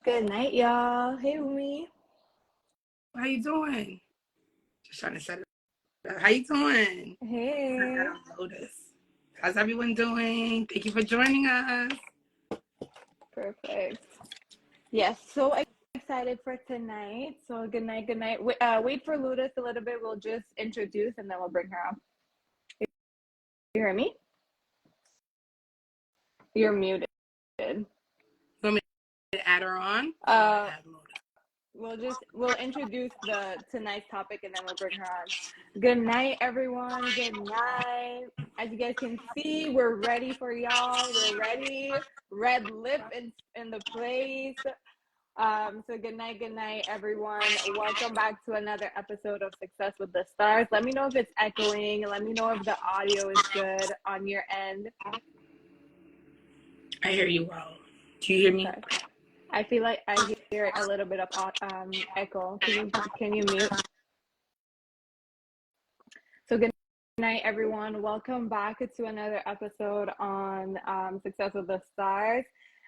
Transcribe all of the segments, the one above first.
Good night, y'all. Hey, Umi. How you doing? Just trying to set it up. How you doing? Hey. Lotus. How's everyone doing? Thank you for joining us. Perfect. Yes, so excited for tonight. So good night, good night. Wait for Ludus a little bit. We'll just introduce and then we'll bring her up. You hear me? You're muted. You want me to add her on? We'll introduce tonight's topic and then we'll bring her on. Good night, everyone. Good night. As you guys can see, we're ready for y'all. We're ready. Red lip in the place. So good night, everyone. Welcome back to another episode of Success with the Stars. Let me know if it's echoing. Let me know if the audio is good on your end. I hear you well. Do you hear me? Okay. I feel like I hear a little bit of echo. Can you mute? So good night, everyone. Welcome back to another episode on Success with the Stars.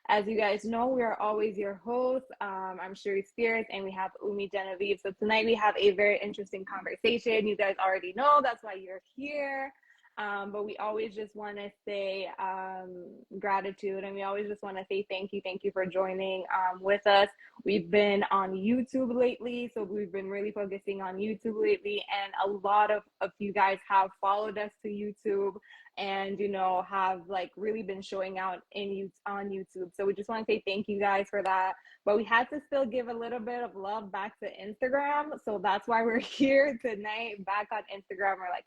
As you guys know, we are always your hosts. I'm Sherry Spears, and we have Umi Genevieve. So tonight we have a very interesting conversation. You guys already know that's why you're here. But we always just want to say gratitude, and we always just want to say thank you for joining with us. We've been on YouTube lately, so we've been really focusing on YouTube lately, and a lot of you guys have followed us to YouTube and have like really been showing out on YouTube. So we just want to say thank you guys for that. But we had to still give a little bit of love back to Instagram, so that's why we're here tonight back on Instagram. We're like,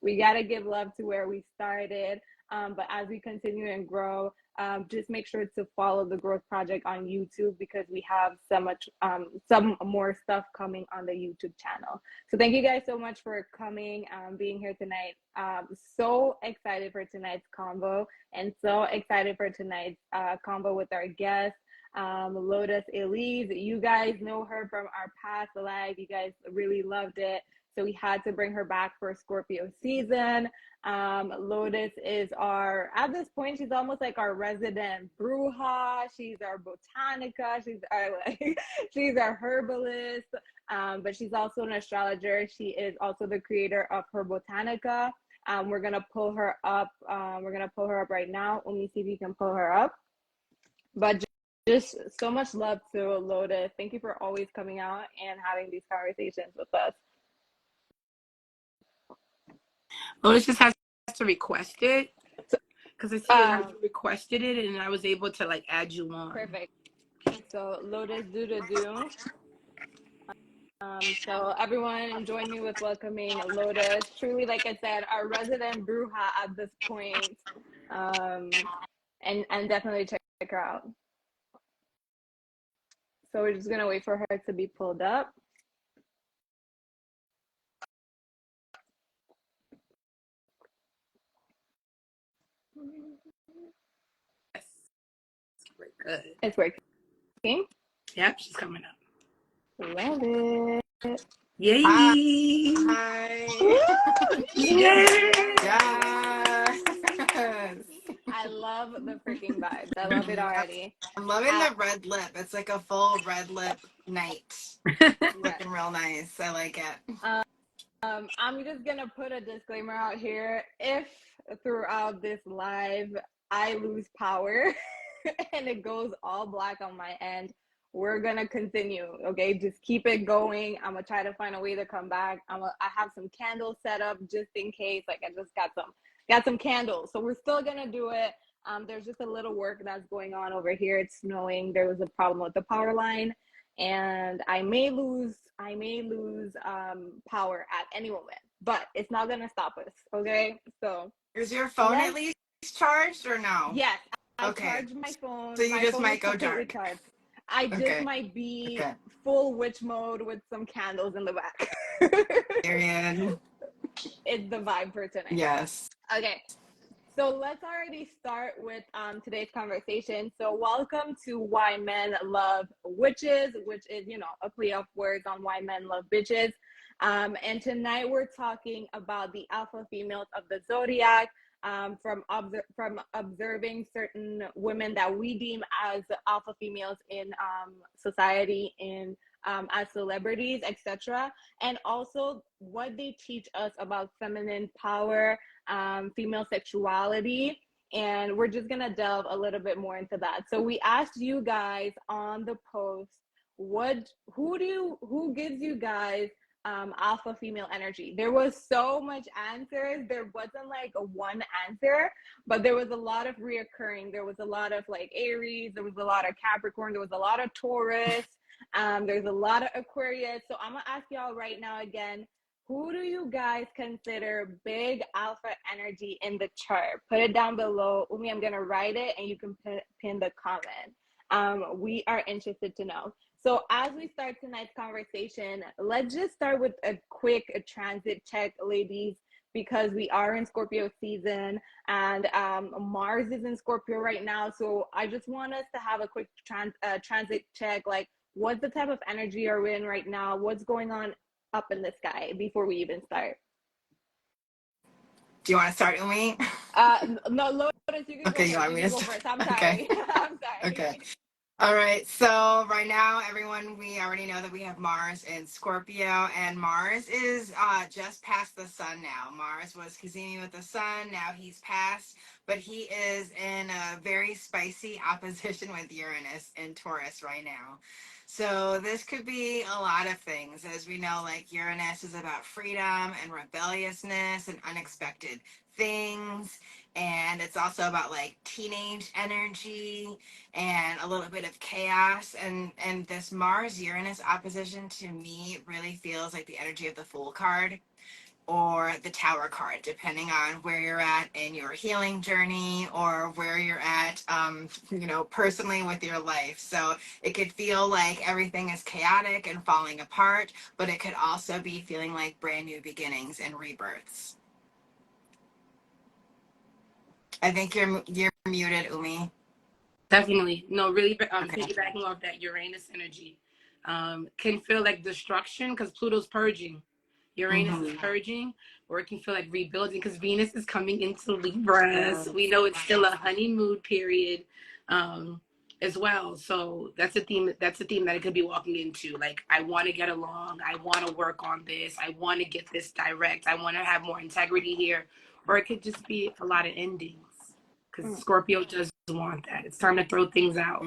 we got to give love to where we started. But as we continue and grow, just make sure to follow the Growth Project on YouTube because we have some more stuff coming on the YouTube channel. So thank you guys so much for coming, being here tonight. So excited for tonight's convo and so excited for tonight's convo with our guest, Lotus Elise. You guys know her from our past live. You guys really loved it. So we had to bring her back for Scorpio season. Lotus is at this point, she's almost like our resident bruja. She's our botanica. She's our herbalist. But she's also an astrologer. She is also the creator of Her Botanica. We're gonna pull her up. Right now. Let me see if you can pull her up. But just so much love to Lotus. Thank you for always coming out and having these conversations with us. Lotus just has to request it because I see that you requested it and I was able to like add you on. Perfect. So Lotus do. So everyone join me with welcoming Lotus. Truly, like I said, our resident bruja at this point. And definitely check her out. So we're just gonna wait for her to be pulled up. Yes. Very good. It's working. Yep, she's coming up. Love it. Yay! Hi. Yay! Yes. I love the freaking vibes. I love it already. I'm loving the red lip. It's like a full red lip night. Looking real nice. I like it. I'm just gonna put a disclaimer out here. If throughout this live I lose power and it goes all black on my end, we're gonna continue. Okay, just keep it going. I'm gonna try to find a way to come back. I have some candles set up just in case. Like I just got some candles, so we're still gonna do it. There's just a little work that's going on over here. It's snowing. There was a problem with the power line, and I may lose power at any moment, but it's not gonna stop us. Okay, so is your phone at least charged or no? Yes, I charged my phone. So you just might go dark. Charged. I just might be full witch mode with some candles in the back. Period. It's the vibe for tonight. Yes. Okay. So let's already start with today's conversation. So welcome to Why Men Love Witches, which is, a play of words on why men love bitches. And tonight we're talking about the alpha females of the zodiac. from observing certain women that we deem as alpha females in society, in as celebrities, etc., and also what they teach us about feminine power, female sexuality, and we're just gonna delve a little bit more into that. So we asked you guys on the post, who gives you guys alpha female energy? There was so much answers. There wasn't like a one answer, but there was a lot of reoccurring. There was a lot of like Aries, there was a lot of Capricorn, there was a lot of Taurus, there's a lot of Aquarius. So I'm gonna ask y'all right now again, who do you guys consider big alpha energy in the chart? Put it down below. Umi, I'm gonna write it and you can pin the comment. We are interested to know. So as we start tonight's conversation, let's just start with a quick transit check, ladies, because we are in Scorpio season and Mars is in Scorpio right now. So I just want us to have a quick transit check, like what's the type of energy are we in right now? What's going on up in the sky before we even start? Do you want to start, Umi? No, Lotus, you can Okay, go first. You can go first. I'm sorry. Okay. I'm sorry. Okay. All right, so right now, everyone, we already know that we have Mars in Scorpio, and Mars is just past the sun now. Mars was caziming with the sun, now he's past, but he is in a very spicy opposition with Uranus in Taurus right now. So this could be a lot of things. As we know, like Uranus is about freedom and rebelliousness and unexpected things, and it's also about like teenage energy and a little bit of chaos, and this Mars Uranus opposition to me really feels like the energy of the Fool card or the Tower card, depending on where you're at in your healing journey or where you're at personally with your life. So it could feel like everything is chaotic and falling apart, but it could also be feeling like brand new beginnings and rebirths. I think you're muted, Umi. Definitely. No, really, Okay. piggybacking off that Uranus energy. Can feel like destruction because Pluto's purging. Uranus is purging, or it can feel like rebuilding because Venus is coming into Libra. So we know it's still a honeymoon period as well. So that's a theme. That's a theme that it could be walking into. Like, I want to get along. I want to work on this. I want to get this direct. I want to have more integrity here. Or it could just be a lot of endings because Scorpio does want that. It's time to throw things out,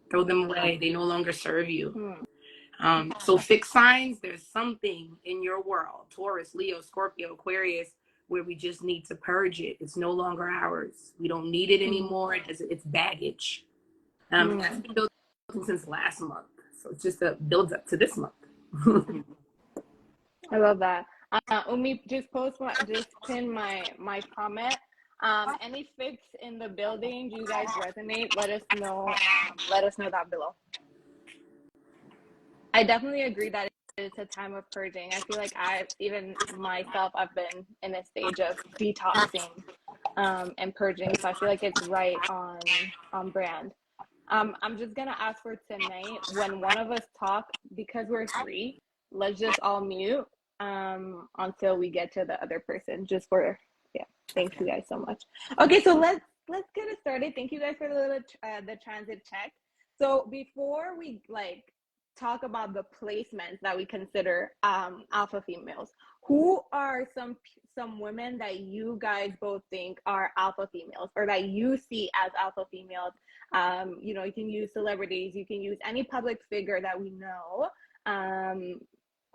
throw them away. They no longer serve you. So fixed signs, there's something in your world, Taurus, Leo, Scorpio, Aquarius, where we just need to purge it. It's no longer ours. We don't need it anymore. It's baggage. That's been built since last month. So it's just a build up to this month. I love that. Umi, just pin my comment. Any fix in the building? Do you guys resonate? Let us know. Let us know that below. I definitely agree that it's a time of purging. I feel like I've been in a stage of detoxing and purging. So I feel like it's right on brand. I'm just gonna ask for tonight, when one of us talk, because we're three, let's just all mute until we get to the other person. Just for thanks you guys so much. Okay, so let's get it started. Thank you guys for the little the transit check. So before we talk about the placements that we consider alpha females, who are some women that you guys both think are alpha females or that you see as alpha females? You can use celebrities, you can use any public figure that we know.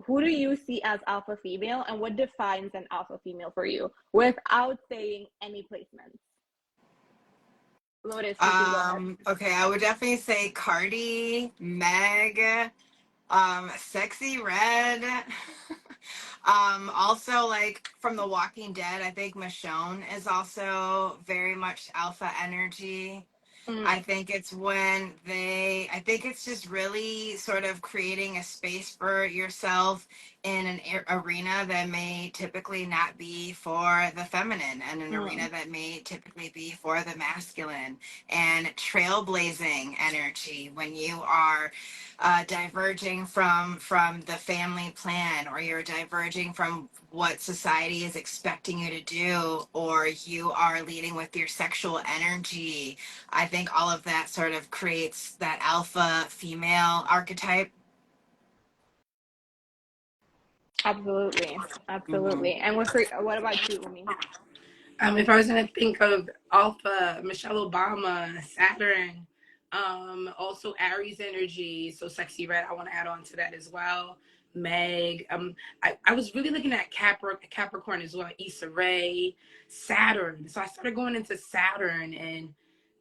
Who do you see as alpha female, and what defines an alpha female for you without saying any placements? Lotus, okay, I would definitely say Cardi, Meg, Sexy Red. Also, like from The Walking Dead, I think Michonne is also very much alpha energy. I think it's when I think it's just really sort of creating a space for yourself in an arena that may typically not be for the feminine, and an arena that may typically be for the masculine, and trailblazing energy when you are diverging from the family plan, or you're diverging from what society is expecting you to do, or you are leading with your sexual energy. I think all of that sort of creates that alpha female archetype. Absolutely, Mm-hmm. absolutely. And what about you, Umi? If I was gonna think of Alpha, Michelle Obama, Saturn, also Aries energy, so sexy red. I want to add on to that as well. Meg. I was really looking at Capricorn as well. Issa Rae, Saturn. So I started going into Saturn, and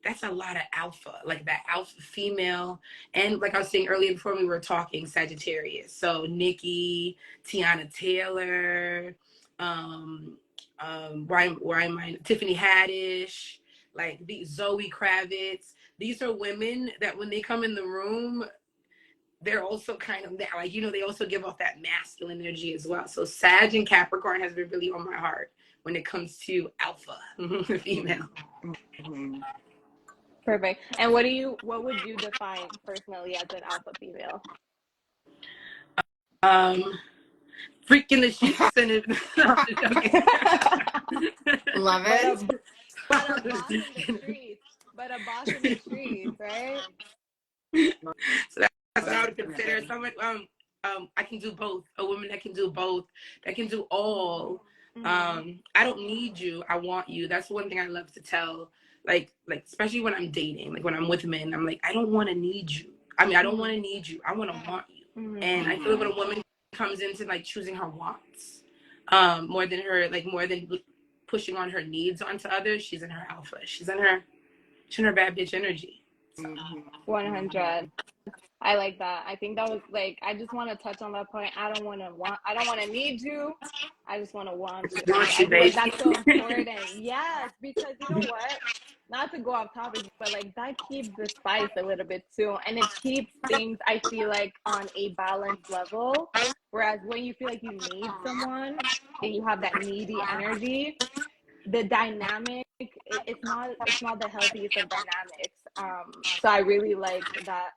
that's a lot of alpha, like that alpha female. And like I was saying earlier before we were talking, Sagittarius. So Nikki, Tiana Taylor, um, where am I? Tiffany Haddish, like the Zoe Kravitz. These are women that when they come in the room, they're also kind of that, like, they also give off that masculine energy as well. So Sag and Capricorn has been really on my heart when it comes to alpha female. Mm-hmm. Perfect. And what would you define personally as an alpha female? Um, Freaking the sheets and it. No, Love but it. a but a boss in the streets. But a boss in the streets, right? So that's Love what I it. would consider someone. I can do both. A woman that can do both, that can do all. Mm-hmm. I don't need you. I want you. That's one thing I love to tell. Like especially when I'm dating, like when I'm with men, I'm like, I don't want to need you. I mean, I don't want to need you. I want to want you. Mm-hmm. And I feel like when a woman comes into like choosing her wants, more than pushing on her needs onto others, she's in her alpha. She's in her bad bitch energy. So. Mm-hmm. 100. I like that. I think that was like, I just want to touch on that point. I don't want to need you. I just want to want you. And Want I you, feel like baby. that's so important. Yes, because you know what? Not to go off topic, but like that keeps the spice a little bit too. And it keeps things, I feel like, on a balanced level. Whereas when you feel like you need someone and you have that needy energy, the dynamic it's not the healthiest of dynamics. So I really like that.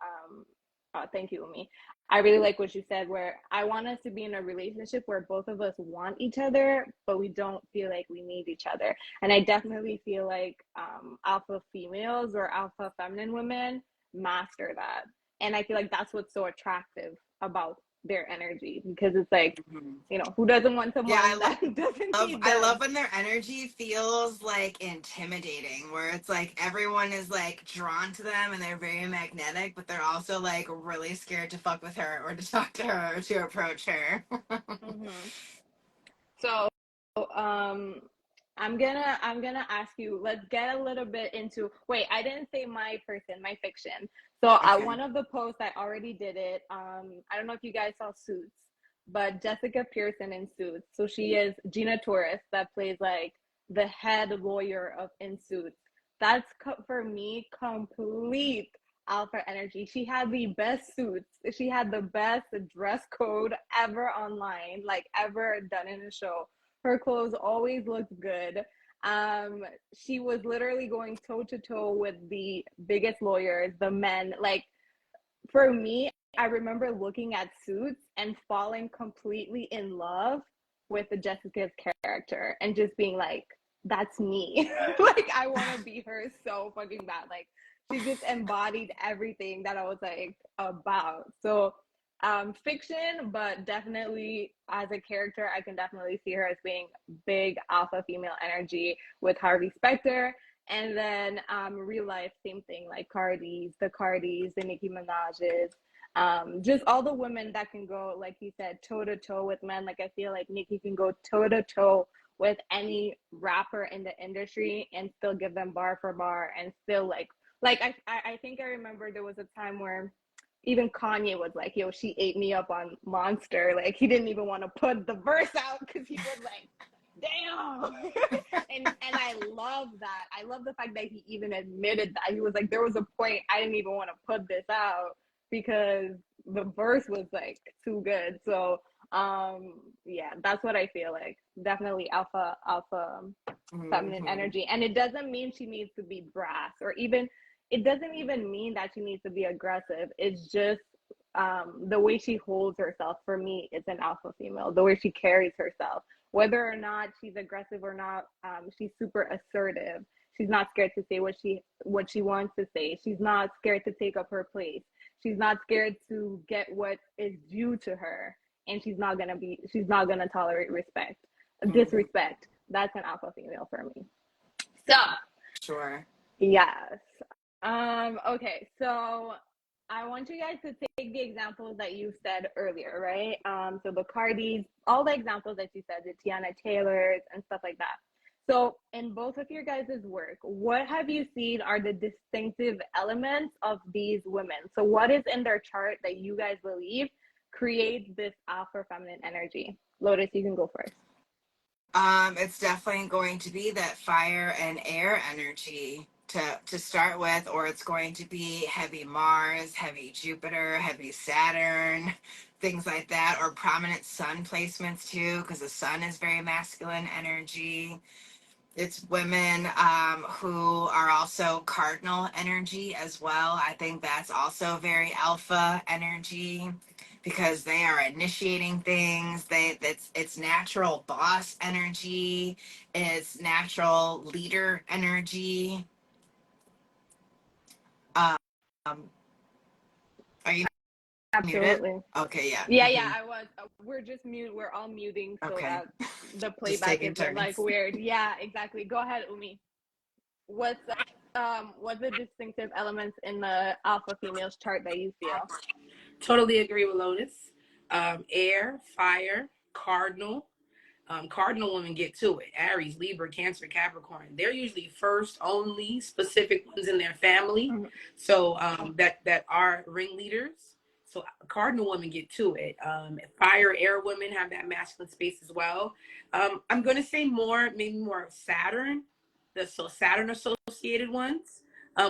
Thank you, Umi. I really like what you said, where I want us to be in a relationship where both of us want each other, but we don't feel like we need each other. And I definitely feel like alpha females or alpha feminine women master that. And I feel like that's what's so attractive about their energy, because it's like, Mm-hmm. who doesn't want Yeah, someone that doesn't need I love them? when their energy feels like intimidating, where it's like everyone is like drawn to them and they're very magnetic, but they're also like really scared to fuck with her or to talk to her or to approach her. Mm-hmm. So, um, I'm gonna ask you. Let's get a little bit into. Wait, I didn't say my person, my fiction. So, Okay. one of the posts I already did it. I don't know if you guys saw Suits, but Jessica Pearson in Suits. So she is Gina Torres that plays like the head lawyer of in Suits. That's for me complete alpha energy. She had the best suits. She had the best dress code ever online, like ever done in a show. Her clothes always looked good. She was literally going toe to toe with the biggest lawyers, the men. Like for me, I remember looking at Suits and falling completely in love with the Jessica's character and just being like, that's me. Like I want to be her so fucking bad. Like she just embodied everything that I was like about. So fiction, but definitely as a character, I can definitely see her as being big alpha female energy with Harvey Specter. And then real life, same thing, like Cardis, the Nicki Minaj's, just all the women that can go, like you said, toe to toe with men. Like I feel like Nicki can go toe to toe with any rapper in the industry and still give them bar for bar and still I think I remember there was a time where even Kanye was like, yo, she ate me up on Monster. Like he didn't even want to put the verse out because he was like, damn. And I love that. I love the fact that he even admitted that. He was like, there was a point I didn't even want to put this out because the verse was like too good. So yeah, that's what I feel like. Definitely alpha feminine energy. And it doesn't mean she needs to be brass, or even it doesn't even mean that she needs to be aggressive. It's just the way she holds herself. For me, it's an alpha female. The way she carries herself, whether or not she's aggressive or not, she's super assertive. She's not scared to say what she wants to say. She's not scared to take up her place. She's not scared to get what is due to her, and she's not gonna tolerate disrespect. That's an alpha female for me. So Sure. yes. Okay, so I want you guys to take the examples that you said earlier, right? So the Cardis, all the examples that you said, the Tiana Taylors and stuff like that. So in both of your guys' work, what have you seen are the distinctive elements of these women? So what is in their chart that you guys believe creates this alpha feminine energy? Lotus, you can go first. It's definitely going to be that fire and air energy to start with, or it's going to be heavy Mars, heavy Jupiter, heavy Saturn, things like that, or prominent sun placements too, because the sun is very masculine energy. It's women who are also cardinal energy as well. I think that's also very alpha energy because they are initiating things. It's natural boss energy. It's natural leader energy. Um, are you muted? Absolutely. Okay, yeah. Yeah, I was. We're just mute. We're all muting so Okay. that the Just playback taking isn't like turns. weird. Yeah, exactly. Go ahead, Umi. What's the distinctive elements in the alpha females chart that you feel? Totally agree with Lotus. Air, fire, cardinal. Cardinal women get to it. Aries, Libra, Cancer, Capricorn. They're usually first, only specific ones in their family. Mm-hmm. So that are ringleaders. So cardinal women get to it. Fire, air women have that masculine space as well. I'm going to say maybe more Saturn. So Saturn associated ones.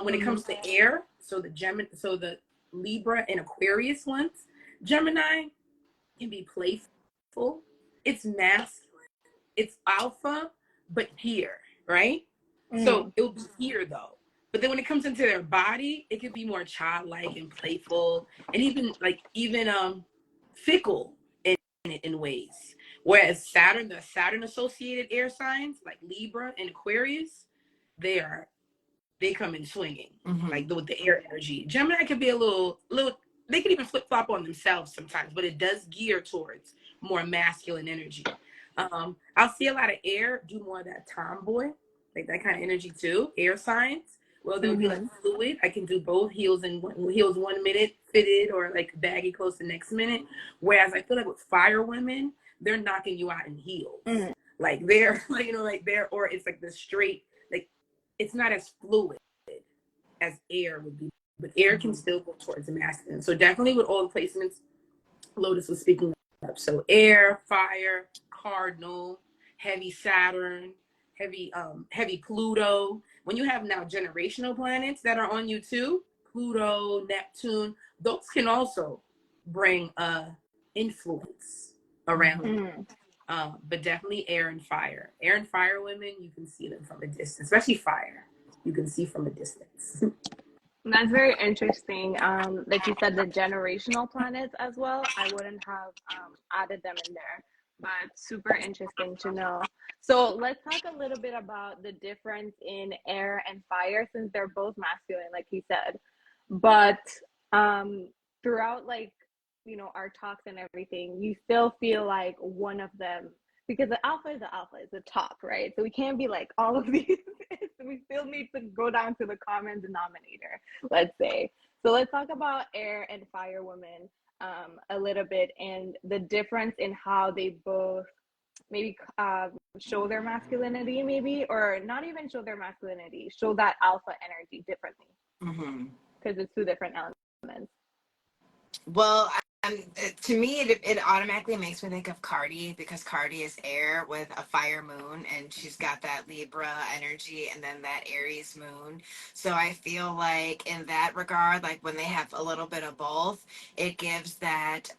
When it comes to air, so the Libra and Aquarius ones. Gemini can be playful. It's masculine, it's alpha, but here, right? Mm-hmm. So it'll be here though. But then when it comes into their body, it could be more childlike and playful, and even fickle in ways. Whereas the Saturn associated air signs like Libra and Aquarius, they come in swinging, like with the air energy. Gemini could be a little. They could even flip flop on themselves sometimes, but it does gear towards more masculine energy. I'll see a lot of air do more of that tomboy, like that kind of energy too. Air signs. Well, they'll be like fluid. I can do both heels 1 minute fitted or like baggy clothes the next minute. Whereas I feel like with fire women, they're knocking you out in heels. Mm-hmm. Like they're like they're, or it's like the straight, like it's not as fluid as air would be, but air can still go towards the masculine. So definitely with all the placements Lotus was speaking of. So air, fire, cardinal, heavy Saturn, heavy Pluto. When you have now generational planets that are on you too, Pluto, Neptune, those can also bring influence around you. But definitely air and fire. Air and fire women, you can see them from a distance, especially fire. You can see from a distance. That's very interesting. That you said the generational planets as well. I wouldn't have added them in there, but super interesting to know. So let's talk a little bit about the difference in air and fire, since they're both masculine, like you said. But throughout, like, our talks and everything, you still feel like one of them, because the alpha is the alpha, is the top, right? So we can't be like all of these. We still need to go down to the common denominator, let's say. So let's talk about air and fire women a little bit, and the difference in how they both maybe show their masculinity, maybe, or not even show their masculinity, show that alpha energy differently, because it's two different elements. Well, To me, it automatically makes me think of Cardi, because Cardi is air with a fire moon, and she's got that Libra energy and then that Aries moon. So I feel like in that regard, like when they have a little bit of both, it gives that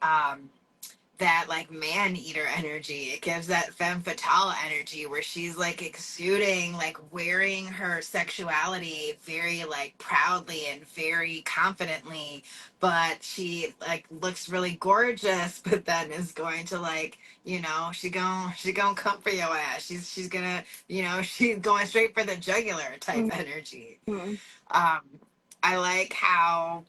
like man eater energy. It gives that femme fatale energy where she's like exuding, like wearing her sexuality very like proudly and very confidently, but she like looks really gorgeous, but then is going to like, she gonna come for your ass. She's gonna, she's going straight for the jugular type energy. Mm-hmm. um I like how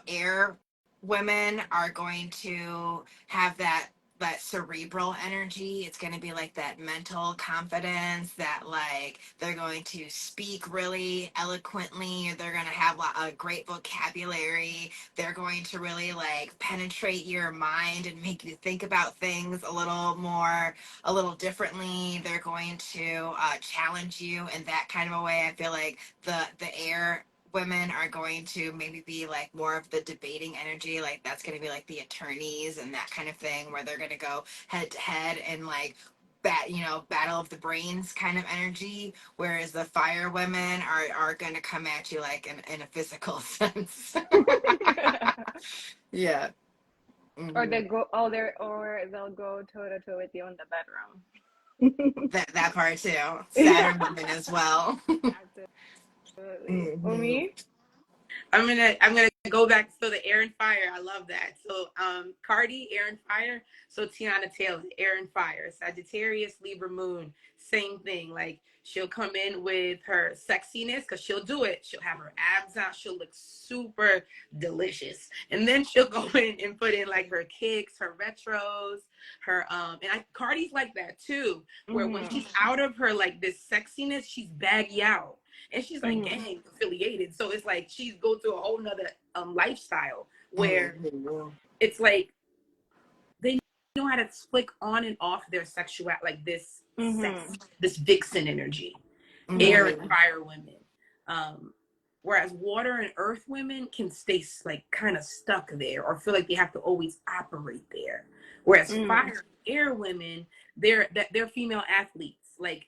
air women are going to have that cerebral energy. It's going to be like that mental confidence, that like they're going to speak really eloquently, they're going to have a great vocabulary, they're going to really like penetrate your mind and make you think about things a little differently. They're going to challenge you in that kind of a way. I feel like the air women are going to maybe be like more of the debating energy. Like that's going to be like the attorneys and that kind of thing, where they're going to go head to head and like battle of the brains kind of energy. Whereas the fire women are going to come at you like in a physical sense. Yeah. Or Hmm. they go, oh, they'll go toe to toe with you in the bedroom. That part too. Yeah, Saturn women as well. absolutely. Hmm. Umi? I'm gonna go back to the air and fire. I love that. So Cardi, air and fire. So Tiana Taylor, air and fire. Sagittarius, Libra moon, same thing. Like she'll come in with her sexiness because she'll do it. She'll have her abs out. She'll look super delicious, and then she'll go in and put in like her kicks, her retros, her Cardi's like that too. Where when Mm-hmm. she's out of her like this sexiness, she's baggy out and she's like Mm-hmm. gang affiliated. So it's like she's go through a whole nother lifestyle where Hmm. it's like they know how to flick on and off their sexual, like this sex, Mm-hmm. this vixen energy, air and Hmm. fire women. Um, Whereas water and earth women can stay like kind of stuck there or feel like they have to always operate there. Whereas fire Mm-hmm. and air women, they're female athletes. Like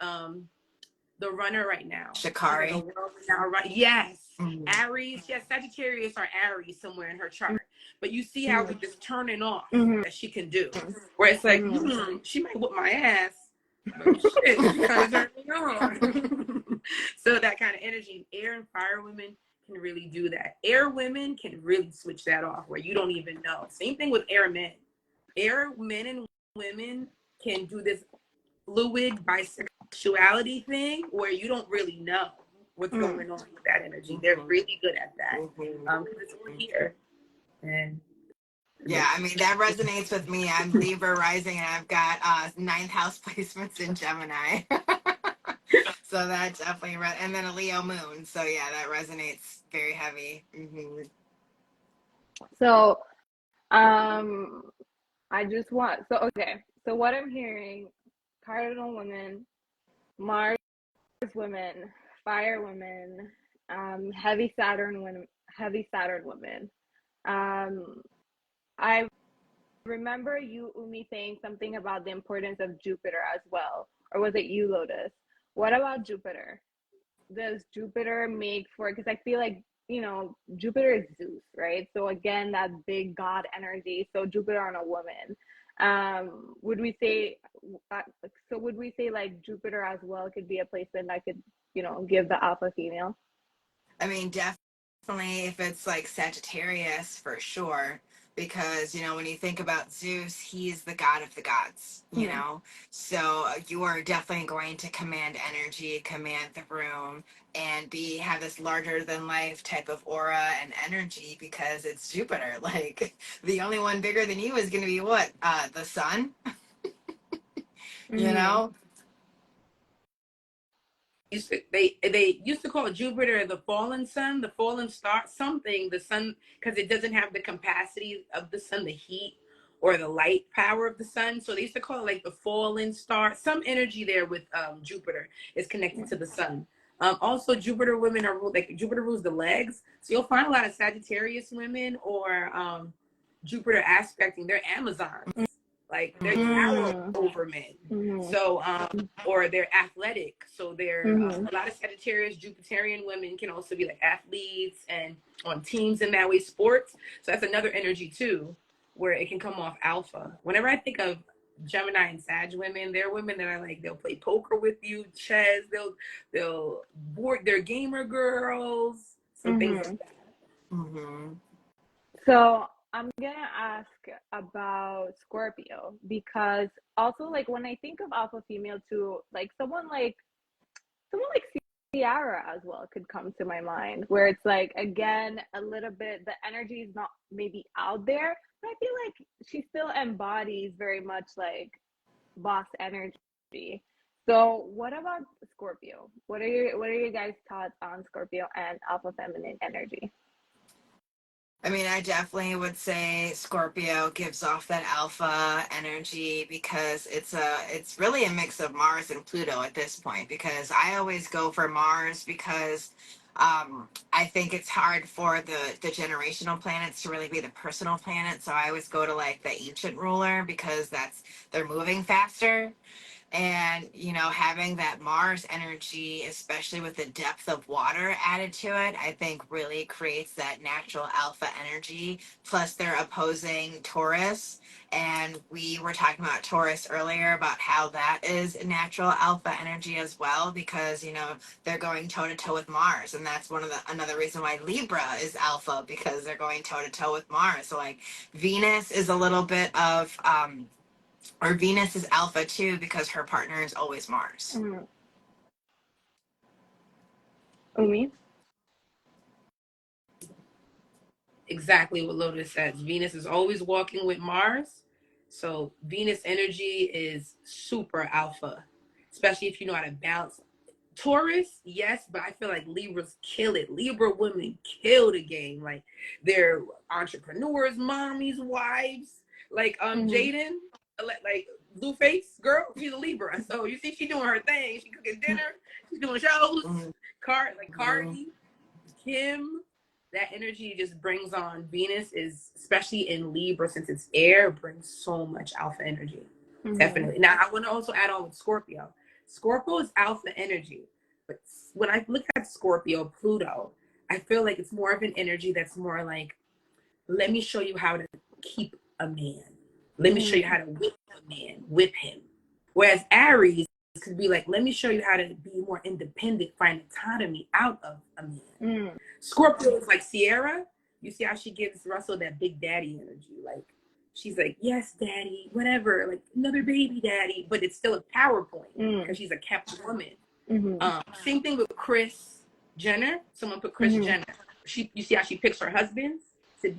the runner right now. She's like a Shikari. world renowned runner. Yes. Hmm. Aries. Yes, Sagittarius or Aries somewhere in her chart. But you see how Mm-hmm. like this turning off Mm-hmm. that she can do. Where it's like, Mm-hmm. she might whip my ass, but shit, she kind of turned me on. So that kind of energy. Air and fire women can really do that. Air women can really switch that off where you don't even know. Same thing with air men. Air men and women can do this fluid bisexuality thing where you don't really know what's Mm-hmm. going on with that energy. They're Hmm. really good at that Hmm. because it's all here and it Yeah, I makes mean that resonates with me. I'm Libra rising, and I've got ninth house placements in Gemini, so that definitely and then a Leo moon. So yeah, that resonates very heavy. Hmm. So, um, I just want, so okay. So what I'm hearing, cardinal women, Mars women, fire women, heavy Saturn women. Um, I remember you, Umi, saying something about the importance of Jupiter as well. Or was it you, Lotus? What about Jupiter? Does Jupiter make for, because I feel like, Jupiter is Zeus, right? So again, that big God energy. So Jupiter on a woman. Would we say, would we say like Jupiter as well could be a placement that could, give the alpha female? I mean, definitely if it's like Sagittarius for sure, because when you think about Zeus, he's the god of the gods. Mm-hmm. So you are definitely going to command energy, command the room, and be have this larger than life type of aura and energy because it's Jupiter. Like the only one bigger than you is going to be what? The sun. You Mm-hmm. know. they used to call Jupiter the fallen sun, the fallen star, something, the sun, because it doesn't have the capacity of the sun, the heat or the light power of the sun. So they used to call it like the fallen star. Some energy there with Jupiter is connected to the sun. Also, Jupiter women are like Jupiter rules the legs, so you'll find a lot of Sagittarius women or Jupiter aspecting, they're Amazons. Like they're tower Mm. over men. Mhm. So, or they're athletic. So they're Mhm. a lot of Sagittarius, Jupiterian women can also be like athletes and on teams in that way, sports. So that's another energy too, where it can come off alpha. Whenever I think of Gemini and Sag women, they're women that are like, they'll play poker with you, chess, they'll board, they're gamer girls, so things like Mhm. that. Mm-hmm. So I'm gonna ask about Scorpio because also like when I think of alpha female too, like someone like Ciara as well could come to my mind, where it's like again a little bit the energy is not maybe out there, but I feel like she still embodies very much like boss energy. So what about Scorpio? What are your guys' thoughts on Scorpio and alpha feminine energy? I mean, I definitely would say Scorpio gives off that alpha energy because it's really a mix of Mars and Pluto at this point. Because I always go for Mars because I think it's hard for the generational planets to really be the personal planet. So I always go to like the ancient ruler because they're moving faster. And having that Mars energy, especially with the depth of water added to it, I think really creates that natural alpha energy. Plus they're opposing Taurus, and we were talking about Taurus earlier about how that is natural alpha energy as well, because they're going toe to toe with Mars, and that's another reason why Libra is alpha, because they're going toe to toe with Mars. So like Venus is a little bit of or Venus is alpha too because her partner is always Mars. Mm. Umi? Exactly what Lotus says. Venus is always walking with Mars. So Venus energy is super alpha, especially if you know how to balance. Taurus, yes, but I feel like Libras kill it. Libra women kill the game. Like they're entrepreneurs, mommies, wives. Like Mm-hmm. Jaden, like Blueface girl, she's a Libra. So you see she doing her thing. She cooking dinner. She's doing shows. Mm-hmm. Cardi, Kim, that energy just brings on. Venus is, especially in Libra, since it's air, brings so much alpha energy. Mm-hmm. Definitely. Now I want to also add on with Scorpio. Scorpio is alpha energy, but when I look at Scorpio, Pluto, I feel like it's more of an energy that's more like, let me show you how to keep a man. Let me show you Mm-hmm. how to whip him. Whereas Aries could be like, let me show you how to be more independent, find autonomy out of a man. Mm-hmm. Scorpio is like Sierra. You see how she gives Russell that big daddy energy. Like she's like, yes, daddy, whatever, like another baby daddy, but it's still a PowerPoint because she's a kept woman. Mm-hmm. Same thing with Chris Jenner. Someone put Chris Mm-hmm. Jenner. You see how she picks her husbands. So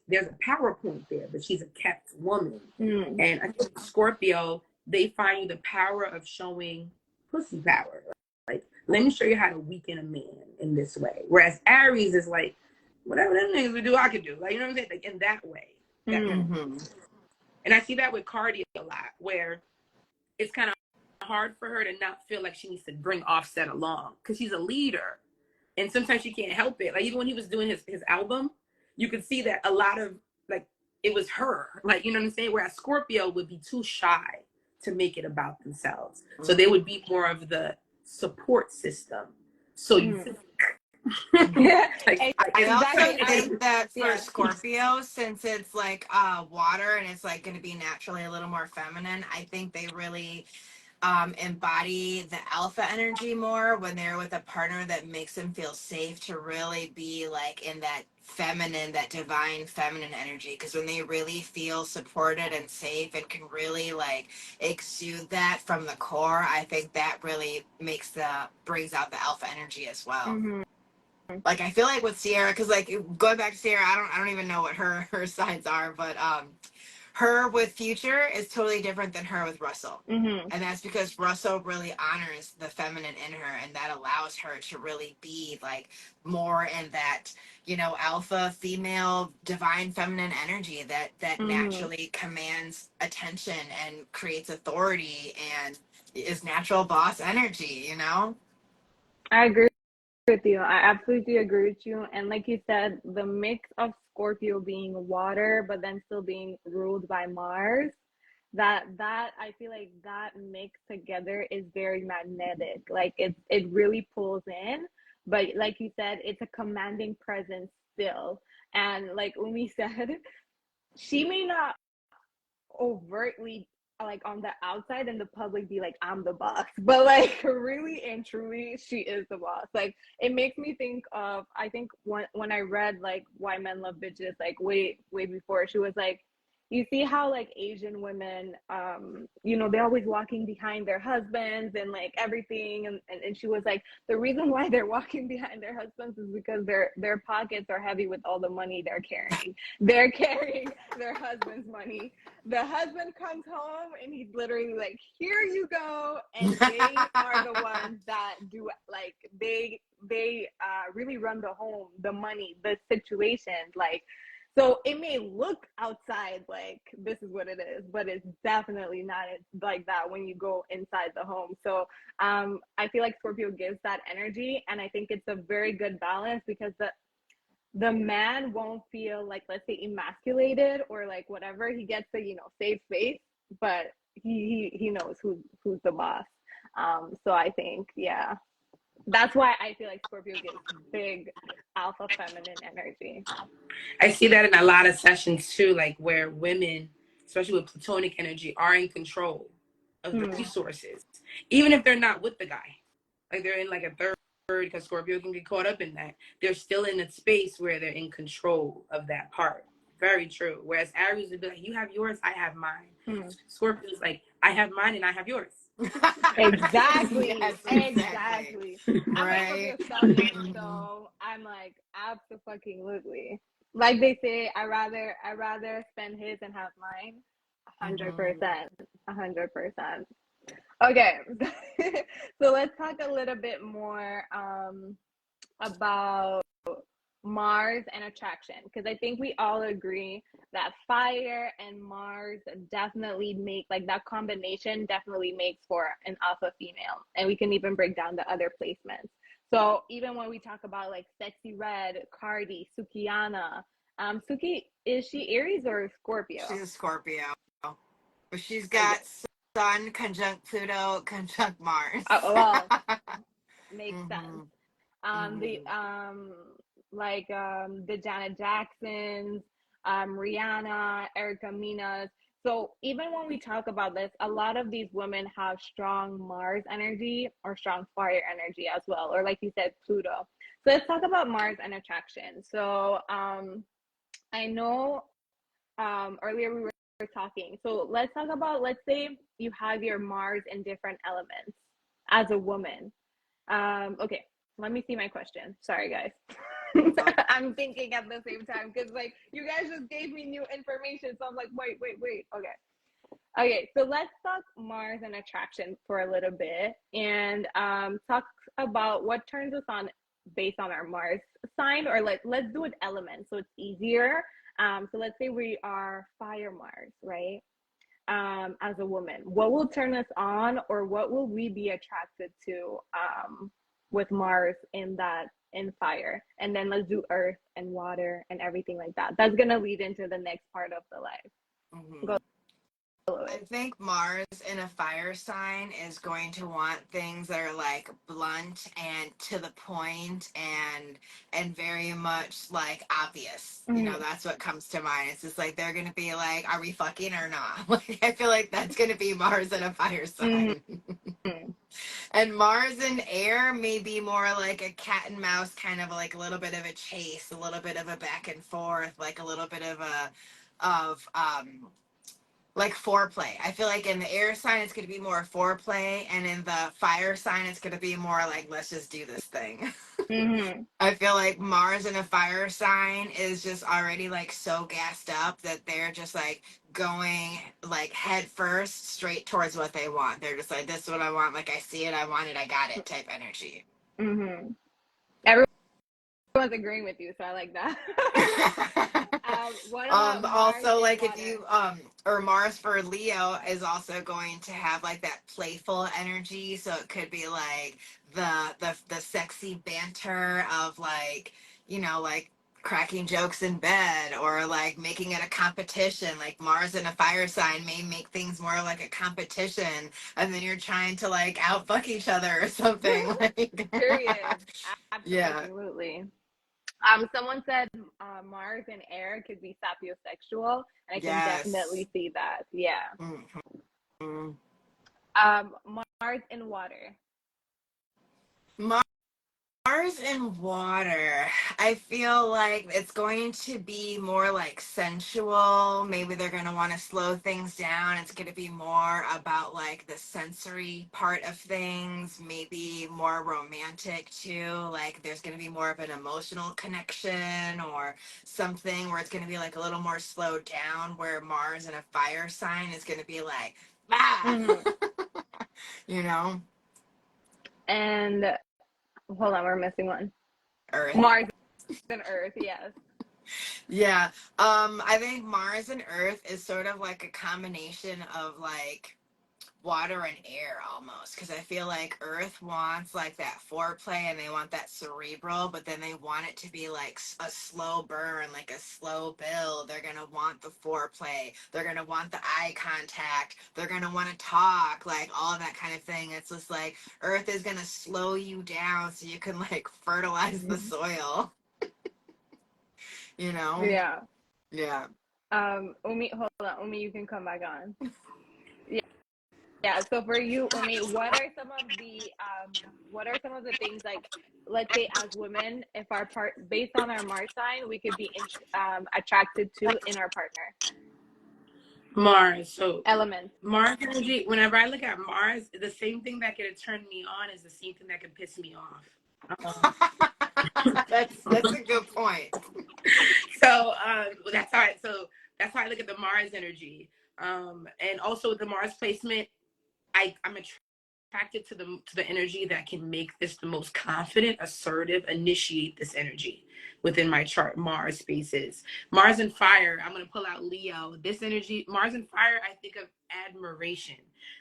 there's a PowerPoint there, but she's a kept woman. Mm-hmm. And I think Scorpio, they find the power of showing pussy power. Like, let me show you how to weaken a man in this way. Whereas Aries is like, whatever them niggas would do, I could do. Like, you know what I'm saying? Like in that way. That kind of. Mm-hmm. And I see that with Cardi a lot, where it's kind of hard for her to not feel like she needs to bring Offset along because she's a leader, and sometimes she can't help it. Like even when he was doing his album, you could see that a lot of like it was her. Like you know what I'm saying? Whereas Scorpio would be too shy to make it about themselves, so they would be more of the support system. So you Mm-hmm. Yeah, I also exactly. think that for Yeah. Scorpio, since it's like water and it's like going to be naturally a little more feminine, I think they really embody the alpha energy more when they're with a partner that makes them feel safe to really be like in that feminine, that divine feminine energy. Because when they really feel supported and safe and can really like exude that from the core, I think that really brings out the alpha energy as well. Mm-hmm. Like I feel like with Sierra, because like going back to Sierra, I don't even know what her signs are, but her with Future is totally different than her with Russell. Mm-hmm. And that's because Russell really honors the feminine in her, and that allows her to really be like more in that, alpha female divine feminine energy that Mm-hmm. naturally commands attention and creates authority and is natural boss energy. I agree with you. I absolutely agree with you. And like you said, the mix of Scorpio being water, but then still being ruled by Mars, that I feel like that mix together is very magnetic. Like it really pulls in. But like you said, it's a commanding presence still. And like Umi said, she may not overtly like on the outside and the public be like I'm the boss, but like really and truly she is the boss. Like it makes me think of, I think when I read like Why Men Love Bitches, like way before, she was like, you see how like Asian women, they're always walking behind their husbands and like everything, and she was like, the reason why they're walking behind their husbands is because their pockets are heavy with all the money they're carrying. They're carrying their husband's money. The husband comes home and he's literally like, here you go. And they are the ones that do, like, they really run the home, the money, the situations. Like, so it may look outside like this is what it is, but it's definitely not like that when you go inside the home. So I feel like Scorpio gives that energy, and I think it's a very good balance, because the man won't feel like, let's say, emasculated or like whatever. He gets to, save face, but he knows who's the boss. So I think, yeah, that's why I feel like Scorpio gives big alpha feminine energy. I see that in a lot of sessions too, like where women, especially with platonic energy, are in control of the resources, even if they're not with the guy. Like they're in like a third, because Scorpio can get caught up in that. They're still in a space where they're in control of that part. Very true. Whereas Aries would be like, you have yours, I have mine. Scorpio's like, I have mine and I have yours. Exactly. Yes, Exactly. I'm a Scorpio sun, so I'm like, absolutely. Like they say, I rather spend his and have mine. 100%. 100%. Okay. So let's talk a little bit more about Mars and attraction, because I think we all agree that fire and Mars definitely make, like, that combination definitely makes for an alpha female. And we can even break down the other placements. So even when we talk about like Sexy Red, Cardi, Sukiana, Suki, is she Aries or Scorpio? She's a Scorpio, but she's got Sun conjunct Pluto conjunct Mars. Well, makes sense. The Janet Jacksons, Rihanna, Erica Minas. So even when we talk about this, a lot of these women have strong Mars energy or strong fire energy as well, or like you said, Pluto. So let's talk about Mars and attraction. So I know earlier we were talking. So let's talk about, let's say you have your Mars in different elements as a woman. Okay, let me see my question. Sorry, guys. I'm thinking at the same time because, like, you guys just gave me new information. So I'm like, wait. Okay, so let's talk Mars and attraction for a little bit, and talk about what turns us on based on our Mars sign, or let's do it element so it's easier. So let's say we are fire Mars, right? As a woman, what will turn us on, or what will we be attracted to with Mars in fire? And then let's do earth and water and everything like that. That's gonna lead into the next part of the life. Go. I think Mars in a fire sign is going to want things that are like blunt and to the point and very much like obvious. That's what comes to mind. It's just like they're gonna be like, are we fucking or not? Like I feel like that's gonna be Mars in a fire sign. And Mars in air may be more like a cat and mouse, kind of like a little bit of a chase, a little bit of a back and forth, like a little bit of like foreplay. I feel like in the air sign it's going to be more foreplay, and in the fire sign it's going to be more like, let's just do this thing. I feel like Mars in a fire sign is just already like so gassed up that they're just like going like head first straight towards what they want. They're just like, this is what I want, like I see it, I want it, I got it type energy. Everyone everyone's agreeing with you, so I like that. What about Mars Also, in like, if water? you or Mars for Leo is also going to have like that playful energy, so it could be like the sexy banter of, like, like cracking jokes in bed, or like making it a competition. Like Mars in a fire sign may make things more like a competition, and then you're trying to like outfuck each other or something. Like, Period. yeah. Absolutely. Someone said Mars and air could be sapiosexual, and I can Yes. definitely see that. Yeah. Mhm. Mars in water. Mars and water. I feel like it's going to be more like sensual. Maybe they're going to want to slow things down. It's going to be more about like the sensory part of things, maybe more romantic too. Like there's going to be more of an emotional connection or something where it's going to be like a little more slowed down, where Mars in a fire sign is going to be like, ah, Hmm. you know, And hold on, we're missing one. Earth. Mars and Earth. Yes. Yeah. I think Mars and Earth is sort of like a combination of like water and air almost, because I feel like Earth wants like that foreplay and they want that cerebral, but then they want it to be like a slow burn, like a slow build. They're gonna want the foreplay, they're gonna want the eye contact, they're gonna want to talk, like all of that kind of thing. It's just like Earth is gonna slow you down so you can like fertilize the soil, you know? Yeah. Yeah. Umi, hold on. Umi, you can come back on. Yeah. Yeah. So for you, Umi, what are some of the things, like, let's say as women, if our part based on our Mars sign, we could be attracted to in our partner Mars. So elements. Mars energy, whenever I look at Mars, the same thing that can turn me on is the same thing that can piss me off. That's a good point. That's how I look at the Mars energy. And also with the Mars placement, I'm attracted to the energy that can make this the most confident, assertive, initiate this energy within my chart. Mars spaces, Mars and fire. I'm going to pull out Leo. This energy, Mars and fire, I think of admiration.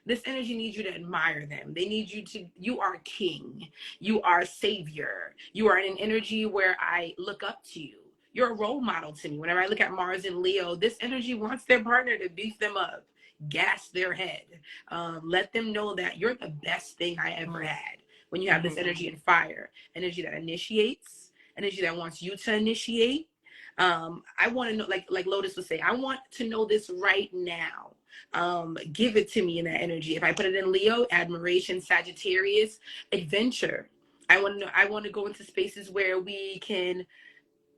This energy needs you to admire them. They need you to, you are king, you are savior, you are in an energy where I look up to you. You're a role model to me. Whenever I look at Mars and Leo, this energy wants their partner to beef them up, gas their head, let them know that you're the best thing I ever had. When you have this energy and fire, energy that initiates, energy that wants you to initiate. I want to know, like Lotus would say, I want to know this right now. Give it to me in that energy. If I put it in Leo, admiration, Sagittarius, adventure. I want to go into spaces where we can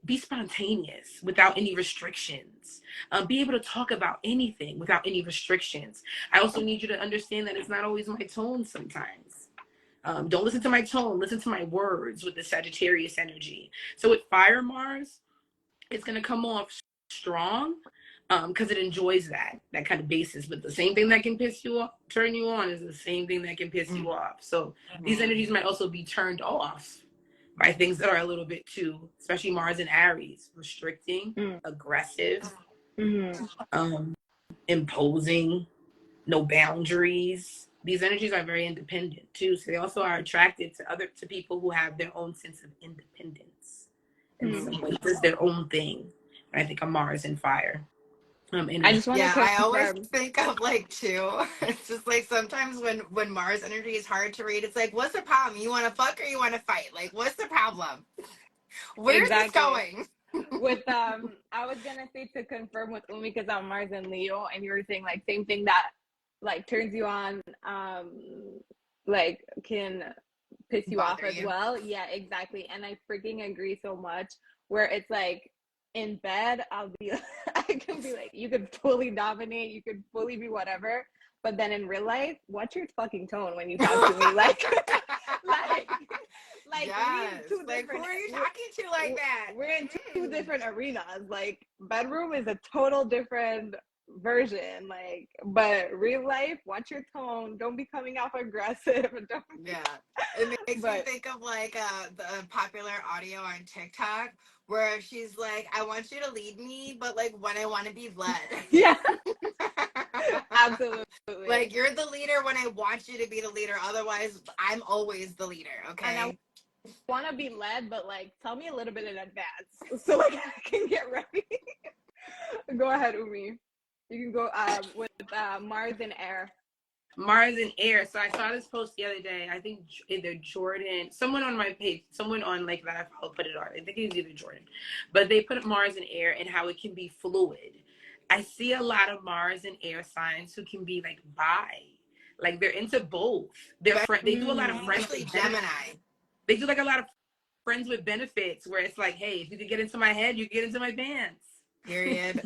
be spontaneous without any restrictions. Be able to talk about anything without any restrictions. I also need you to understand that it's not always my tone sometimes. Don't listen to my tone, listen to my words with the Sagittarius energy. So with Fire Mars, it's going to come off strong because it enjoys that kind of basis. But the same thing that can piss you off, turn you on, is the same thing that can piss you off. So these energies might also be turned off by things that are a little bit too, especially Mars and Aries, restricting, Mm. aggressive, Mm-hmm. um, imposing, no boundaries. These energies are very independent too, so they also are attracted to people who have their own sense of independence. In some ways, it's their own thing. And I think of Mars and fire I energy. just want to Yeah, I always confirm. think of like two. It's just like sometimes when Mars energy is hard to read, it's like, what's the problem? You want to fuck or you want to fight? Like, what's the problem? Where's this Exactly. going? With I was gonna say, to confirm with Umi, because I'm Mars and Leo, and you were saying like same thing that like turns you on, like can piss you off Bother as you? well. Yeah, exactly. And I freaking agree so much. Where it's like in bed, I'll be I can be like, you could fully dominate, you could fully be whatever. But then in real life, what's your fucking tone when you talk to me? Like, like, like we in Yes. two Like, who different. are you talking to like that? We're in two Mm. different arenas. Like bedroom is a total different version, like, but real life, watch your tone. Don't be coming off aggressive. Don't. Yeah. It makes me But think of like the popular audio on TikTok where she's like, I want you to lead me, but like when I want to be led. yeah, absolutely. Like you're the leader when I want you to be the leader. Otherwise, I'm always the leader. And I Okay. want to be led, but like, tell me a little bit in advance so like I can get ready. Go ahead, Umi. You can go with Mars and Air. Mars and Air. So I saw this post the other day. I think either Jordan, someone on my page, someone on like that I follow put it on. I think it was either Jordan, but they put Mars and Air and how it can be fluid. I see a lot of Mars and Air signs who can be like like they're into both. They do a lot of friends Especially with Gemini. They do like a lot of friends with benefits where it's like, hey, if you could get into my head, you get into my pants. Period.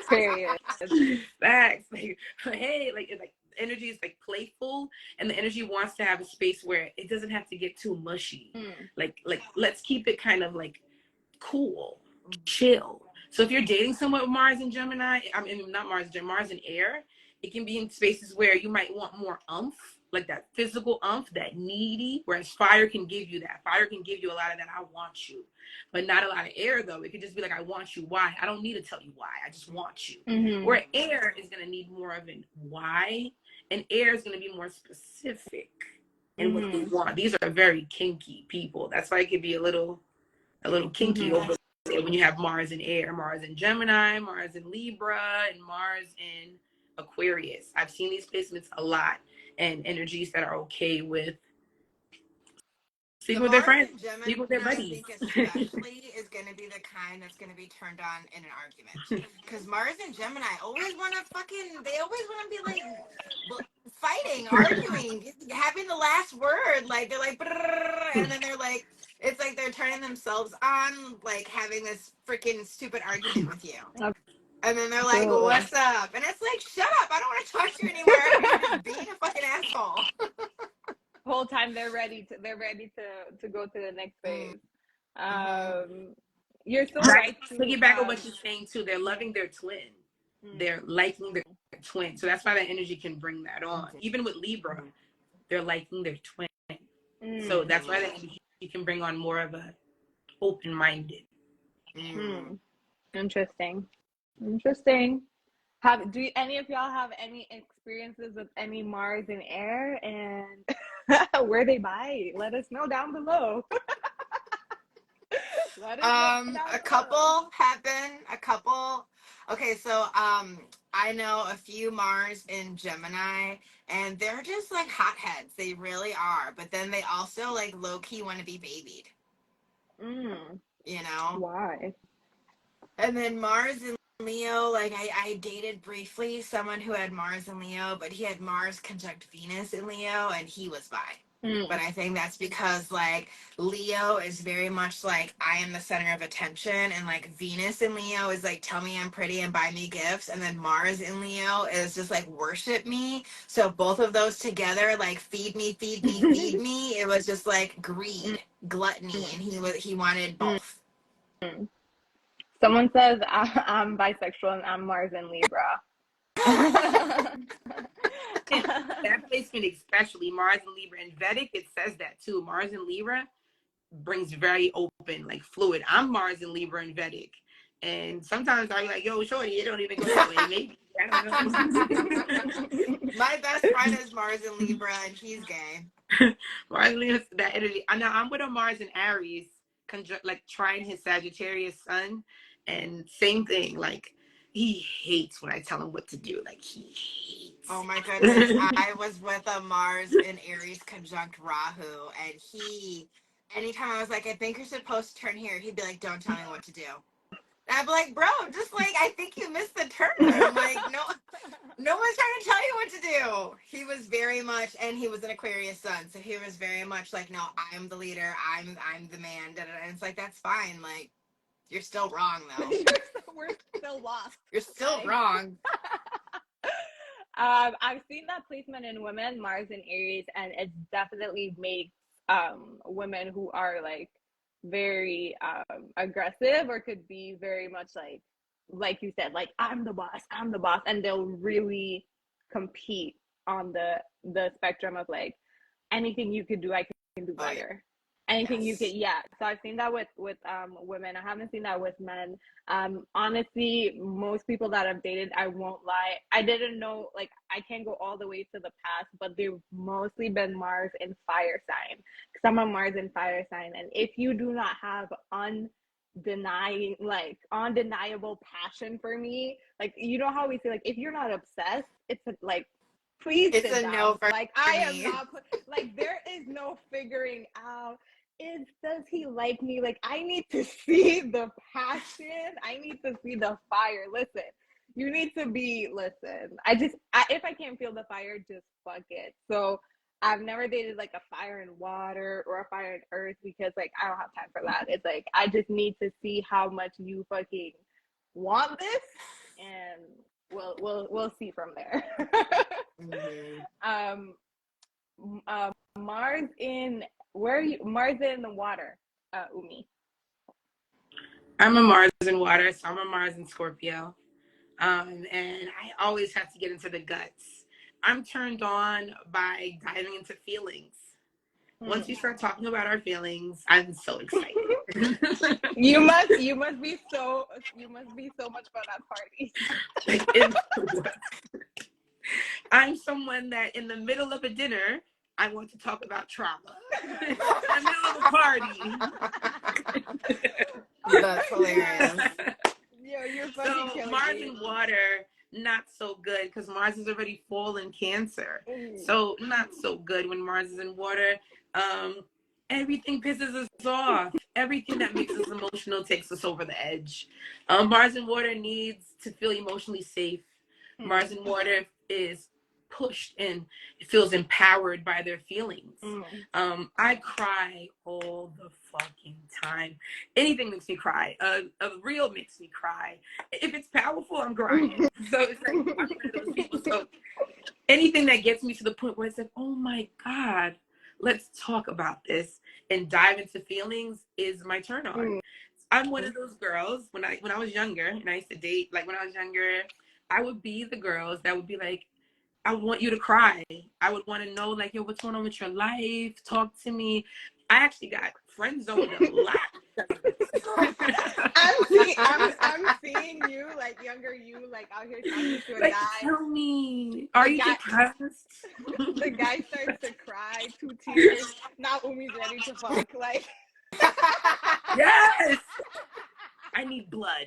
Period. Facts. Like, hey, like energy is like playful, and the energy wants to have a space where it doesn't have to get too mushy. Like let's keep it kind of like cool, chill. So if you're dating someone with Mars and Gemini, I mean not Mars, Mars and Air, it can be in spaces where you might want more umph, like that physical umph, that needy, whereas fire can give you that. Fire can give you a lot of that, I want you. But not a lot of air though. It could just be like, I want you. Why? I don't need to tell you why. I just want you. Where air is gonna need more of an why, and air is gonna be more specific in what they want. These are very kinky people. That's why it could be a little kinky over when you have Mars in Air, Mars in Gemini, Mars in Libra, and Mars in Aquarius. I've seen these placements a lot, and energies that are okay with speaking with their friends, Gemini, speaking with their I buddies. think especially is going to be the kind that's going to be turned on in an argument. Because Mars and Gemini always want to they always want to be like fighting, arguing, having the last word. Like they're like, and then they're like, it's like they're turning themselves on, like having this freaking stupid argument with you. And then they're like, what's up? And it's like, shut up. I don't want to talk to you anymore. You're just being a fucking asshole. Whole time they're ready to go to the next phase. You're so right to piggyback on what you're saying too. They're loving their twin. They're liking their twin. So that's why that energy can bring that on. Even with Libra, they're liking their twin. So that's why that energy can bring on more of a open-minded. Interesting. Do any of y'all have any experiences with any Mars in Air, and where they buy? Let us know down below. A couple happen. A couple. Okay, so I know a few Mars in Gemini, and they're just like hotheads. They really are. But then they also like low key want to be babied. You know why? And then Mars in Leo, like I dated briefly someone who had Mars in Leo, but he had Mars conjunct Venus in Leo, and he was bi. But I think that's because like Leo is very much like I am the center of attention, and like Venus in Leo is like tell me I'm pretty and buy me gifts, and then Mars in Leo is just like worship me. So both of those together, like feed me, feed me, feed me. It was just like greed, gluttony, and he wanted both. Someone says I'm bisexual and I'm Mars and Libra. That placement, especially Mars and Libra, in Vedic, it says that too. Mars and Libra brings very open, like fluid. I'm Mars and Libra in Vedic, and sometimes I'm like, yo, shorty, it don't even go that way. Maybe I don't know. My best friend is Mars and Libra, and he's gay. Mars and Libra, that energy. I know I'm with a Mars and Aries, like trying his Sagittarius sun, and same thing, like. He hates when I tell him what to do. Like, he hates. Oh, my goodness. I was with a Mars in Aries conjunct Rahu, and anytime I was like, I think you're supposed to turn here, he'd be like, don't tell me what to do. And I'd be like, bro, just like, I think you missed the turn. I'm like, no one's trying to tell you what to do. He was very much, and he was an Aquarius sun, so he was very much like, no, I'm the leader. I'm the man. And it's like, that's fine. Like, you're still wrong, though. We're still lost. You're still wrong. I've seen that placement in women, Mars and Aries, and it definitely makes women who are like very aggressive or could be very much like like you said, like I'm the boss, and they'll really compete on the spectrum of like anything you could do, I can do Oh, yeah. better. Anything you could, Yes. yeah. So I've seen that with women. I haven't seen that with men. Honestly, most people that I've dated, I won't lie, I didn't know, like I can't go all the way to the past, but they've mostly been Mars and fire sign. Because I'm a Mars and fire sign, and if you do not have undeniable passion for me, like you know how we say, like if you're not obsessed, it's like please It's sit a no down. for Like I am me. not like there is no figuring out, is does he like me? Like I need to see the passion, I need to see the fire. Listen, you need to be, listen, if I can't feel the fire, just fuck it. So I've never dated like a fire and water or a fire and earth, because like I don't have time for that. It's like I just need to see how much you fucking want this, and we'll see from there. Mm-hmm. um Mars in, where are you? Mars in the water, Umi. I'm a Mars in water, so I'm a Mars in Scorpio. And I always have to get into the guts. I'm turned on by diving into feelings. Once we start talking about our feelings, I'm so excited. You must be so much fun at parties. I'm someone that in the middle of a dinner, I want to talk about trauma. In the middle of a party. That's hilarious. Yo, you're fucking So killing Mars me. and water, not so good because Mars is already full in Cancer. Mm. So not so good when Mars is in water. Everything pisses us off. Everything that makes us emotional takes us over the edge. Mars and water needs to feel emotionally safe. Mars and water is pushed and feels empowered by their feelings. I cry all the fucking time. Anything makes me cry. A reel makes me cry. If it's powerful, I'm crying. So it's like I'm one of those people. So anything that gets me to the point where it's like, oh my God, let's talk about this and dive into feelings is my turn on. I'm one of those girls when I was younger and I used to date, like when I was younger, I would be the girls that would be like, I want you to cry. I would want to know, like, yo, what's going on with your life? Talk to me. I actually got friend zoned a lot. I'm seeing you, like younger you, like out here talking to a like, guy. tell me, are you depressed? The guy starts to cry, 2 tears. Now Umi's ready to fuck. Like, yes, I need blood.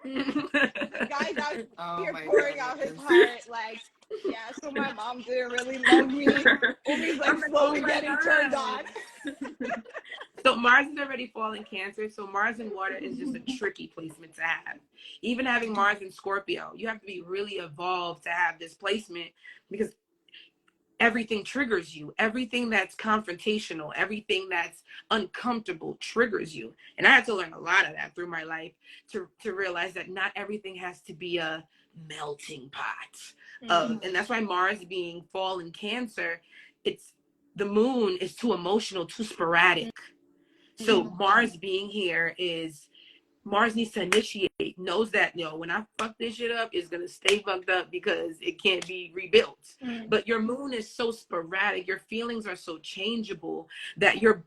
the guy's out Oh here my pouring out his goodness. heart. Like, yeah, so my mom didn't really love me. Umi's like slowly getting turned on. So Mars is already falling Cancer. So Mars in water is just a tricky placement to have. Even having Mars in Scorpio, you have to be really evolved to have this placement because everything triggers you. Everything that's confrontational, everything that's uncomfortable triggers you. And I had to learn a lot of that through my life to realize that not everything has to be a melting pot. And that's why Mars being fall in Cancer, it's the moon is too emotional, too sporadic. So Mars being here is Mars needs to initiate, knows that, you know, when I fuck this shit up, it's going to stay fucked up because it can't be rebuilt. But your moon is so sporadic. Your feelings are so changeable that you're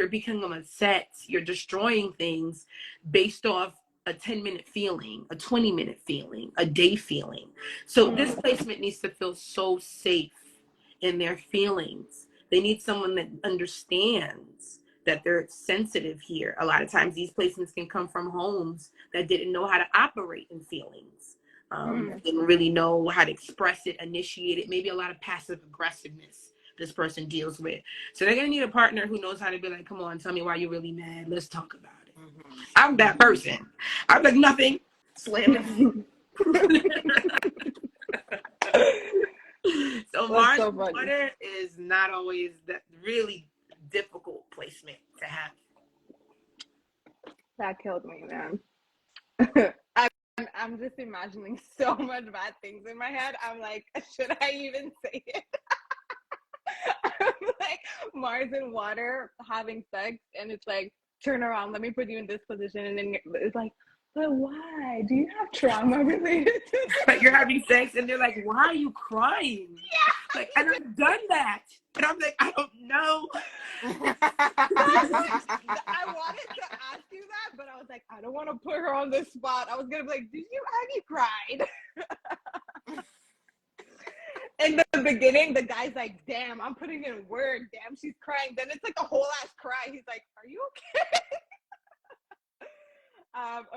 becoming upset. You're destroying things based off a 10-minute feeling, a 20-minute feeling, a day feeling. So this placement needs to feel so safe in their feelings. They need someone that understands that they're sensitive here. A lot of times these placements can come from homes that didn't know how to operate in feelings. Didn't really know how to express it, initiate it. Maybe a lot of passive aggressiveness this person deals with. So they're gonna need a partner who knows how to be like, come on, tell me why you're really mad. Let's talk about it. I'm that person. I'm like, nothing. Slam it. So Mars so and water is not always that really difficult placement to have. That killed me, man. I'm just imagining so much bad things in my head. I'm like, should I even say it? I'm like, Mars and water having sex, and it's like, turn around, let me put you in this position, and then it's like, but why? Do you have trauma related to this? Like you're having sex and they're like, why are you crying? Yeah. Like, and I've done that. And I'm like, I don't know. I wanted to ask you that, but I was like, I don't want to put her on the spot. I was gonna be like, did you have you cried? In the beginning, the guy's like, damn, I'm putting in work. Damn, she's crying. Then it's like a whole ass cry. He's like, are you okay?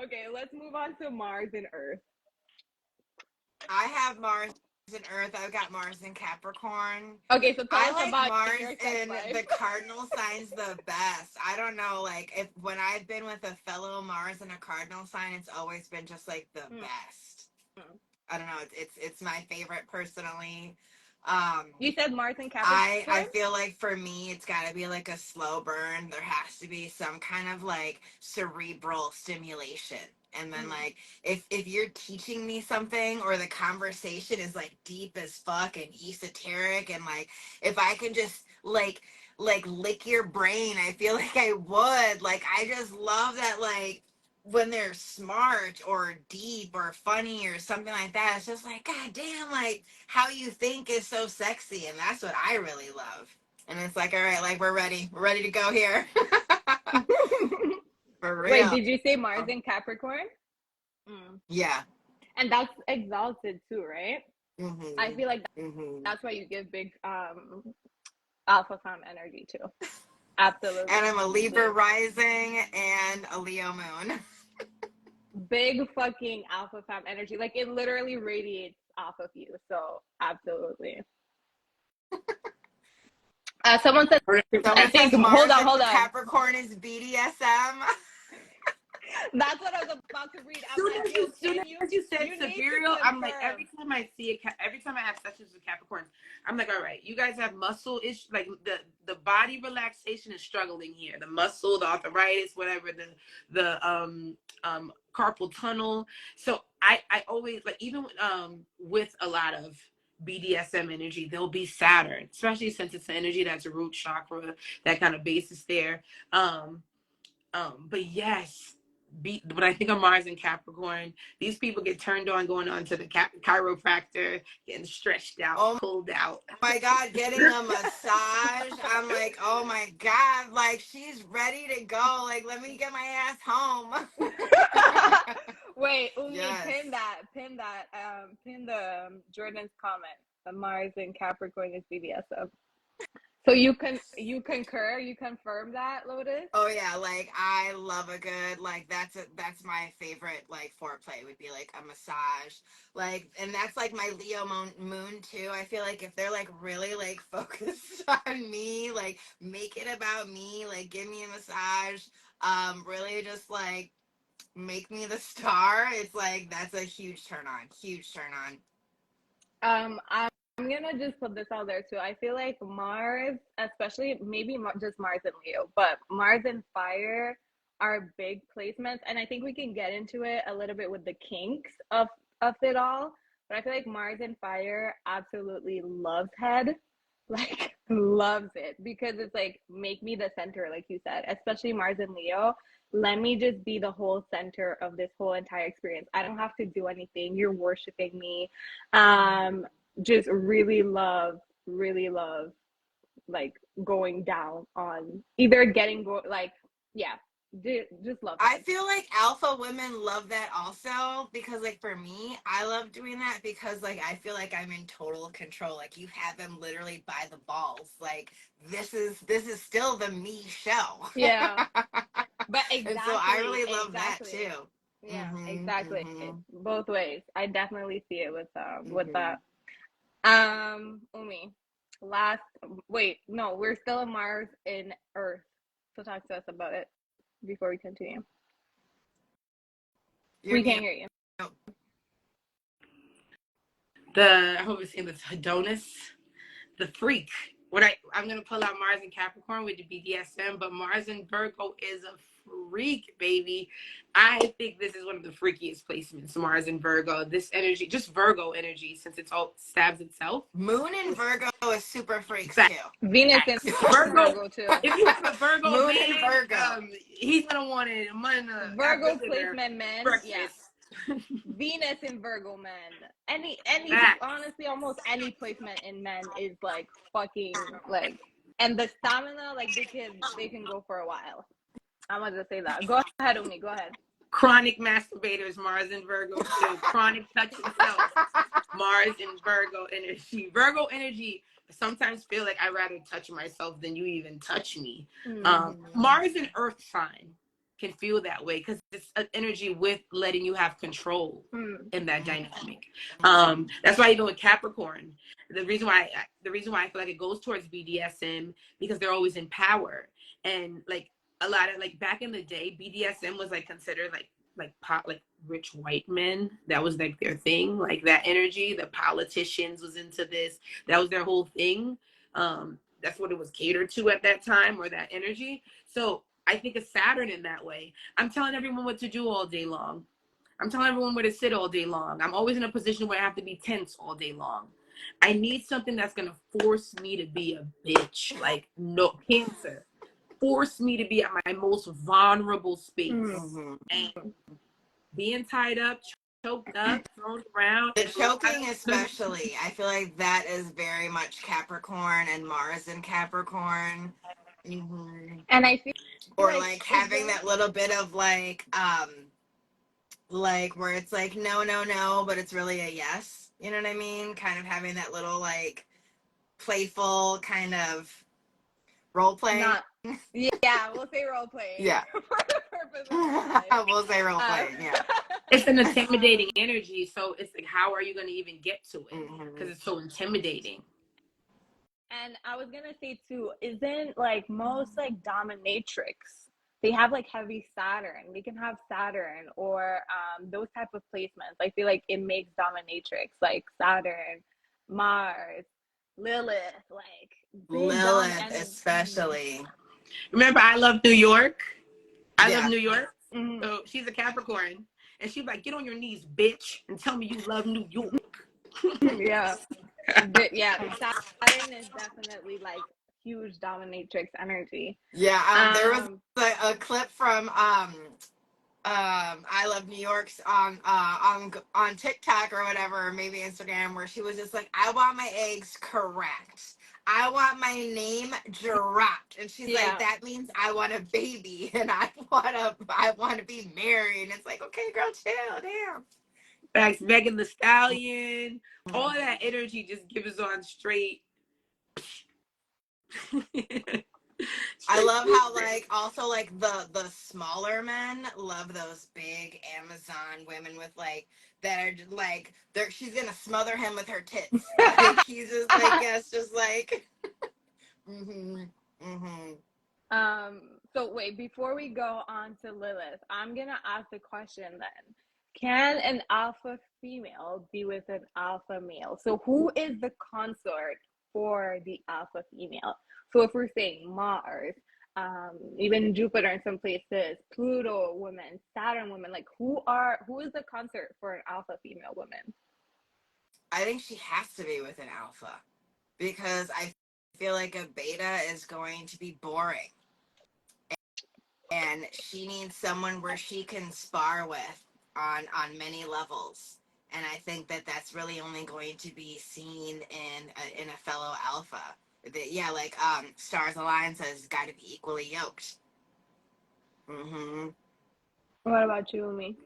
Okay, let's move on to Mars and Earth. I have Mars and Earth. I've got Mars in Capricorn. Okay, so tell I us like about Mars your sex in life. the cardinal signs the best. I don't know, like if when I've been with a fellow Mars in a cardinal sign, it's always been just like the best. I don't know. It's my favorite personally. You said Mars and Capricorn? I feel like for me it's got to be like a slow burn. There has to be some kind of like cerebral stimulation. And then like if you're teaching me something or the conversation is like deep as fuck and esoteric and like if I can just like lick your brain, I feel like I would. Like I just love that like when they're smart or deep or funny or something like that, it's just like, God damn, like how you think is so sexy. And that's what I really love. And it's like, all right, like we're ready. We're ready to go here. For real. Wait, did you say Mars in Capricorn? Yeah. And that's exalted too, right? Mm-hmm. I feel like that's why you give big alpha femme energy too. Absolutely. And I'm a Libra rising and a Leo moon. Big fucking alpha femme energy. Like it literally radiates off of you. So absolutely. Someone said, I think, hold on. Capricorn is BDSM. That's what I was about to read. Soon as you said Sidereal, I'm like, every time I have sessions with Capricorns, I'm like, all right, you guys have muscle issue, like the body relaxation is struggling here. The muscle, the arthritis, whatever, the carpal tunnel. So I always like even with a lot of BDSM energy, there'll be Saturn, especially since it's an energy that's a root chakra, that kind of basis there. But yes, when I think of Mars and Capricorn, these people get turned on going on to the chiropractor, getting stretched out, pulled out. Oh my God, getting a massage. I'm like, oh my God, like she's ready to go. Like, let me get my ass home. Wait, Umi, yes. Pin the Jordan's comment. The Mars and Capricorn is BDSM. So you concur, you confirm that, Lotus? Oh yeah, like I love a good like that's my favorite like foreplay would be like a massage. Like and that's like my Leo moon too. I feel like if they're like really like focused on me, like make it about me, like give me a massage, really just like make me the star. It's like that's a huge turn on. Huge turn on. I'm gonna just put this out there too. I feel like Mars, especially maybe just Mars and Leo, but Mars and Fire are big placements, and I think we can get into it a little bit with the kinks of it all. But I feel like Mars and Fire absolutely loves head, like loves it because it's like make me the center, like you said. Especially Mars and Leo. Let me just be the whole center of this whole entire experience. I don't have to do anything. You're worshiping me. Just really love like going down on either getting like just love that. I feel like alpha women love that also because like for me I love doing that because like I feel like I'm in total control. Like you have them literally by the balls. Like this is still the me show. Yeah. But exactly, and so I really love that too. Yeah, exactly. Both ways. I definitely see it with that. Umi, we're still in Mars in Earth. So talk to us about it before we continue. We can't hear you. I hope you've seen the Hedonist, the freak, I'm gonna pull out Mars and Capricorn with the BDSM, but Mars and Virgo is a freak, baby. I think this is one of the freakiest placements, Mars and Virgo. This energy, just Virgo energy, since it's all stabs itself. Moon in Virgo is super freaks Facts. too. Venus in Virgo too. If you have a Virgo Moon man, in Virgo. he's gonna want it Virgo after dinner placement men, breakfast. yeah. Venus in Virgo men. Any Facts. honestly, almost any placement in men is like fucking like, and the stamina, like they can go for a while. I'm gonna just say that. Go ahead, Umi. Go ahead. Chronic masturbators, Mars and Virgo too. Chronic touching self, Mars and Virgo energy. Virgo energy. Sometimes feel like I'd rather touch myself than you even touch me. Mars and Earth sign can feel that way because it's an energy with letting you have control in that dynamic. That's why even with Capricorn, the reason why I feel like it goes towards BDSM because they're always in power, and like a lot of like back in the day, BDSM was like considered like rich white men. That was like their thing, like that energy. The politicians was into this. That was their whole thing. That's what it was catered to at that time, or that energy. So I think of Saturn in that way. I'm telling everyone what to do all day long. I'm telling everyone where to sit all day long. I'm always in a position where I have to be tense all day long. I need something that's going to force me to be a bitch. Like, no, Cancer. Force me to be at my most vulnerable space. And being tied up, choked up, thrown around. The choking especially. I feel like that is very much Capricorn and Mars in Capricorn. And I feel or like having that little bit of like where it's like no, but it's really a yes. You know what I mean? Kind of having that little like playful kind of role playing. Yeah, we'll say role playing. Yeah. For the purpose of we'll say role playing. Yeah. It's an intimidating energy, so it's like, how are you going to even get to it? Because it's so intimidating. And I was gonna say too, isn't like most like dominatrix, they have like heavy Saturn. They can have Saturn or those type of placements. I feel like it makes dominatrix like Saturn, Mars, Lilith, like Lilith especially. Remember, I Love New York. I Yeah. Love New York. So she's a Capricorn, and she's like, "Get on your knees, bitch, and tell me you love New York." Yeah. Saturn is definitely like huge dominatrix energy. Yeah, there was a clip from I Love New York's on TikTok or whatever, or maybe Instagram, where she was just like, I want my eggs correct. I want my name dropped. And she's like, that means I want a baby and I want to be married. And it's like, okay, girl, chill, damn. Facts, Megan the Stallion, all that energy just gives on straight. I love how like also like the smaller men love those big Amazon women with like that are just, like she's gonna smother him with her tits. Like he's just like it's just like So wait, before we go on to Lilith, I'm gonna ask a question then. Can an alpha female be with an alpha male? So who is the consort for the alpha female? So if we're saying Mars, even Jupiter in some places, Pluto women, Saturn women, like who is the consort for an alpha female woman? I think she has to be with an alpha because I feel like a beta is going to be boring. And she needs someone where she can spar with on many levels. And I think that that's really only going to be seen in a fellow alpha. Yeah, like Stars Alliance has got to be equally yoked. What about you, Umi?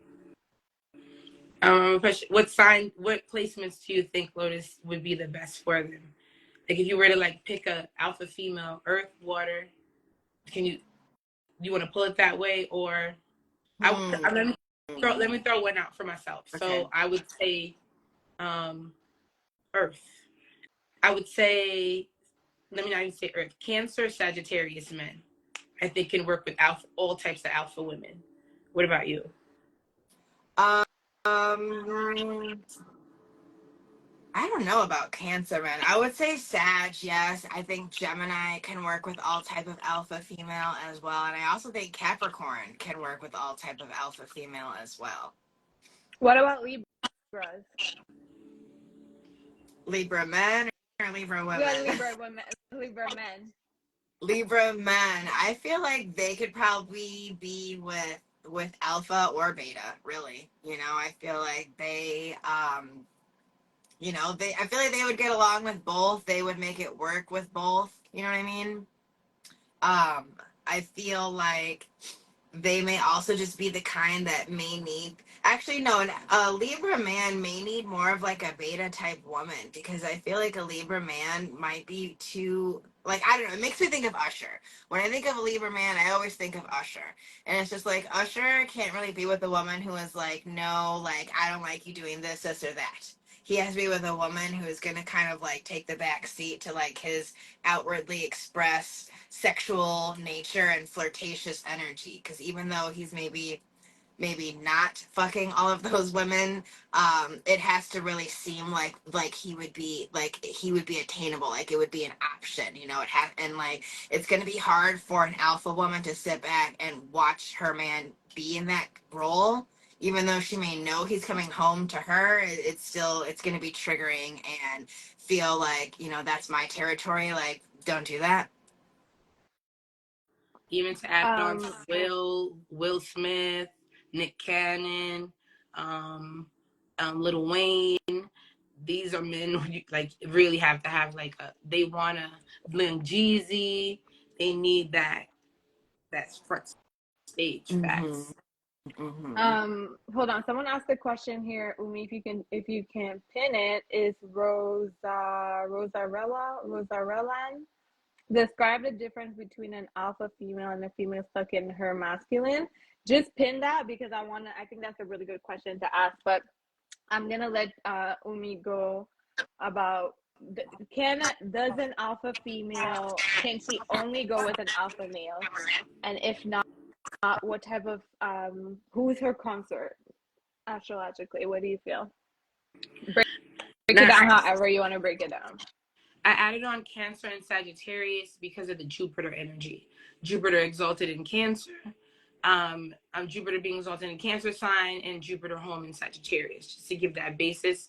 What placements do you think, Lotus, would be the best for them? Like if you were to like pick a alpha female, Earth, Water, you want to pull it that way, or let me throw one out for myself. Okay. So I would say Earth. I would say, let me not even say Earth. Cancer, Sagittarius men, I think can work with all types of alpha women. What about you? I I don't know about Cancer man. I would say Sag, yes. I think Gemini can work with all type of alpha female as well, and I also think Capricorn can work with all type of alpha female as well. What about Libras? Libra men or Libra Yeah, women? Libra women, Libra men. Libra men. I feel like they could probably be with alpha or beta, really. You know, I feel like they they I feel like they would get along with both. They would make it work with both. You know what I mean? Um, I feel like they may also just be the kind that may need actually no a Libra man may need more of like a beta type woman because I feel like a Libra man might be too like I don't know, it makes me think of Usher. When I think of a Libra man, I always think of Usher. And it's just like Usher can't really be with a woman who is like, no, like I don't like you doing this or that. He has to be with a woman who is gonna kind of like take the back seat to like his outwardly express sexual nature and flirtatious energy because even though he's maybe not fucking all of those women, it has to really seem like he would be attainable, like it would be an option, you know. It has and like it's gonna be hard for an alpha woman to sit back and watch her man be in that role. Even though she may know he's coming home to her, it's gonna be triggering and feel like, you know, that's my territory, like don't do that. Even to add on to Um, Will Smith, Nick Cannon, Lil Wayne. These are men who you, like really have to have like they wanna blend Jeezy. They need that front stage Mm-hmm. facts. Mm-hmm. hold on. Someone asked a question here, Umi. If you can pin it, is Rosarellan? Describe the difference between an alpha female and a female stuck in her masculine. Just pin that because I think that's a really good question to ask. But I'm gonna let Umi go about does an alpha female, can she only go with an alpha male? And if not, what type of who's her consort astrologically? What do you feel? Break it Now, down however you want to break it down. I added on Cancer and Sagittarius because of the Jupiter energy. Jupiter exalted in Cancer, Jupiter being exalted in Cancer sign, and Jupiter home in Sagittarius, just to give that basis,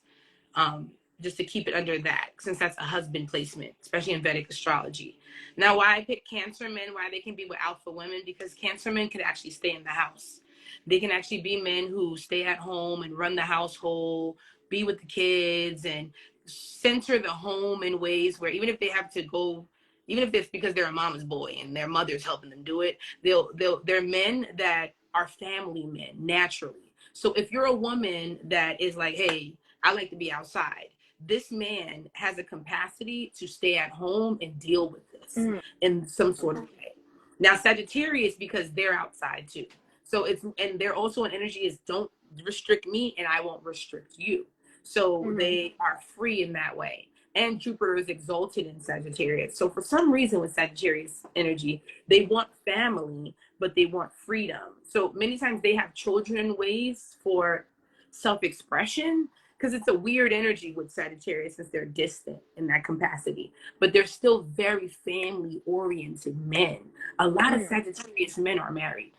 just to keep it under that, since that's a husband placement, especially in Vedic astrology. Now, why I pick Cancer men, why they can be with alpha women, because Cancer men can actually stay in the house. They can actually be men who stay at home and run the household, be with the kids, and center the home in ways where even if they have to go, even if it's because they're a mama's boy and their mother's helping them do it, they're men that are family men naturally. So if you're a woman that is like, hey, I like to be outside, this man has a capacity to stay at home and deal with this Mm-hmm. in some sort of way. Now Sagittarius, because they're outside too, so it's, and they're also an energy is don't restrict me and I won't restrict you. So Mm-hmm. they are free in that way. And Jupiter is exalted in Sagittarius. So for some reason with Sagittarius energy, they want family, but they want freedom. So many times they have children ways for self-expression because it's a weird energy with Sagittarius since they're distant in that capacity. But they're still very family-oriented men. A lot of Sagittarius men are married,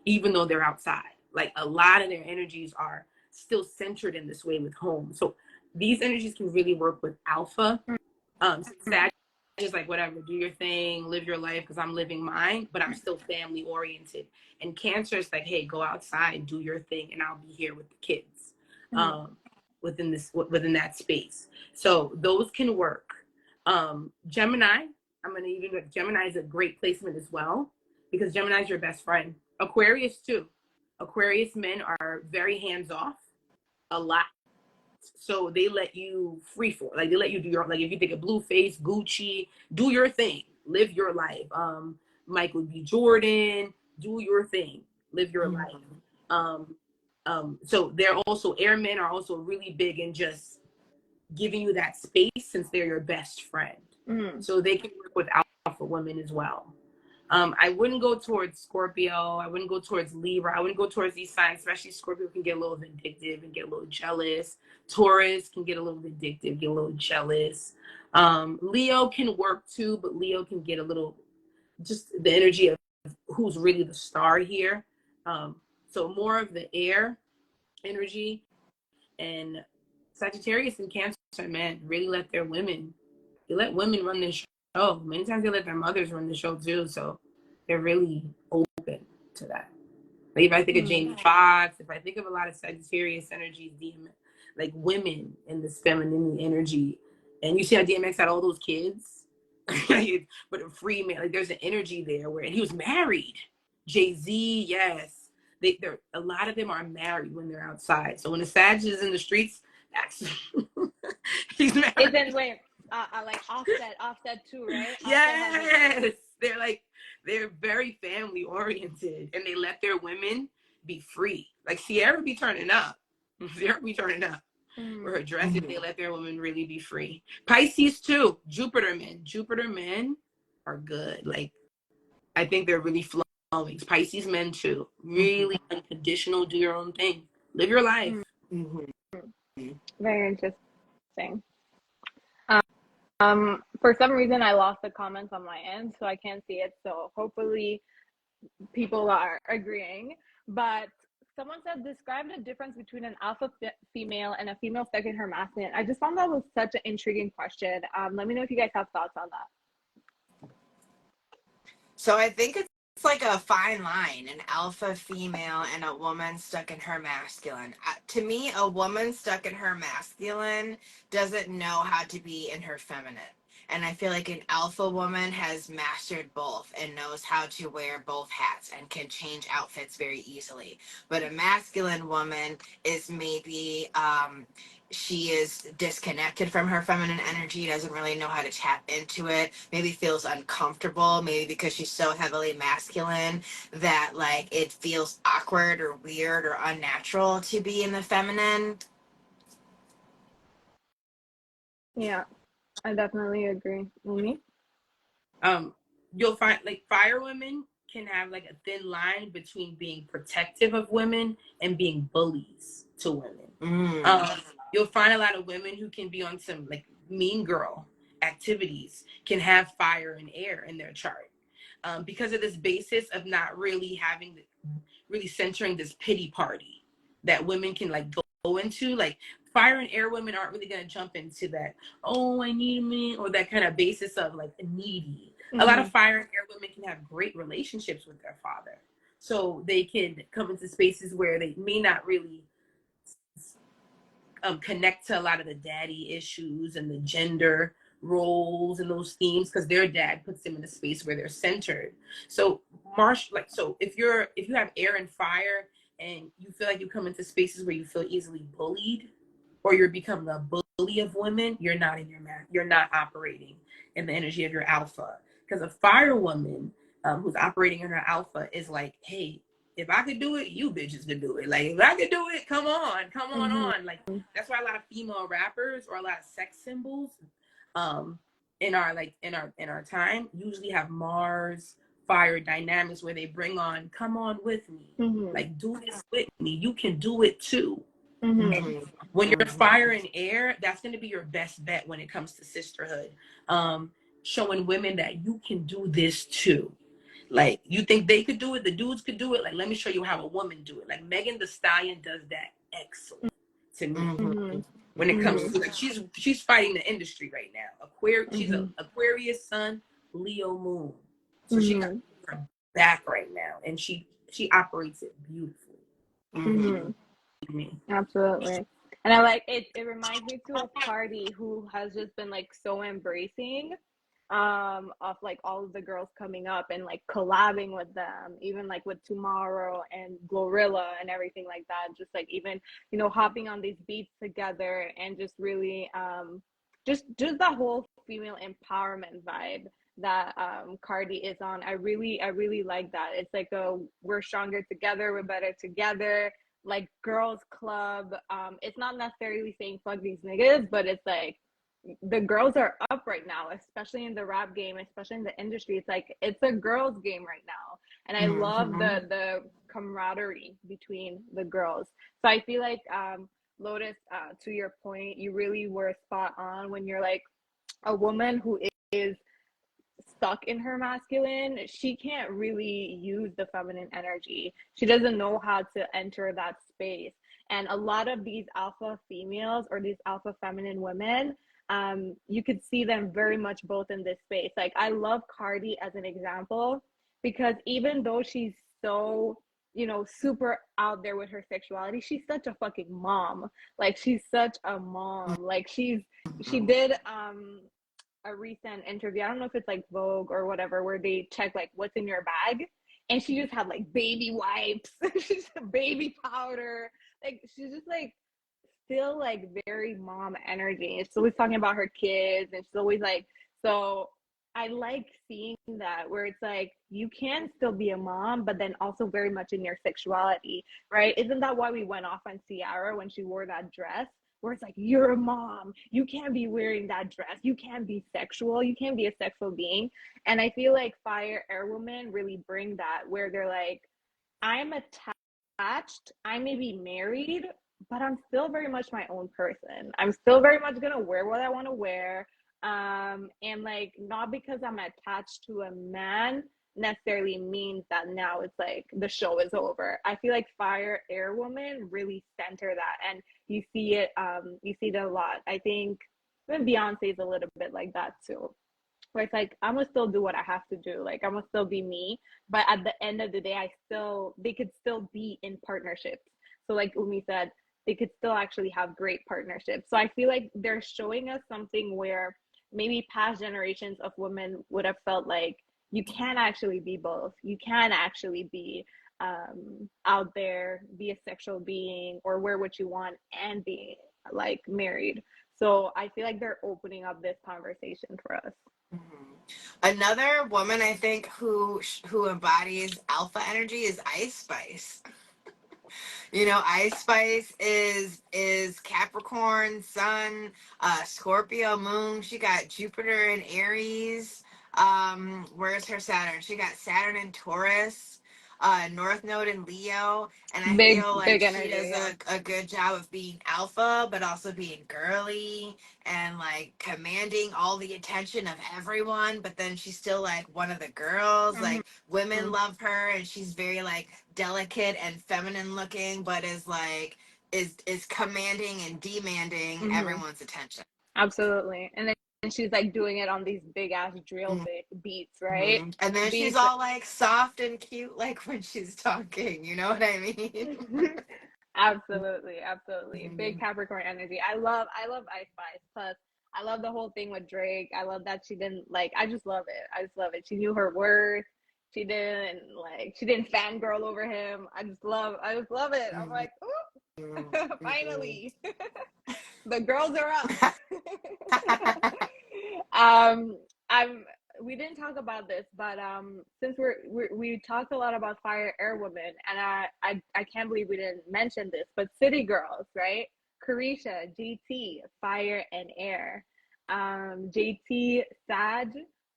even though they're outside. Like a lot of their energies are still centered in this way with home. So these energies can really work with alpha. Sag is like, whatever, do your thing, live your life because I'm living mine, but I'm still family oriented. And Cancer is like, hey, go outside, do your thing, and I'll be here with the kids within that space. So those can work. Gemini, I'm gonna even like Gemini is a great placement as well because Gemini is your best friend. Aquarius too. Aquarius men are very hands off a lot. So they let you free for like they let you do your like if you think of Blueface, Gucci, do your thing, live your life. Michael B. Jordan, do your thing, live your life. Um, so they're also airmen are also really big in just giving you that space since they're your best friend. Mm-hmm. So they can work with alpha women as well. I wouldn't go towards Scorpio. I wouldn't go towards Libra. I wouldn't go towards these signs, especially Scorpio can get a little vindictive and get a little jealous. Taurus can get a little vindictive, get a little jealous. Leo can work too, but Leo can get a little, just the energy of who's really the star here. So more of the air energy. And Sagittarius and Cancer, man, really let their women, they let women run this show. Many times they let their mothers run the show too. So they're really open to that. Like if I think of Jamie Foxx, if I think of a lot of Sagittarius energies, like women in this feminine energy, and you see how DMX had all those kids, but a free man, like there's an energy there where, and he was married. Jay-Z, yes, they're a lot of them are married when they're outside. So when the Sag is in the streets, that's he's married. Isn't wait, like Offset too, right? Yes, they're very family oriented, and they let their women be free. Like Sierra be turning up. Sierra be turning up. For her dresses, they let their women really be free. Pisces too. Jupiter men are good. Like I think they're really flowing. Pisces men too. Really unconditional. Do your own thing. Live your life. Very interesting. For some reason, I lost the comments on my end, so I can't see it. So hopefully, people are agreeing. But someone said, describe the difference between an alpha female and a female stuck in her masculine. I just found that was such an intriguing question. Let me know if you guys have thoughts on that. So I think it's like a fine line, an alpha female and a woman stuck in her masculine. To me, a woman stuck in her masculine doesn't know how to be in her feminine. And I feel like an alpha woman has mastered both and knows how to wear both hats and can change outfits very easily. But a masculine woman is maybe she is disconnected from her feminine energy, doesn't really know how to tap into it, maybe feels uncomfortable, maybe because she's so heavily masculine that like it feels awkward or weird or unnatural to be in the feminine. Yeah, I definitely agree. Amy? You'll find like fire women can have like a thin line between being protective of women and being bullies to women. You'll find a lot of women who can be on some like mean girl activities can have fire and air in their chart, because of this basis of not really having really centering this pity party that women can like go into. Like fire and air women aren't really going to jump into that, oh, I need a man, or that kind of basis of like needy. A lot of fire and air women can have great relationships with their father. So they can come into spaces where they may not really connect to a lot of the daddy issues and the gender roles and those themes, because their dad puts them in a space where they're centered. So so if you have air and fire and you feel like you come into spaces where you feel easily bullied, or you're becoming a bully of women, you're not in you're not operating in the energy of your alpha. Because a fire woman who's operating in her alpha is like, hey, if I could do it, you bitches could do it. Like if I could do it, come on on. Like that's why a lot of female rappers or a lot of sex symbols in our time usually have Mars fire dynamics, where they bring on, come on with me, like do this with me, you can do it too. When you're fire and air, that's going to be your best bet when it comes to sisterhood, showing women that you can do this too. Like you think they could do it, the dudes could do it, like let me show you how a woman do it. Like Megan Thee Stallion does that excellent to me. When it comes to like she's fighting the industry right now. She's an Aquarius sun, Leo moon, so she got her back right now, and she operates it beautifully. Absolutely. And I like it. It reminds me too of Cardi, who has just been like so embracing of like all of the girls coming up and like collabing with them, even like with Tomorrow and Glorilla and everything like that. Just like even, you know, hopping on these beats together and just really just the whole female empowerment vibe that Cardi is on. I really like that. It's like a we're stronger together, we're better together, like girls club. It's not necessarily saying fuck these niggas, but it's like the girls are up right now, especially in the rap game, especially in the industry. It's like it's a girls game right now, and I love the camaraderie between the girls. So I feel like Lotus, to your point, you really were spot on when you're like a woman who is stuck in her masculine, she can't really use the feminine energy. She doesn't know how to enter that space. And a lot of these alpha females or these alpha feminine women, you could see them very much both in this space. Like I love Cardi as an example because even though she's so, you know, super out there with her sexuality, she's such a fucking mom. Like she's such a mom. Like she did a recent interview. I don't know if it's like Vogue or whatever, where they check like what's in your bag, and she just had like baby wipes, she's baby powder. Like she's just like still like very mom energy. She's always talking about her kids, and she's always like so. I like seeing that where it's like you can still be a mom, but then also very much in your sexuality, right? Isn't that why we went off on Ciara when she wore that dress? Where it's like you're a mom, you can't be wearing that dress, you can't be sexual, you can't be a sexual being. And I feel like Fire Air Women really bring that, where they're like, I'm attached, I may be married, but I'm still very much my own person. I'm still very much gonna wear what I want to wear. And like not because I'm attached to a man necessarily means that now it's like the show is over. I feel like Fire Air Woman really center that, and you see it a lot. I think even Beyonce is a little bit like that too, where it's like I'm gonna still do what I have to do, like I'm gonna still be me, but at the end of the day they could still be in partnerships. So like Umi said, they could still actually have great partnerships. So I feel like they're showing us something where maybe past generations of women would have felt like you can actually be both. You can actually be out there, be a sexual being, or wear what you want and be like married. So I feel like they're opening up this conversation for us. Another woman I think who embodies alpha energy is Ice Spice. You know, Ice Spice is Capricorn Sun, Scorpio Moon. She got Jupiter in Aries. Where's her Saturn? She got Saturn in Taurus, North Node in Leo, and I Big feel like big she energy, does yeah. a good job of being alpha, but also being girly and like commanding all the attention of everyone. But then she's still like one of the girls. Mm-hmm. Like women love her, and she's very like delicate and feminine looking, but is like is commanding and demanding Mm-hmm. everyone's attention. Absolutely. And then she's like doing it on these big ass drill beats, right? And then she's Beats. all like soft and cute, like when she's talking. You know what I mean? Absolutely, absolutely. Big Capricorn energy. I love Ice Spice. Plus, I love the whole thing with Drake. I love that she didn't like. I just love it. I just love it. She knew her worth. She didn't fangirl over him. I just love it. I'm like, ooh, finally, the girls are up. I'm we didn't talk about this, but since we talked a lot about Fire Air Women, and I can't believe we didn't mention this, but City Girls, right? Carisha, JT, Fire and Air, JT, Sag,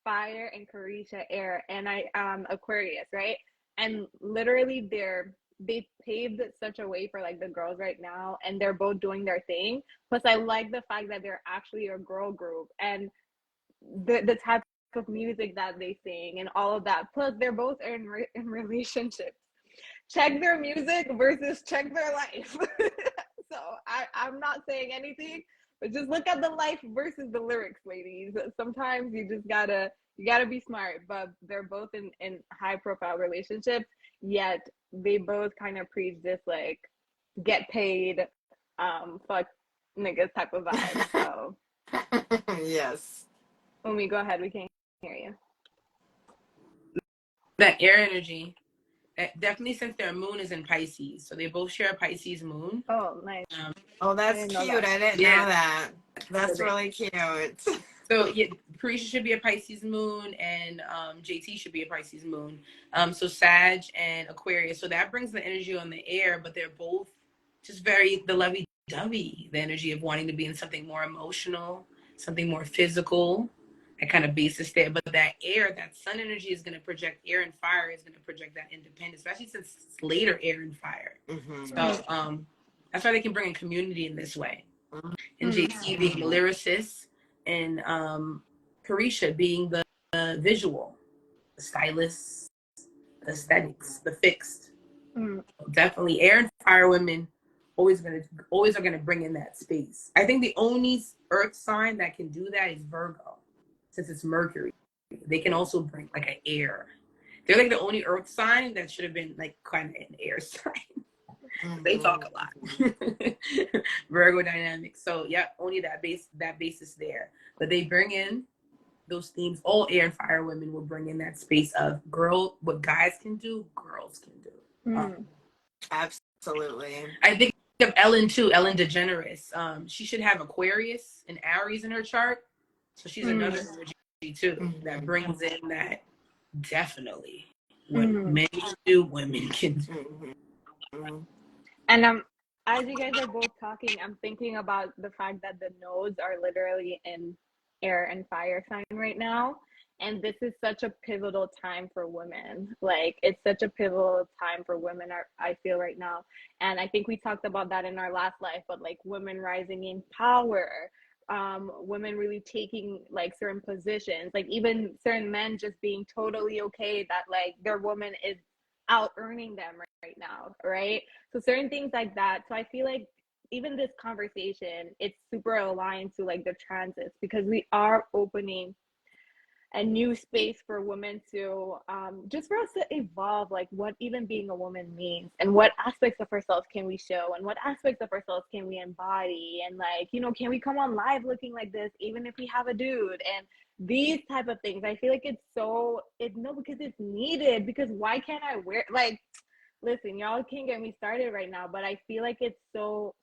Fire, and Carisha, Air, and I Aquarius, right? And literally they paved such a way for like the girls right now, and they're both doing their thing. Plus, I like the fact that they're actually a girl group, and the type of music that they sing and all of that. Plus, they're both in relationships. Check their music versus check their life. So I'm not saying anything, but just look at the life versus the lyrics, ladies. Sometimes you gotta be smart. But they're both in high profile relationships, yet they both kind of preach this like get paid, fuck niggas type of vibe. So Yes. Umi, go ahead. We can't hear you. That air energy. Definitely, since their moon is in Pisces, so they both share a Pisces moon. Oh, nice. Oh, I that's didn't know cute. that. I didn't know that. That's really cute. So yeah, Carisha should be a Pisces moon, and JT should be a Pisces moon. So Sag and Aquarius. So that brings the energy on the air, but they're both just very the lovey-dovey, the energy of wanting to be in something more emotional, something more physical, that kind of basis there. But that air, that sun energy is going to project, air and fire is going to project that independence, especially since it's later air and fire. So that's why they can bring in community in this way. And JC being the lyricist, and Carisha being the visual, the stylist, the aesthetics, the fixed. Definitely air and fire women always are gonna bring in that space. I think the only earth sign that can do that is Virgo, since it's Mercury. They can also bring like an air. They're like the only earth sign that should have been like kind of an air sign. They talk a lot. Virgo dynamics. So yeah, only that basis there. But they bring in those themes. All air and fire women will bring in that space of what guys can do, girls can do. Absolutely. I think of Ellen too, Ellen DeGeneres. She should have Aquarius and Aries in her chart. So she's another energy too that brings in that definitely what men can do, women can do. And as you guys are both talking, I'm thinking about the fact that the nodes are literally in air and fire sign right now. And this is such a pivotal time for women. Like, it's such a pivotal time for women, I feel right now. And I think we talked about that in our last life, but like women rising in power, women really taking like certain positions, like even certain men just being totally okay that like their woman is out earning them right now, right? So certain things like that. So I feel like even this conversation, it's super aligned to like the transits, because we are opening a new space for women to just for us to evolve, like what even being a woman means, and what aspects of ourselves can we show, and what aspects of ourselves can we embody, and like, you know, can we come on live looking like this even if we have a dude, and these type of things. I feel like it's because it's needed. Because why can't I wear, like, listen, y'all can't get me started right now, but I feel like it's so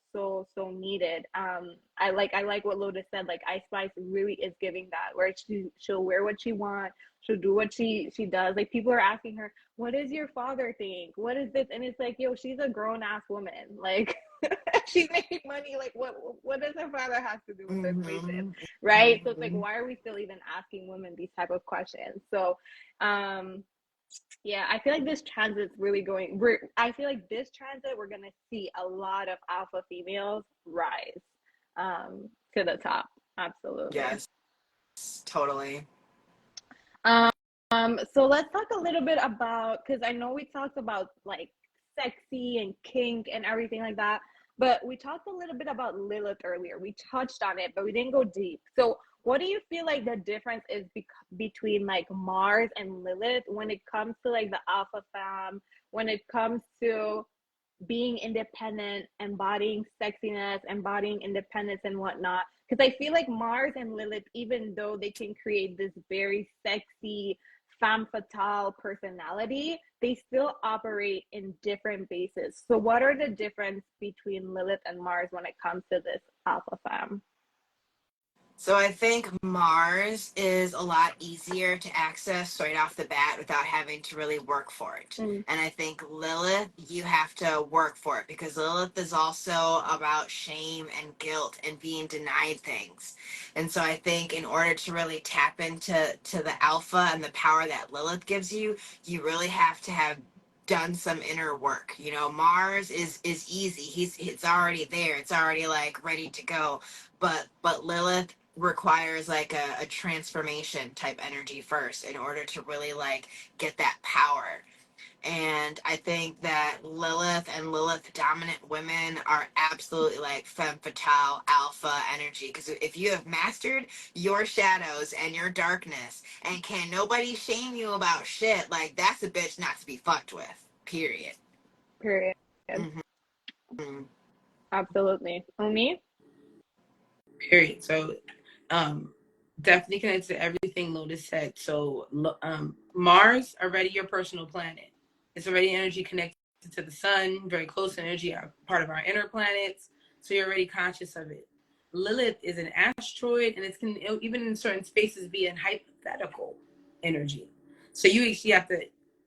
needed. I like what Lotus said. Like, Ice Spice really is giving that, where she'll wear what she wants, she'll do what she does. Like, people are asking her, what does your father think? What is this? And it's like, yo, she's a grown ass woman. Like, she's making money. Like, what does her father have to do with the equation, right? So it's like, why are we still even asking women these type of questions? So yeah, I feel like this transit's really going. I feel like this transit, we're gonna see a lot of alpha females rise to the top. Absolutely. Yes, totally. So let's talk a little bit about, because I know we talked about like sexy and kink and everything like that, but we talked a little bit about Lilith earlier. We touched on it, but we didn't go deep. So what do you feel like the difference is between like Mars and Lilith when it comes to like the alpha femme, when it comes to being independent, embodying sexiness, embodying independence and whatnot? Because I feel like Mars and Lilith, even though they can create this very sexy femme fatale personality, they still operate in different bases. So what are the difference between Lilith and Mars when it comes to this alpha femme? So I think Mars is a lot easier to access right off the bat without having to really work for it. And I think Lilith, you have to work for it, because Lilith is also about shame and guilt and being denied things. And so I think in order to really tap into the alpha and the power that Lilith gives you, you really have to have done some inner work. You know, Mars is easy. It's already there. It's already like ready to go. But Lilith requires like a transformation type energy first in order to really like get that power. And I think that Lilith and Lilith dominant women are absolutely like femme fatale alpha energy, because if you have mastered your shadows and your darkness and can nobody shame you about shit, like that's a bitch not to be fucked with, period. Absolutely. Oni? Period. So definitely connected to everything Lotus said. So Mars, already your personal planet. It's already energy connected to the sun, very close energy, part of our inner planets. So you're already conscious of it. Lilith is an asteroid, and it can even in certain spaces be an hypothetical energy. So you actually have to,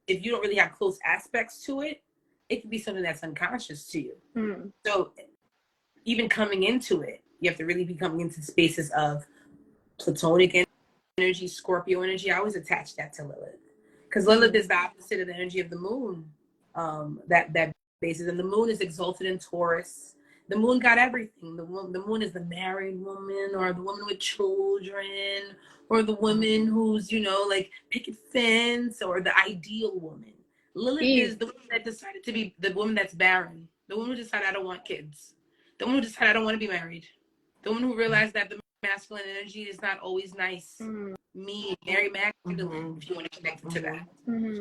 if you don't really have close aspects to it, it can be something that's unconscious to you. So even coming into it, you have to really be coming into spaces of Platonic energy, Scorpio energy, I always attach that to Lilith. Because Lilith is the opposite of the energy of the moon. That basis. And the moon is exalted in Taurus. The moon got everything. The moon is the married woman, or the woman with children, or the woman who's, like picket fence, or the ideal woman. Lilith is the woman that decided to be the woman that's barren. The woman who decided, I don't want kids. The woman who decided, I don't want to be married. The woman who realized that the masculine energy is not always nice. Me, Mary Magdalene, if you want to connect to that.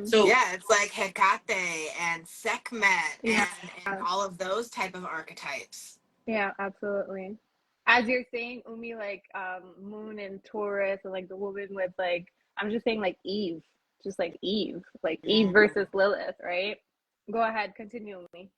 So yeah, it's like Hecate and Sekhmet and all of those type of archetypes. Yeah, absolutely. As you're saying, Umi, like moon and Taurus, and like the woman with like, I'm just saying like Eve, just like Eve versus Lilith, right? Go ahead, continue, Umi.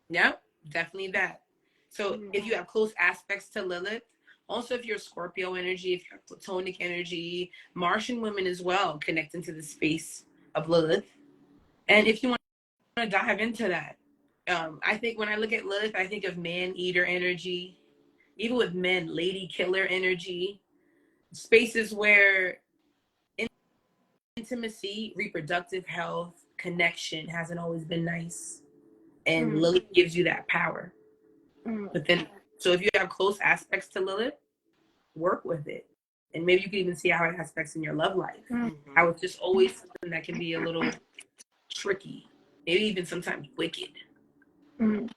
Yeah, definitely that. So if you have close aspects to Lilith, also if you're Scorpio energy, if you have Platonic energy, Martian women as well, connect into the space of Lilith. And if you want to dive into that, I think when I look at Lilith, I think of man-eater energy, even with men, lady killer energy, spaces where intimacy, reproductive health, connection hasn't always been nice. And Lilith gives you that power. But then, so if you have close aspects to Lilith, work with it. And maybe you can even see how it aspects in your love life. How it's just always something that can be a little tricky, maybe even sometimes wicked.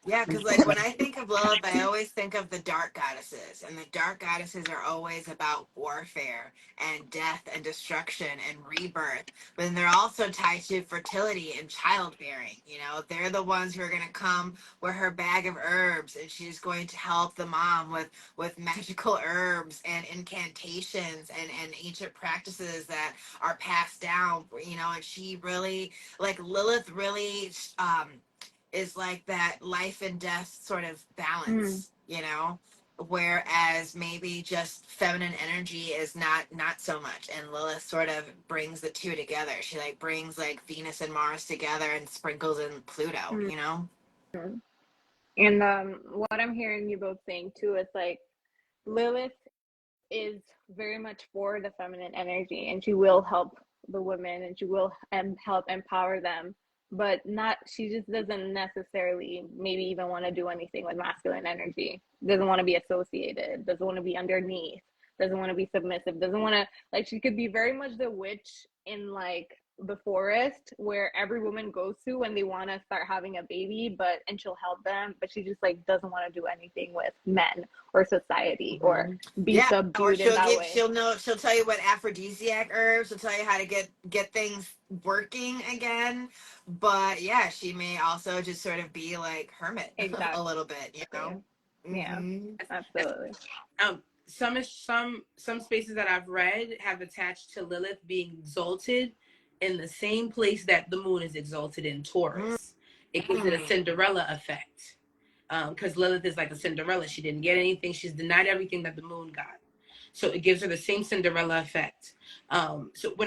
Yeah, because like when I think of Lilith, I always think of the dark goddesses, and the dark goddesses are always about warfare and death and destruction and rebirth. But then they're also tied to fertility and childbearing. They're the ones who are going to come with her bag of herbs, and she's going to help the mom with magical herbs and incantations and ancient practices that are passed down. And she really, like Lilith, really is like that life and death sort of balance, whereas maybe just feminine energy is not so much, and Lilith sort of brings the two together. She like brings like Venus and Mars together and sprinkles in Pluto. And what I'm hearing you both saying too is like Lilith is very much for the feminine energy, and she will help the women, and she will help empower them, but she just doesn't necessarily maybe even want to do anything with masculine energy. Doesn't want to be associated, doesn't want to be underneath, doesn't want to be submissive, doesn't want to, like, she could be very much the witch in like the forest where every woman goes to when they want to start having a baby, and she'll help them, but she just like doesn't want to do anything with men or society or be subdued in that way. She'll tell you what aphrodisiac herbs, she'll tell you how to get things working again, but yeah, she may also just sort of be like hermit a little bit, Yeah, absolutely. Some spaces that I've read have attached to Lilith being exalted in the same place that the moon is exalted in Taurus. It gives it a Cinderella effect, because Lilith is like a Cinderella. She didn't get anything. She's denied everything that the moon got. So it gives her the same Cinderella effect. So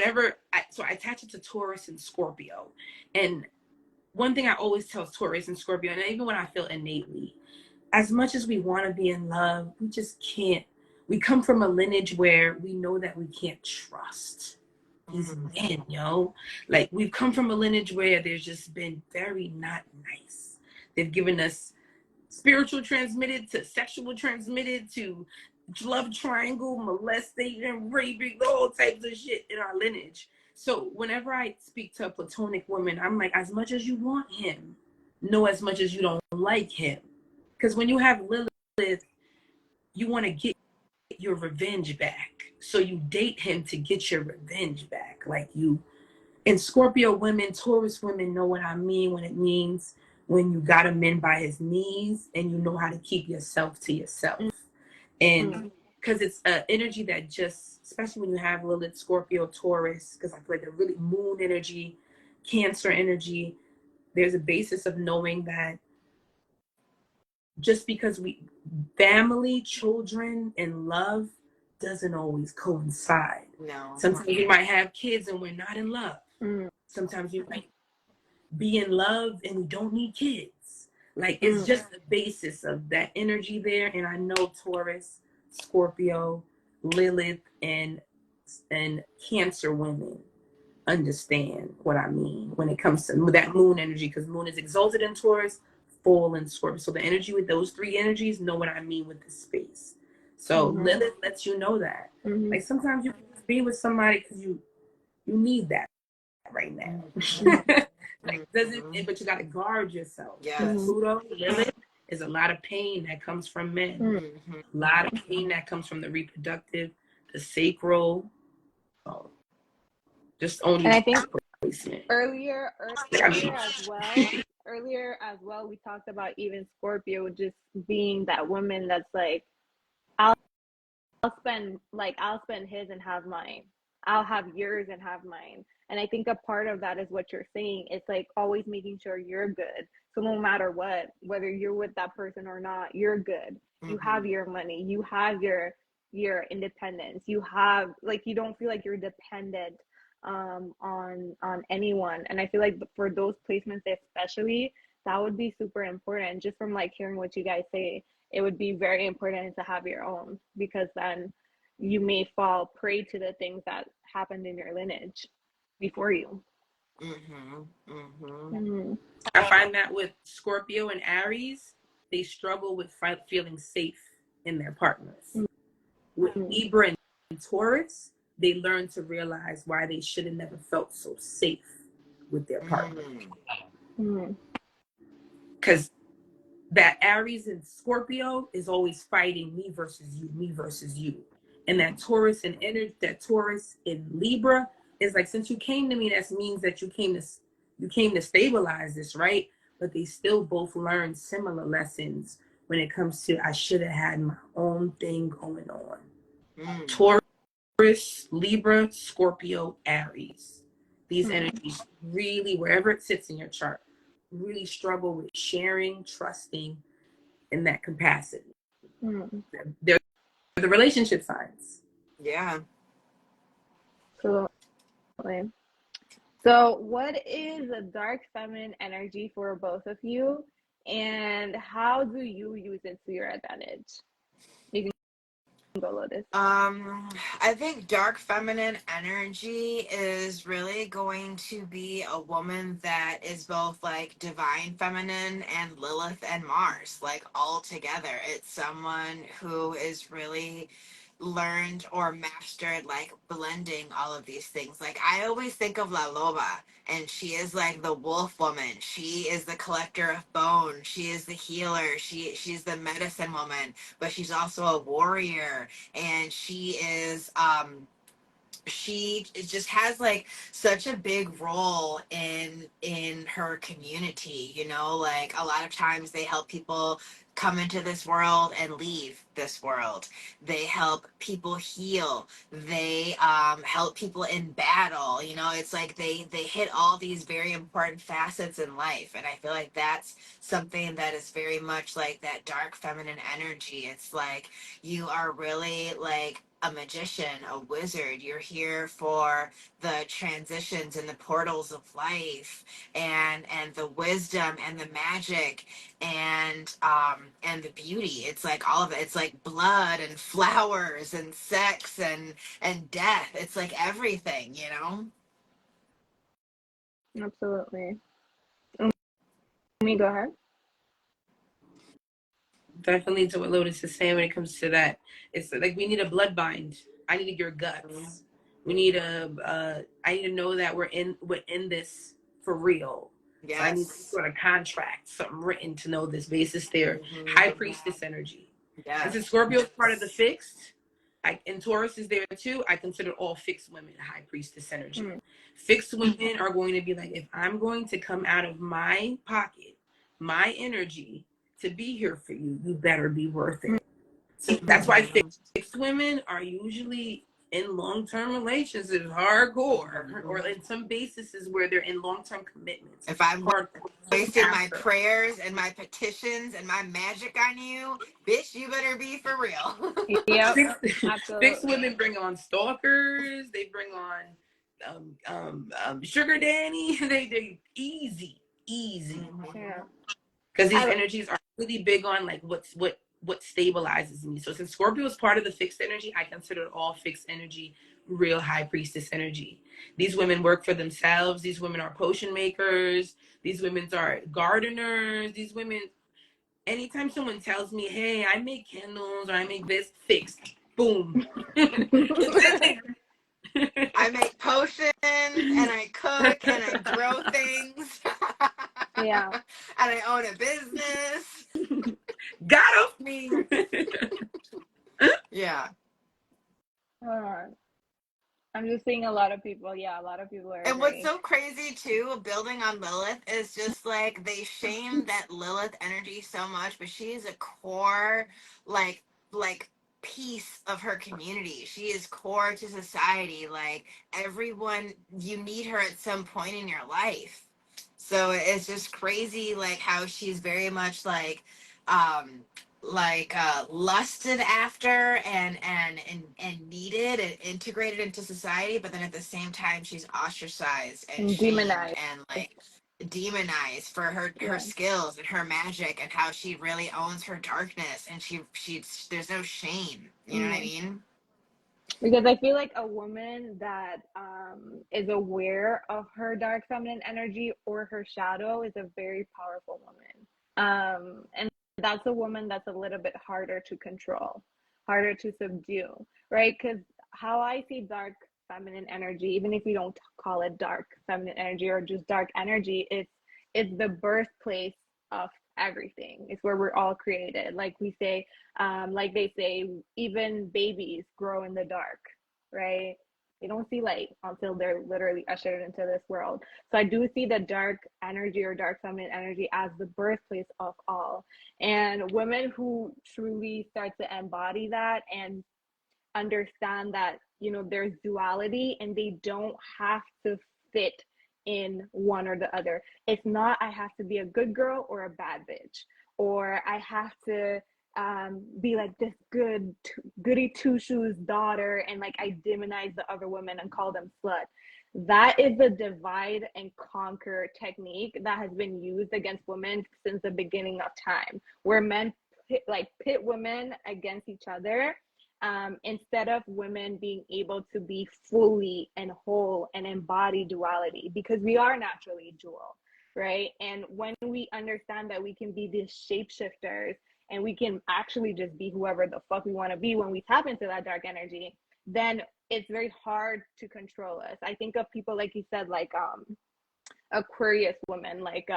I attach it to Taurus and Scorpio. And one thing I always tell Taurus and Scorpio, and even when I feel innately, as much as we want to be in love, we just can't. We come from a lineage where we know that we can't trust these men, like we've come from a lineage where there's just been very not nice. They've given us spiritual transmitted to sexual transmitted to love triangle, molestation, raping, all types of shit in our lineage. So whenever I speak to a platonic woman, I'm like, as much as you want him, know as much as you don't like him. Because when you have Lilith, you want to get your revenge back. So you date him to get your revenge back. Like and Scorpio women, Taurus women know what I mean when it means when you got a man by his knees and you know how to keep yourself to yourself. And because it's an energy that just, especially when you have Lilith, Scorpio, Taurus, because I feel like they're really moon energy, Cancer energy, there's a basis of knowing that just because family, children, and love doesn't always coincide. No. Sometimes you might have kids and we're not in love. Sometimes you might be in love and we don't need kids. Like it's just the basis of that energy there. And I know Taurus, Scorpio, Lilith and Cancer women understand what I mean when it comes to that moon energy, because moon is exalted in Taurus, full in Scorpio. So the energy with those three energies know what I mean with this space. So Lilith lets you know that. Like sometimes you can just be with somebody because you need that right now. Like but you got to guard yourself. Yes. Pluto, Lilith is a lot of pain that comes from men. A lot of pain that comes from the reproductive, the sacral. Just only. And I think earlier as well, we talked about even Scorpio just being that woman that's like, I'll spend his and have mine. I'll have yours and have mine. And I think a part of that is what you're saying. It's like always making sure you're good. So no matter what, whether you're with that person or not, you're good. You have your money. You have your independence. You have, like, you don't feel like you're dependent on anyone. And I feel like for those placements especially, that would be super important. Just from like hearing what you guys say, it would be very important to have your own, because then you may fall prey to the things that happened in your lineage before you. I find that with Scorpio and Aries, they struggle with feeling safe in their partners. With Libra and Taurus, they learn to realize why they should have never felt so safe with their partner. Because that Aries and Scorpio is always fighting me versus you. And that Taurus and Taurus in Libra is like, since you came to me, that means that you came to stabilize this, right? But they still both learn similar lessons when it comes to, I should have had my own thing going on. Taurus, Libra, Scorpio, Aries. These energies really, wherever it sits in your chart, really struggle with sharing, trusting in that capacity. They're the relationship signs. Yeah. Absolutely. So what is the dark feminine energy for both of you, and how do you use it to your advantage? You can go, Lotus. I think dark feminine energy is really going to be a woman that is both like divine feminine and Lilith and Mars, like all together. It's someone who is really learned or mastered like blending all of these things. Like I always think of La Loba, and she is like the wolf woman. She is the collector of bone. She is the healer. She's the medicine woman, but she's also a warrior, and she just has like such a big role in her community, you know, like a lot of times they help people come into this world and leave this world. They help people heal. They help people in battle, you know. It's like they hit all these very important facets in life, and I feel like that's something that is very much like that dark feminine energy. It's like you are really like a magician, a wizard. You're here for the transitions and the portals of life, and the wisdom and the magic and the beauty. It's like all of it. It's like blood and flowers and sex and death. It's like everything, you know? Absolutely. Let me go ahead. Definitely to what Lotus is saying when it comes to that. It's like we need a blood bind. I need your guts. We need I need to know that we're in this for real. Yes. So I need some sort of contract, something written to know this basis there. High priestess energy. Yes. Since Scorpio is part of the fixed, and Taurus is there too, I consider all fixed women high priestess energy. Fixed women are going to be like, if I'm going to come out of my pocket, my energy, to be here for you, you better be worth it. So that's why fixed women are usually in long-term relationships, hardcore, or in some bases where they're in long-term commitments. If I'm wasting my prayers and my petitions and my magic on you, bitch, you better be for real. Yep. Fixed women bring on stalkers. They bring on sugar daddy. They easy. Yeah. Because these energies are really big on like what what stabilizes me. So since Scorpio is part of the fixed energy, I consider all fixed energy real high priestess energy. These women work for themselves. These women are potion makers. These women are gardeners. These women, anytime someone tells me, hey, I make candles or I make this, fixed. Boom. I make potions and I cook and I grow things. Yeah. And I own a business. Got Me. Yeah. I'm just seeing a lot of people. Yeah, a lot of people are And what's very. so crazy too, building on Lilith, is just like they shame that Lilith energy so much, but she is a core, like, like piece of her community. She is core to society. Like everyone, you need her at some point in your life. So it's just crazy, like how she's very much um, lusted after and needed and integrated into society, but then at the same time she's ostracized and shamed Demonized. and like demonized for her Yeah. skills and her magic and how she really owns her darkness, and she there's no shame, you know what I Mm. mean? Because I feel like a woman that is aware of her dark feminine energy or her shadow is a very powerful woman. And that's a woman that's a little bit harder to control, harder to subdue, right? Because how I see dark feminine energy, even if we don't call it dark feminine energy or just dark energy, it's the birthplace of everything. It's where we're all created. Like we say, like they say, even babies grow in the dark, right? They don't see light until they're literally ushered into this world. So I do see the dark energy or dark feminine energy as the birthplace of all. And women who truly start to embody that and understand that, you know, there's duality and they don't have to fit in one or the other. It's not I have to be a good girl or a bad bitch, or I have to be like this goody two shoes daughter and like I demonize the other women and call them slut. That is the divide and conquer technique that has been used against women since the beginning of time, where men pit women against each other, instead of women being able to be fully and whole and embody duality, because we are naturally dual, right? And when we understand that we can be these shapeshifters and we can actually just be whoever the fuck we want to be when we tap into that dark energy, then it's very hard to control us. I think of people like you said, like Aquarius women, like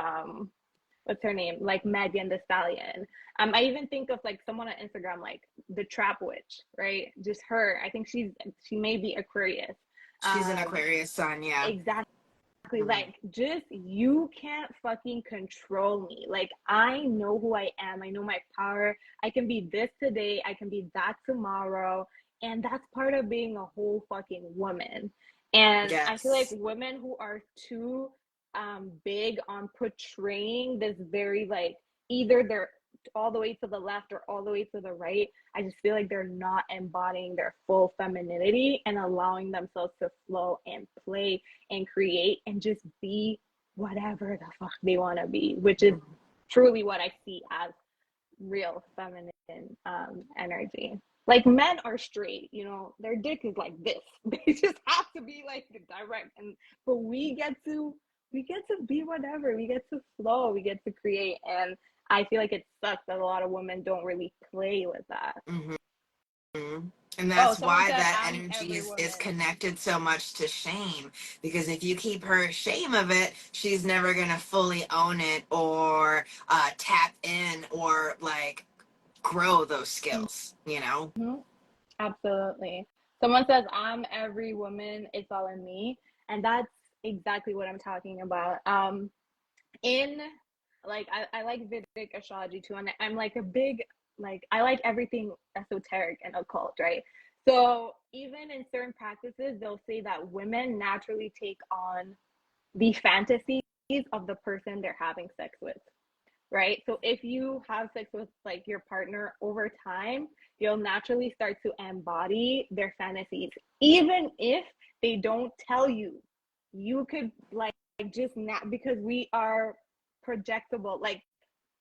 what's her name, like Megan the Stallion. I even think of like someone on Instagram, like the Trap Witch, right? Just her. I think she may be Aquarius. She's an Aquarius sun, yeah. Exactly. Like, just you can't fucking control me. Like, I know who I am. I know my power. I can be this today. I can be that tomorrow. And that's part of being a whole fucking woman. And I feel like Yes. women who are too big on portraying this very like either they're all the way to the left or all the way to the right, I just feel like they're not embodying their full femininity and allowing themselves to flow and play and create and just be whatever the fuck they want to be, which is truly what I see as real feminine energy. Like men are straight, you know, their dick is like this. They just have to be like direct, and but we get to be whatever. We get to flow. We get to create, and I feel like it sucks that a lot of women don't really play with that. Mm-hmm. And Oh, that's someone why said that I'm energy every is woman. connected so much to shame. Because if you keep her shame of it, she's never going to fully own it or tap in or like grow those skills, you know? Mm-hmm. Absolutely. Someone says I'm every woman. It's all in me, and that's exactly what I'm talking about. In like I like Vedic astrology too, and I'm like a big like I like everything esoteric and occult, right? So even in certain practices, they'll say that women naturally take on the fantasies of the person they're having sex with, right? So if you have sex with like your partner over time, you'll naturally start to embody their fantasies, even if they don't tell you. You could like just not, because we are projectable. Like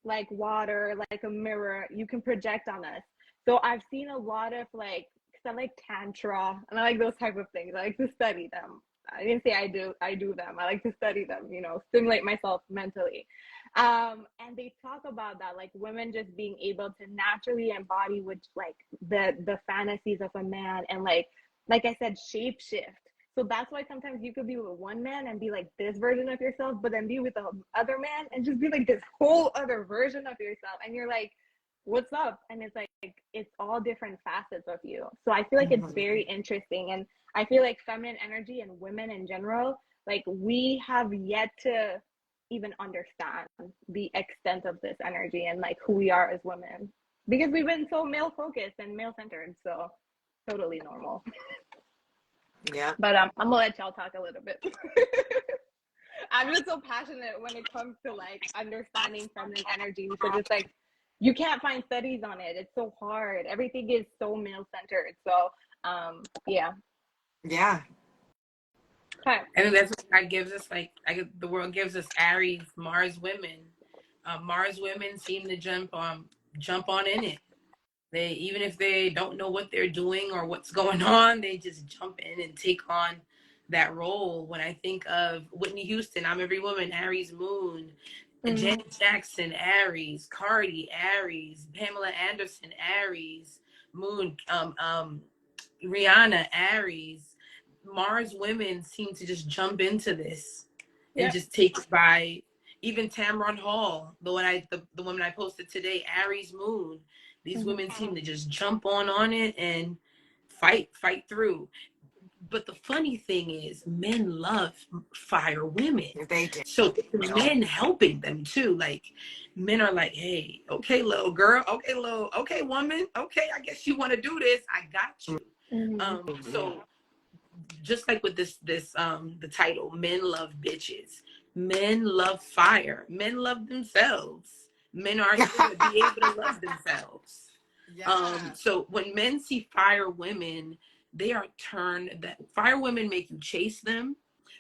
like water, like a mirror. You can project on us. So I've seen a lot of like, cause I like tantra and I like those type of things. I like to study them. I didn't say I do them. I like to study them, you know, stimulate myself mentally. And they talk about that, like women just being able to naturally embody which like the fantasies of a man and like I said, shape shift. So that's why sometimes you could be with one man and be like this version of yourself, but then be with the other man and just be like this whole other version of yourself. And you're like, what's up? And it's like, it's all different facets of you. So I feel like it's very interesting. And I feel like feminine energy and women in general, like we have yet to even understand the extent of this energy and like who we are as women because we've been so male focused and male centered. So totally normal. Yeah. But I'm gonna let y'all talk a little bit. I'm just so passionate when it comes to like understanding feminine energy because it's like you can't find studies on it. It's so hard. Everything is so male centered. So yeah. Yeah. Okay. And that's what God gives us. Like the world gives us Aries, Mars women. Mars women seem to jump on in it. They, even if they don't know what they're doing or what's going on, they just jump in and take on that role. When I think of Whitney Houston, I'm Every Woman, Aries moon. Janet Jackson, Aries. Cardi, Aries. Pamela Anderson, Aries moon. Rihanna, Aries. Mars women seem to just jump into this and Yep. just take it by. Even Tamron Hall, the woman I posted today, Aries moon. These women seem to just jump on it and fight through. But the funny thing is, men love fire women. They do. So men helping them too. Like men are like, hey, okay, little girl, okay, woman, okay, I guess you want to do this. I got you. So just like with this the title, men love bitches. Men love fire. Men love themselves. Men are to be able to love themselves. Yeah. So when men see fire women, they are turned. That fire women make you chase them.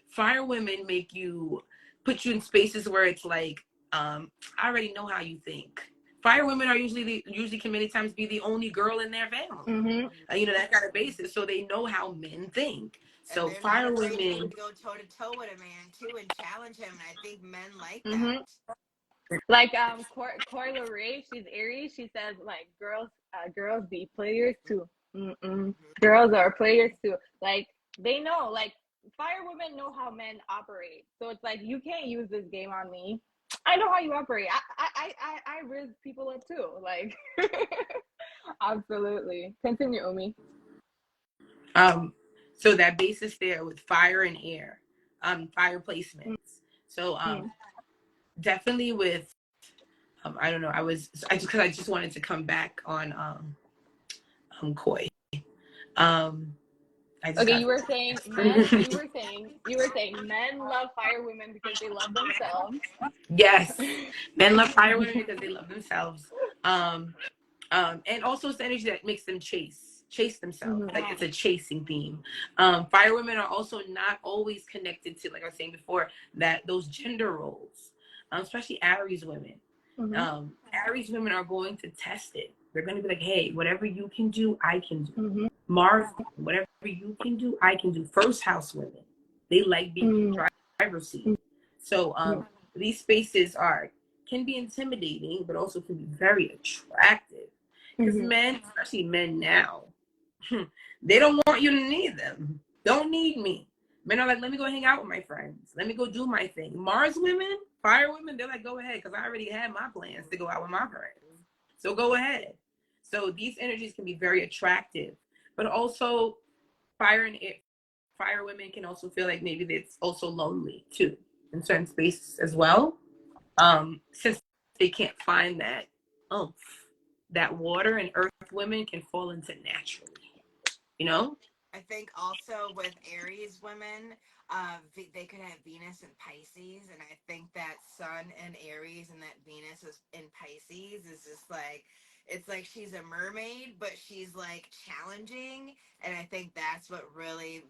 Fire women make you put you in spaces where it's like, I already know how you think. Fire women are usually can many times be the only girl in their family. That kind of basis. So they know how men think. And So they're not fire afraid to women. go toe to toe with a man too and challenge him. And I think men like that. Like Coyle Ray, she's Aries. She says like girls be players too. Girls are players too. Like they know, like fire women know how men operate. So it's like you can't use this game on me. I know how you operate. I riz people up too. Like absolutely. Continue, Umi. So that basis there with fire and air, fire placements. So definitely with I don't know. I just wanted to come back on Koi. Um, I just Okay, got. you were saying men love fire women because they love themselves. Yes, men love fire women because they love themselves. Um, and also it's the energy that makes them chase themselves. Like it's a chasing theme. Fire women are also not always connected to, like I was saying before, that those gender roles, especially Aries women. Aries women are going to test it. They're going to be like, hey, whatever you can do, I can do. Mars, whatever you can do, I can do. First house women, they like being in the driver's seat. So these spaces can be intimidating, but also can be very attractive. Because men, especially men now, they don't want you to need them. Don't need me. Men are like, let me go hang out with my friends. Let me go do my thing. Mars women, fire women, they're like, go ahead, because I already had my plans to go out with my friends. So go ahead. So these energies can be very attractive, but also fire and air, fire women can also feel like maybe it's also lonely too in certain spaces as well. Since they can't find that oomph, that water and earth women can fall into naturally, you know? I think also with Aries women, they could have Venus and Pisces, and I think that Sun in Aries and that Venus is in Pisces is just like it's like she's a mermaid, but she's like challenging, and I think that's what really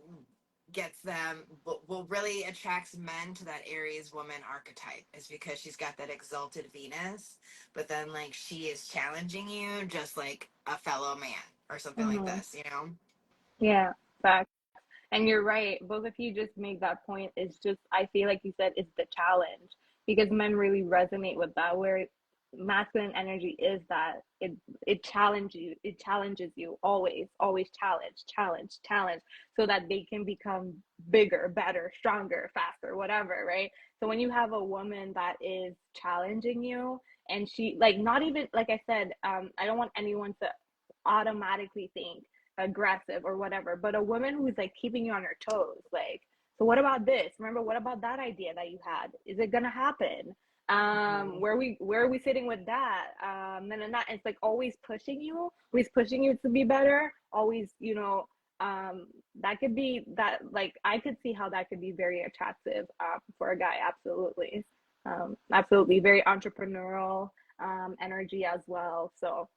gets them, what really attracts men to that Aries woman archetype is because she's got that exalted Venus, but then like she is challenging you just like a fellow man or something like Mm-hmm. this, you know? Yeah, facts. And you're right. Both of you just make that point. It's just, I feel like you said, it's the challenge because men really resonate with that. Where masculine energy is that it challenges you always, always challenge, challenge, challenge, so that they can become bigger, better, stronger, faster, whatever, right? So when you have a woman that is challenging you, and she like not even like I said, I don't want anyone to automatically think aggressive or whatever, but a woman who's like keeping you on your toes, like, so what about this, remember, what about that idea that you had, is it gonna happen, where are we sitting with that, and that it's like always pushing you to be better, always, that could be that, like, I could see how that could be very attractive, for a guy, absolutely, absolutely, very entrepreneurial, energy as well, so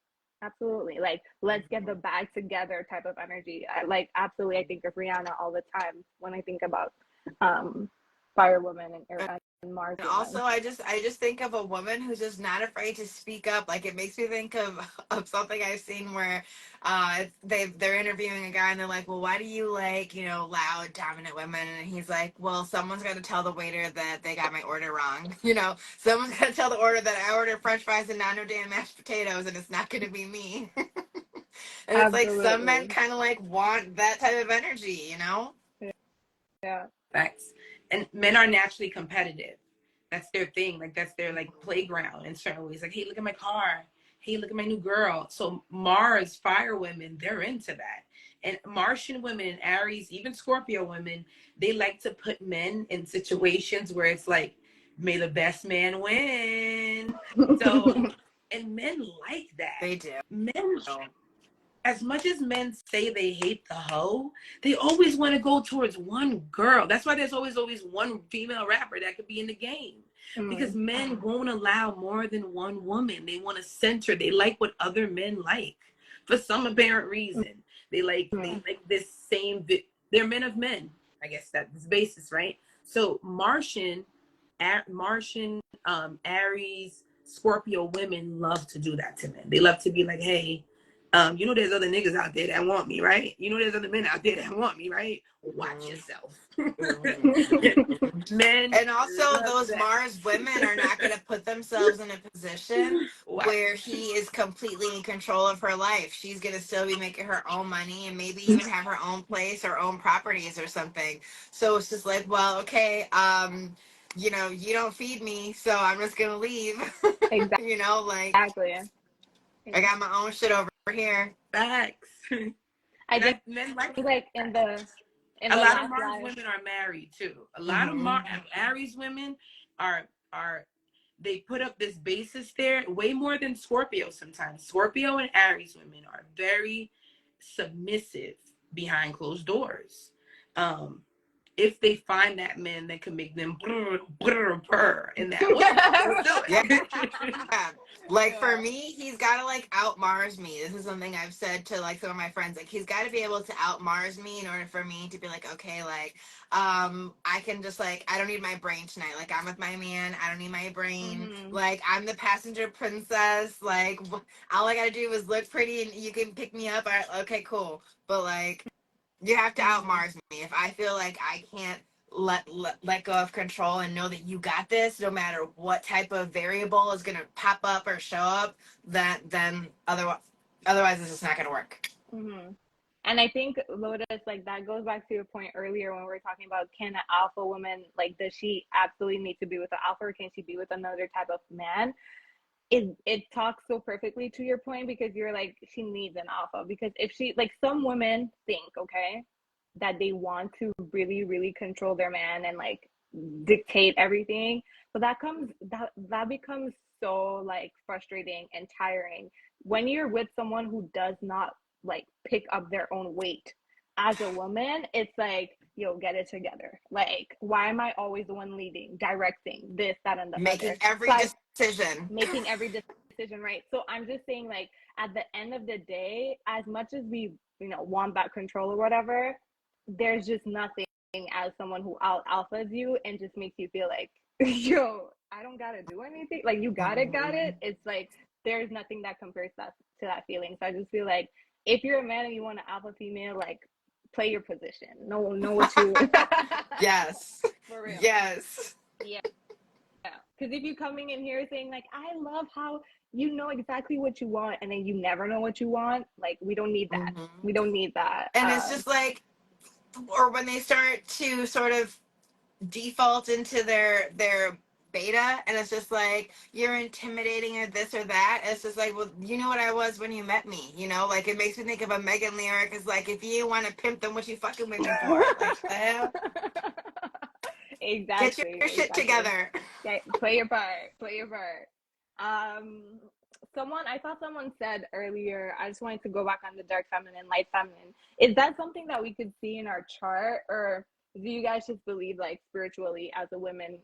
absolutely. Like, let's get the bag together type of energy. I like, absolutely, I think of Rihanna all the time when I think about um Fire Woman and Mars And also, Woman. I just think of a woman who's just not afraid to speak up. Like it makes me think of something I've seen where they're interviewing a guy and they're like, well, why do you like, loud, dominant women? And he's like, well, someone's got to tell the waiter that they got my order wrong. Someone's got to tell the order that I ordered French fries and not no damn mashed potatoes, and it's not going to be me. And it's like some men Absolutely. kind of like want that type of energy. Yeah. Facts. And men are naturally competitive. That's their thing. Like that's their like playground in certain ways. Like, hey, look at my car. Hey, look at my new girl. So Mars, fire women, they're into that. And Martian women and Aries, even Scorpio women, they like to put men in situations where it's like, may the best man win. So, and men like that. They do. Men, as much as men say they hate the hoe, they always want to go towards one girl. That's why there's always one female rapper that could be in the game. Because Mm. men won't allow more than one woman. They want to center. They like what other men like for some apparent reason. They like this same. They're men of men. I guess that's the basis, right? So Martian, Aries, Scorpio women love to do that to men. They love to be like, hey, there's other niggas out there that want me, right? There's other men out there that want me, right? Watch yourself. Men And also, love those that. Mars women are not going to put themselves in a position Watch. where he is completely in control of her life. She's going to still be making her own money and maybe even have her own place or own properties or something. So it's just like, well, okay, you don't feed me, so I'm just going to leave. Like, Exactly. I got my own shit over here. Facts. I And think men like like that. in A the lot of last Mars life. women are married too. A lot of Hmm. Aries women are they put up this basis there way more than Scorpio sometimes. Scorpio and Aries women are very submissive behind closed doors. Um, if they find that man that can make them brr, brr, brr in that way, they'll do Yeah. it. Like for Yeah. me, he's got to like out Mars me. This is something I've said to like some of my friends. Like he's got to be able to out Mars me in order for me to be like, okay, like I can just like I don't need my brain tonight. Like I'm with my man. I don't need my brain. Hmm. Like I'm the passenger princess. Like all I gotta do is look pretty and you can pick me up. All right, okay, cool. But like you have to out Hmm. Mars me. If I feel like I can't let go of control and know that you got this, no matter what type of variable is gonna pop up or show up, then otherwise it's just not gonna work. Hmm. And I think, Lotus, like that goes back to your point earlier when we were talking about, can an alpha woman, like, does she absolutely need to be with an alpha, or can she be with another type of man? It talks so perfectly to your point, because you're like, she needs an alpha, because if she, like, some women think, okay, that they want to really, really control their man and like dictate everything, but that becomes so like frustrating and tiring when you're with someone who does not like pick up their own weight. As a woman, it's like, yo, get it together. Like, why am I always the one leading, directing this, that, and the Making other? So every I decision. making every decision, right? So I'm just saying, like, at the end of the day, as much as we want that control or whatever, there's just nothing as someone who out alphas you and just makes you feel like, yo, I don't gotta do anything. Like you got it. It's like there's nothing that compares that to that feeling. So I just feel like if you're a man and you want an alpha female, like play your position. Know what you. Yes. For real. Yes. Yeah. Because if you're coming in here saying like, I love how you know exactly what you want, and then you never know what you want, like we don't need that. We don't need that. And it's just like, or when they start to sort of default into their beta, and it's just like you're intimidating or this or that. It's just like, well, you know what I was when you met me, you know, like it makes me think of a Megan lyric. It's like, if you want to pimp them, what you fucking with me for? Like the hell? Get Exactly. your shit together. Yeah, play your part. Play your part. Um, I thought someone said earlier, I just wanted to go back on the dark feminine, light feminine. Is that something that we could see in our chart, or do you guys just believe like spiritually as women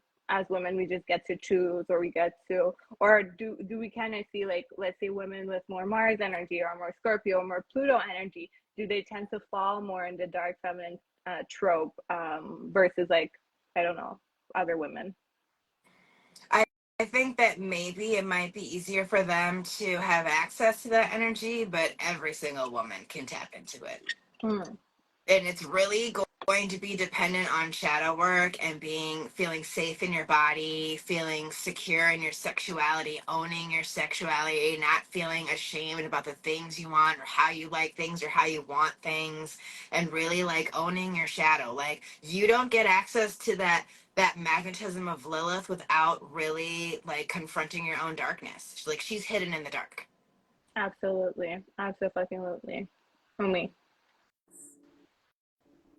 we just get to choose, or we get to, or do we kind of see like, let's say women with more Mars energy or more Scorpio or more Pluto energy, do they tend to fall more in the dark feminine trope versus like, I don't know, other women? I think that maybe it might be easier for them to have access to that energy, but every single woman can tap into it. Mm. And it's really going to be dependent on shadow work and feeling safe in your body, feeling secure in your sexuality, owning your sexuality, not feeling ashamed about the things you want or how you like things or how you want things, and really like owning your shadow. Like you don't get access to that magnetism of Lilith without really like confronting your own darkness. Like she's hidden in the dark. Absolutely. Absolutely. For me.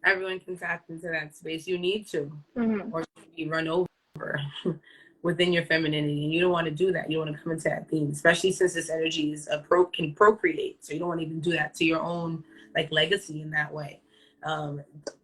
Everyone can tap into that space. You need to, Mm-hmm. or you run over within your femininity, and you don't want to do that. You don't want to come into that theme, especially since this energy is can procreate. So you don't want to even do that to your own like legacy in that way.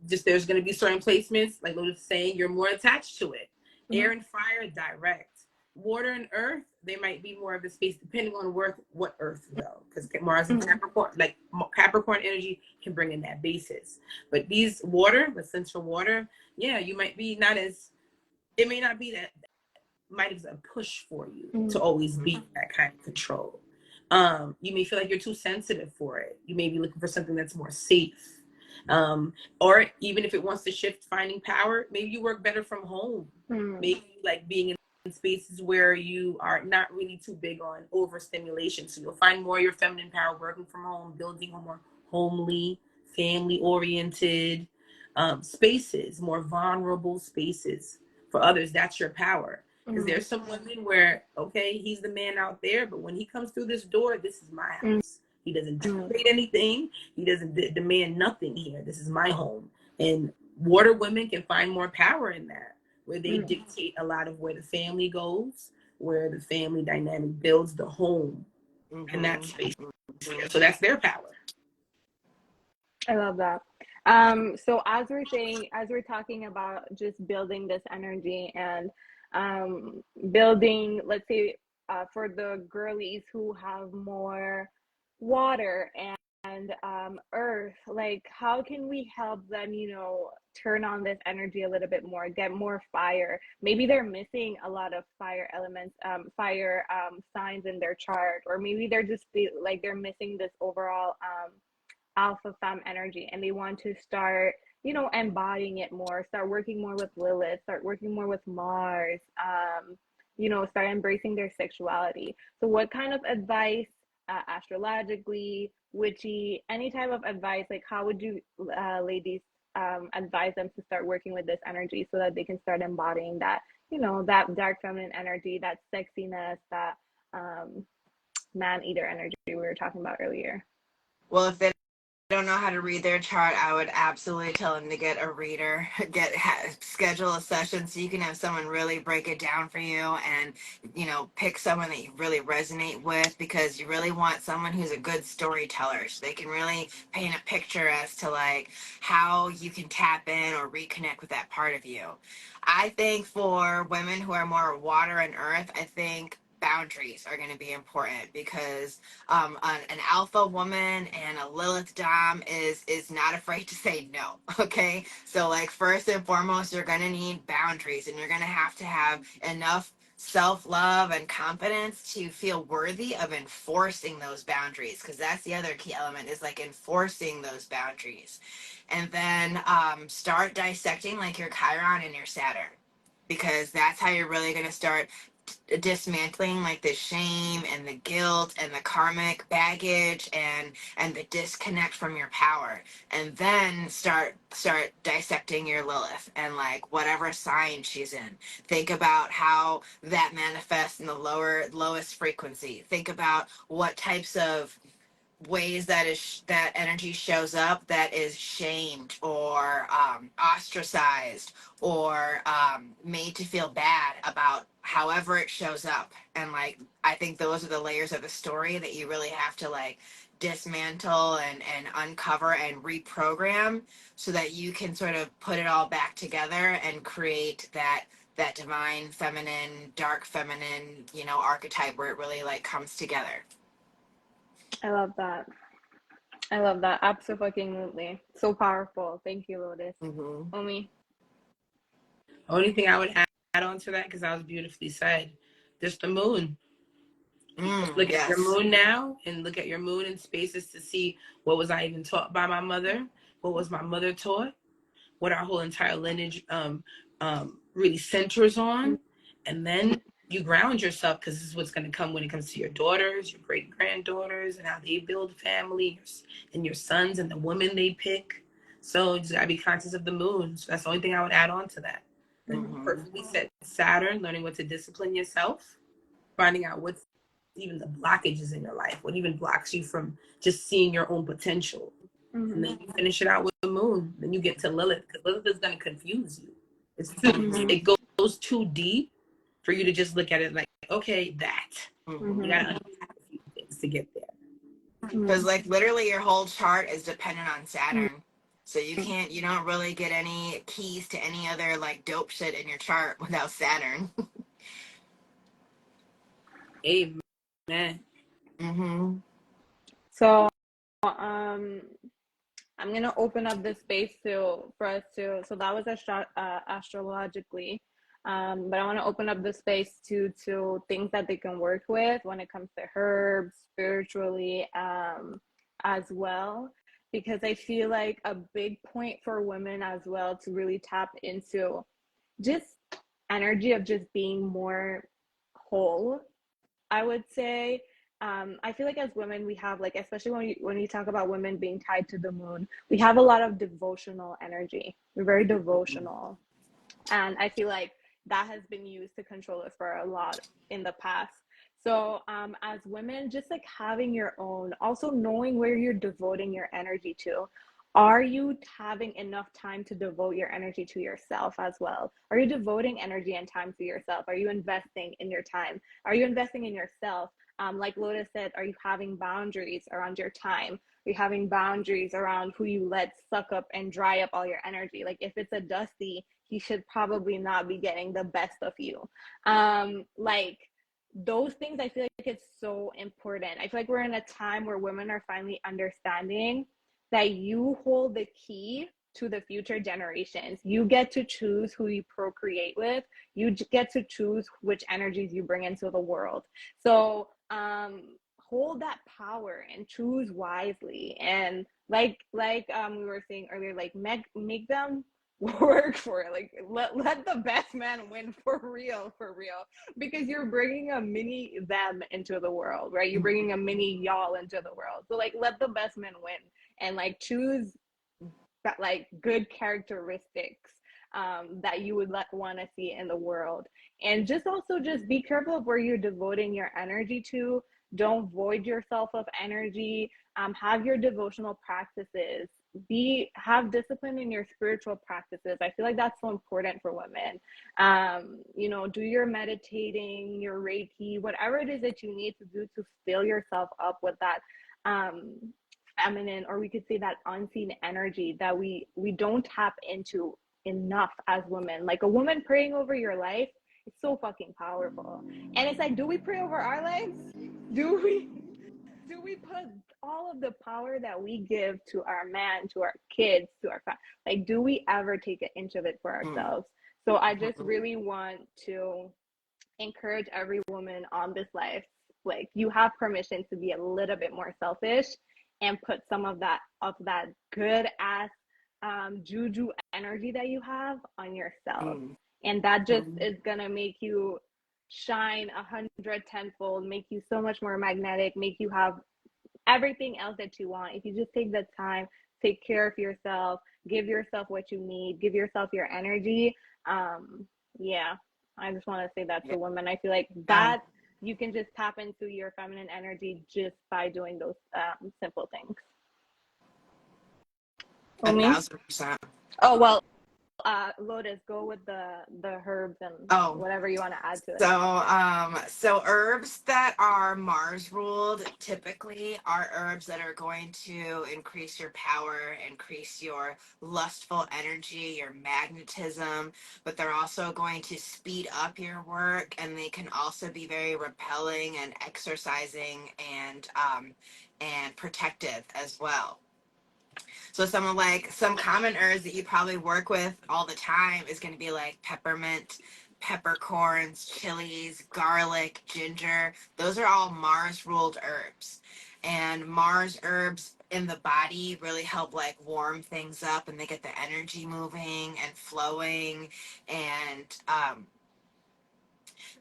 Just there's going to be certain placements, like Lotus saying, you're more attached to it. Mm-hmm. Air and fire, direct. Water and earth, they might be more of a space depending on what earth though, because Mars and Capricorn, like Capricorn energy can bring in that basis. But these water, the central water, yeah, you might be not as, it may not be that, might as a push for you to always be that kind of control. You may feel like you're too sensitive for it. You may be looking for something that's more safe. Or even if it wants to shift finding power, maybe you work better from home. Maybe you like being in spaces where you are not really too big on overstimulation. So you'll find more of your feminine power working from home, building a more homely, family-oriented spaces, more vulnerable spaces for others. That's your power. Because there's some women where, okay, he's the man out there, but when he comes through this door, this is my house. He doesn't tolerate anything. He doesn't demand nothing here. This is my home. And water women can find more power in that, where they dictate a lot of where the family goes, where the family dynamic builds the home in that space. So that's their power. I love that. So as we're talking about just building this energy and building, let's say, for the girlies who have more water and earth, like how can we help them, turn on this energy a little bit more, get more fire? Maybe they're missing a lot of fire elements, fire signs in their chart, or maybe they're just like they're missing this overall alpha femme energy, and they want to start embodying it more, start working more with Lilith, start working more with Mars, start embracing their sexuality. So what kind of advice, astrologically, witchy, any type of advice, like how would you ladies advise them to start working with this energy so that they can start embodying that, that dark feminine energy, that sexiness, that man eater energy we were talking about earlier? Well, if they don't know how to read their chart, I would absolutely tell them to get a reader, schedule a session so you can have someone really break it down for you, and pick someone that you really resonate with, because you really want someone who's a good storyteller, so they can really paint a picture as to like how you can tap in or reconnect with that part of you. I think for women who are more water and earth, I think boundaries are going to be important, because an alpha woman and a Lilith Dom is not afraid to say no. Okay, so like first and foremost, you're going to need boundaries, and you're going to have enough self-love and confidence to feel worthy of enforcing those boundaries, because that's the other key element, is like enforcing those boundaries. And then start dissecting like your Chiron and your Saturn, because that's how you're really going to start dismantling like the shame and the guilt and the karmic baggage and the disconnect from your power. And then start dissecting your Lilith and like whatever sign she's in. Think about how that manifests in the lowest frequency. Think about what types of ways that energy shows up, that is shamed or ostracized or made to feel bad about however it shows up. And like I think those are the layers of the story that you really have to like dismantle and uncover and reprogram, so that you can sort of put it all back together and create that divine feminine, dark feminine, archetype, where it really like comes together. I love that. I love that. Absolutely. So powerful. Thank you, Lotus. Mm-hmm. Omi. Only thing I would add on to that, because that was beautifully said, just the moon. Look at your Yes. moon now, and look at your moon in spaces to see what was I even taught by my mother, what was my mother taught, what our whole entire lineage really centers on. And then you ground yourself, because this is what's going to come when it comes to your daughters, your great granddaughters, and how they build families, and your sons and the women they pick. So you just got to be conscious of the moon. So that's the only thing I would add on to that. And you perfectly said Saturn, learning what to discipline yourself, finding out what's even the blockages in your life, what even blocks you from just seeing your own potential. And then you finish it out with the moon. Then you get to Lilith, because Lilith is going to confuse you. It goes too deep for you to just look at it like, okay, that. You got to unpack a few things to get there. Because like literally your whole chart is dependent on Saturn. So you don't really get any keys to any other like dope shit in your chart without Saturn. Amen. So, I'm gonna open up this space for us to. So that was astrologically, but I want to open up the space to things that they can work with when it comes to herbs, spiritually, as well, because I feel like a big point for women as well to really tap into just energy of just being more whole, I would say. I feel like as women, we have like, especially when you talk about women being tied to the moon, we have a lot of devotional energy. We're very devotional, and I feel like that has been used to control us for a lot in the past. So, as women, just like having your own, also knowing where you're devoting your energy to. Are you having enough time to devote your energy to yourself as well? Are you devoting energy and time to yourself? Are you investing in your time? Are you investing in yourself? Like Lotus said, are you having boundaries around your time? Are you having boundaries around who you let suck up and dry up all your energy? Like if it's a Dusty, he should probably not be getting the best of you. Like those things, I feel like it's so important. I feel like we're in a time where women are finally understanding that you hold the key to the future generations. You get to choose who you procreate with. You get to choose which energies you bring into the world. So hold that power and choose wisely. And we were saying earlier, like make them work for it. Like let the best man win, for real, because you're bringing a mini them into the world, right? You're bringing a mini y'all into the world. So like let the best man win, and like choose that like good characteristics that you would want to see in the world. And just also just be careful of where you're devoting your energy to. Don't void yourself of energy. Have your devotional practices. Have discipline in your spiritual practices. I feel like that's so important for women. Do your meditating, your Reiki, whatever it is that you need to do to fill yourself up with that feminine, or we could say that unseen energy that we don't tap into enough as women. Like a woman praying over your life It's so fucking powerful. And it's like, do we pray over our lives? Do we put all of the power that we give to our man, to our kids, to our like, do we ever take an inch of it for ourselves? So I just really want to encourage every woman on this life, like, you have permission to be a little bit more selfish and put some of that good ass juju energy that you have on yourself, and that just is gonna make you shine 110-fold, make you so much more magnetic, make you have everything else that you want if you just take the time, take care of yourself, give yourself what you need, give yourself your energy. Yeah, I just want to say that to women. I feel like that you can just tap into your feminine energy just by doing those simple things. 1,000%. Oh, well, Lotus, go with the herbs and whatever you want to add to it. So herbs that are Mars ruled typically are herbs that are going to increase your power, increase your lustful energy, your magnetism, but they're also going to speed up your work, and they can also be very repelling and exercising and protective as well. So some common herbs that you probably work with all the time is going to be like peppermint, peppercorns, chilies, garlic, ginger. Those are all Mars ruled herbs. And Mars herbs in the body really help like warm things up, and they get the energy moving and flowing. And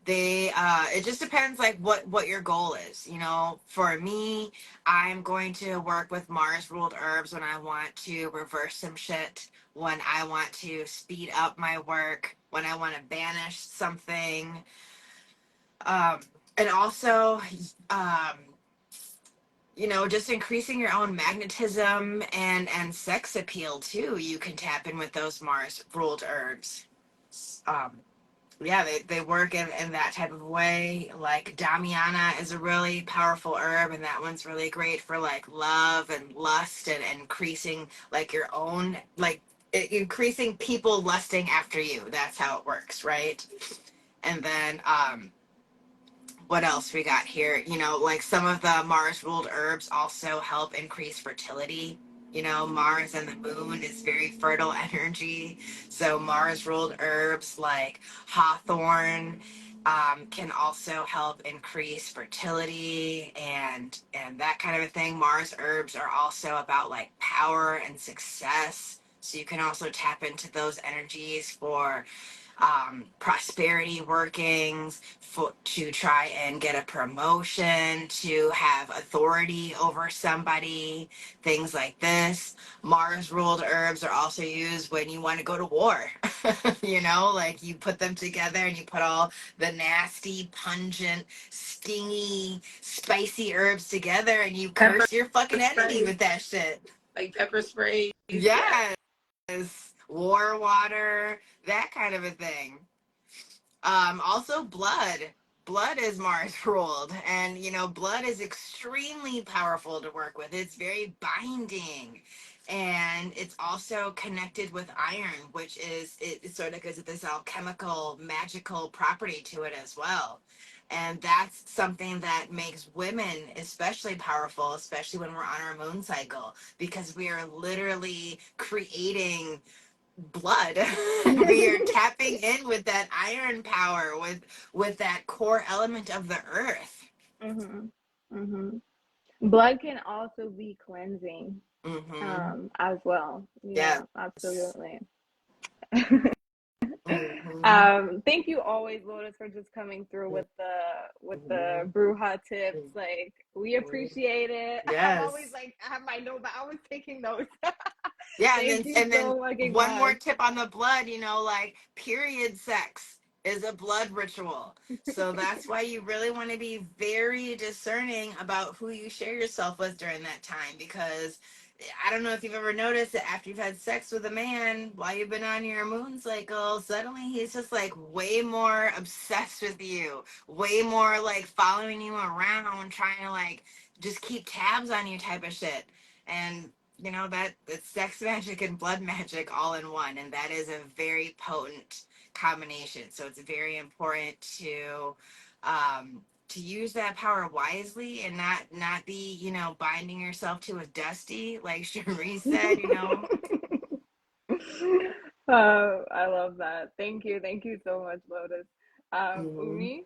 it just depends like what your goal is. You know, for me, I'm going to work with Mars ruled herbs when I want to reverse some shit, when I want to speed up my work, when I want to banish something, and also you know, just increasing your own magnetism and sex appeal too. You can tap in with those Mars ruled herbs. Yeah, they work in that type of way. Like Damiana is a really powerful herb, and that one's really great for like love and lust and increasing like your own, like increasing people lusting after you. That's how it works, right? And then what else we got here? You know, like some of the Mars ruled herbs also help increase fertility. You know, Mars and the moon is very fertile energy. So Mars ruled herbs like hawthorn can also help increase fertility and that kind of a thing. Mars herbs are also about like power and success. So you can also tap into those energies for prosperity workings, to try and get a promotion, to have authority over somebody, things like this. Mars ruled herbs are also used when you want to go to war. You know, like you put them together and you put all the nasty, pungent, stingy, spicy herbs together and you curse your fucking enemy with that shit. Like pepper spray. Yes. War water, that kind of a thing. Also blood. Blood is Mars ruled, and you know, blood is extremely powerful to work with. It's very binding, and it's also connected with iron, which is it sort of gives it this alchemical, magical property to it as well. And that's something that makes women especially powerful, especially when we're on our moon cycle, because we are literally creating blood. We are tapping in with that iron power, with that core element of the earth. Blood can also be cleansing as well. Yeah, Yes. absolutely. Mm-hmm. Thank you always, Lotus, for just coming through with the Bruja tips. Like, we appreciate it. I'm Yes. always like, I have my note, but I was taking notes. Yeah, Thank you so fucking one more much. tip on the blood, you know, like period sex is a blood ritual. So that's why you really want to be very discerning about who you share yourself with during that time, because I don't know if you've ever noticed that after you've had sex with a man while you've been on your moon cycle, suddenly he's just like way more obsessed with you, way more like following you around, trying to like just keep tabs on you type of shit. And you know, that it's sex magic and blood magic all in one, and that is a very potent combination. So it's very important to use that power wisely and not be, you know, binding yourself to a dusty, like Cherie said, you know. I love that. Thank you so much, Lotus. Mhm. Umi,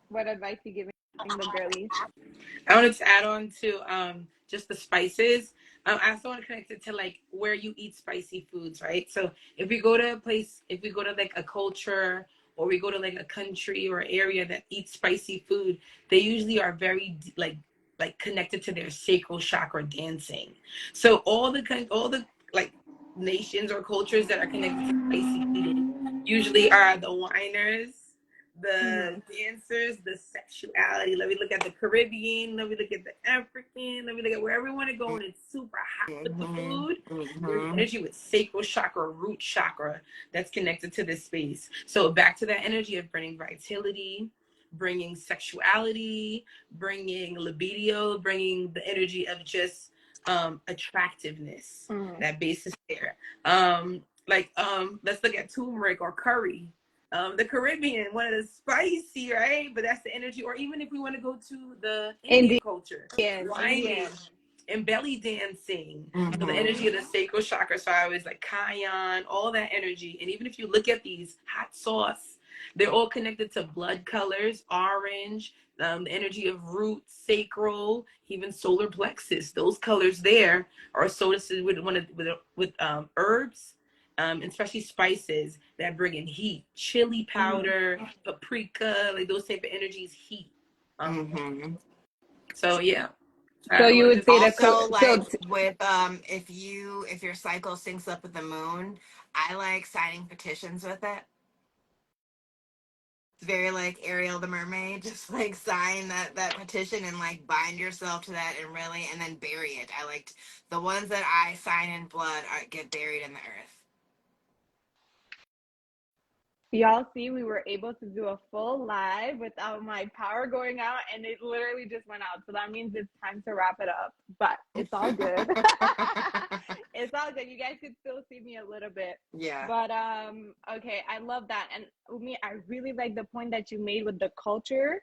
what advice you giving the girlies? I wanted to add on to just the spices. I also want to connect it to like where you eat spicy foods, right? So if we go to a place, if we go to like a culture or we go to like a country or area that eats spicy food, they usually are very like connected to their sacral chakra dancing. So all the like nations or cultures that are connected to spicy eating usually are the whiners, the Mm-hmm. dancers, the sexuality. Let me look at the Caribbean. Let me look at the African. Let me look at wherever we want to go, and it's super hot with the Mhm. food. There's Mhm. energy with sacral chakra, root chakra that's connected to this space. So back to that energy of bringing vitality, bringing sexuality, bringing libido, bringing the energy of just attractiveness. Mm-hmm. That base is there. Let's look at turmeric or curry, the Caribbean, one of the spicy, right? But that's the energy. Or even if we want to go to the Indian culture, whining Indian. and belly dancing. So the Mhm. energy of the sacral chakra. So I was like Kayan, all that energy. And even if you look at these hot sauce, they're all connected to blood colors, orange, the energy of root, sacral, even solar plexus. Those colors there are associated with herbs, especially spices that bring in heat, chili Mm-hmm. powder, paprika, like those type of energies, heat. Um, Mhm. so yeah, So I you want to would just say that Also, so like with if your cycle syncs up with the moon, I like signing petitions with it. It's very like Ariel the mermaid, just like sign that petition and like bind yourself to that and really and then bury it. I liked the ones that I sign in blood get buried in the earth. y'all see, we were able to do a full live without my power going out, and it literally just went out. So that means it's time to wrap it up. But it's all good. It's all good. You guys could still see me a little bit. Yeah. But okay, I love that. And Umi, I really like the point that you made with the culture.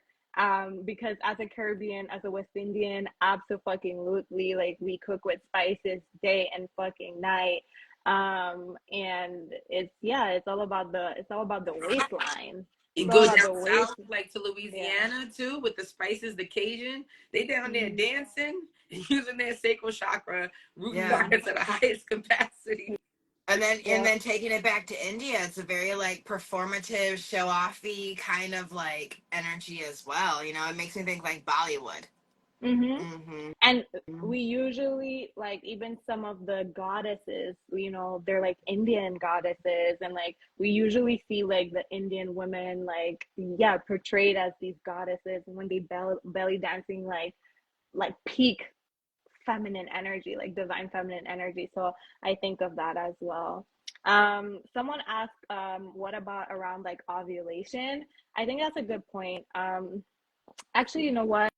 Because as a Caribbean, as a West Indian, absolutely, like we cook with spices day and fucking night. And it's all about the waistline. You It's all go about down the waist. south, like to Yeah. Louisiana too, with the spices, the Cajun. They down there Mm-hmm. dancing and using their sacral chakra, root Yeah. chakra to the highest capacity. And Yeah. then taking it back to India, it's a very like performative, show offy kind of like energy as well. You know, it makes me think like Bollywood. Mm-hmm. Mm-hmm. And we usually like even some of the goddesses, they're like Indian goddesses, and like we usually see like the Indian women like yeah portrayed as these goddesses, and when they belly dancing like peak feminine energy, like divine feminine energy. So I think of that as well. Someone asked, what about around like ovulation? I think that's a good point. Actually, you know what?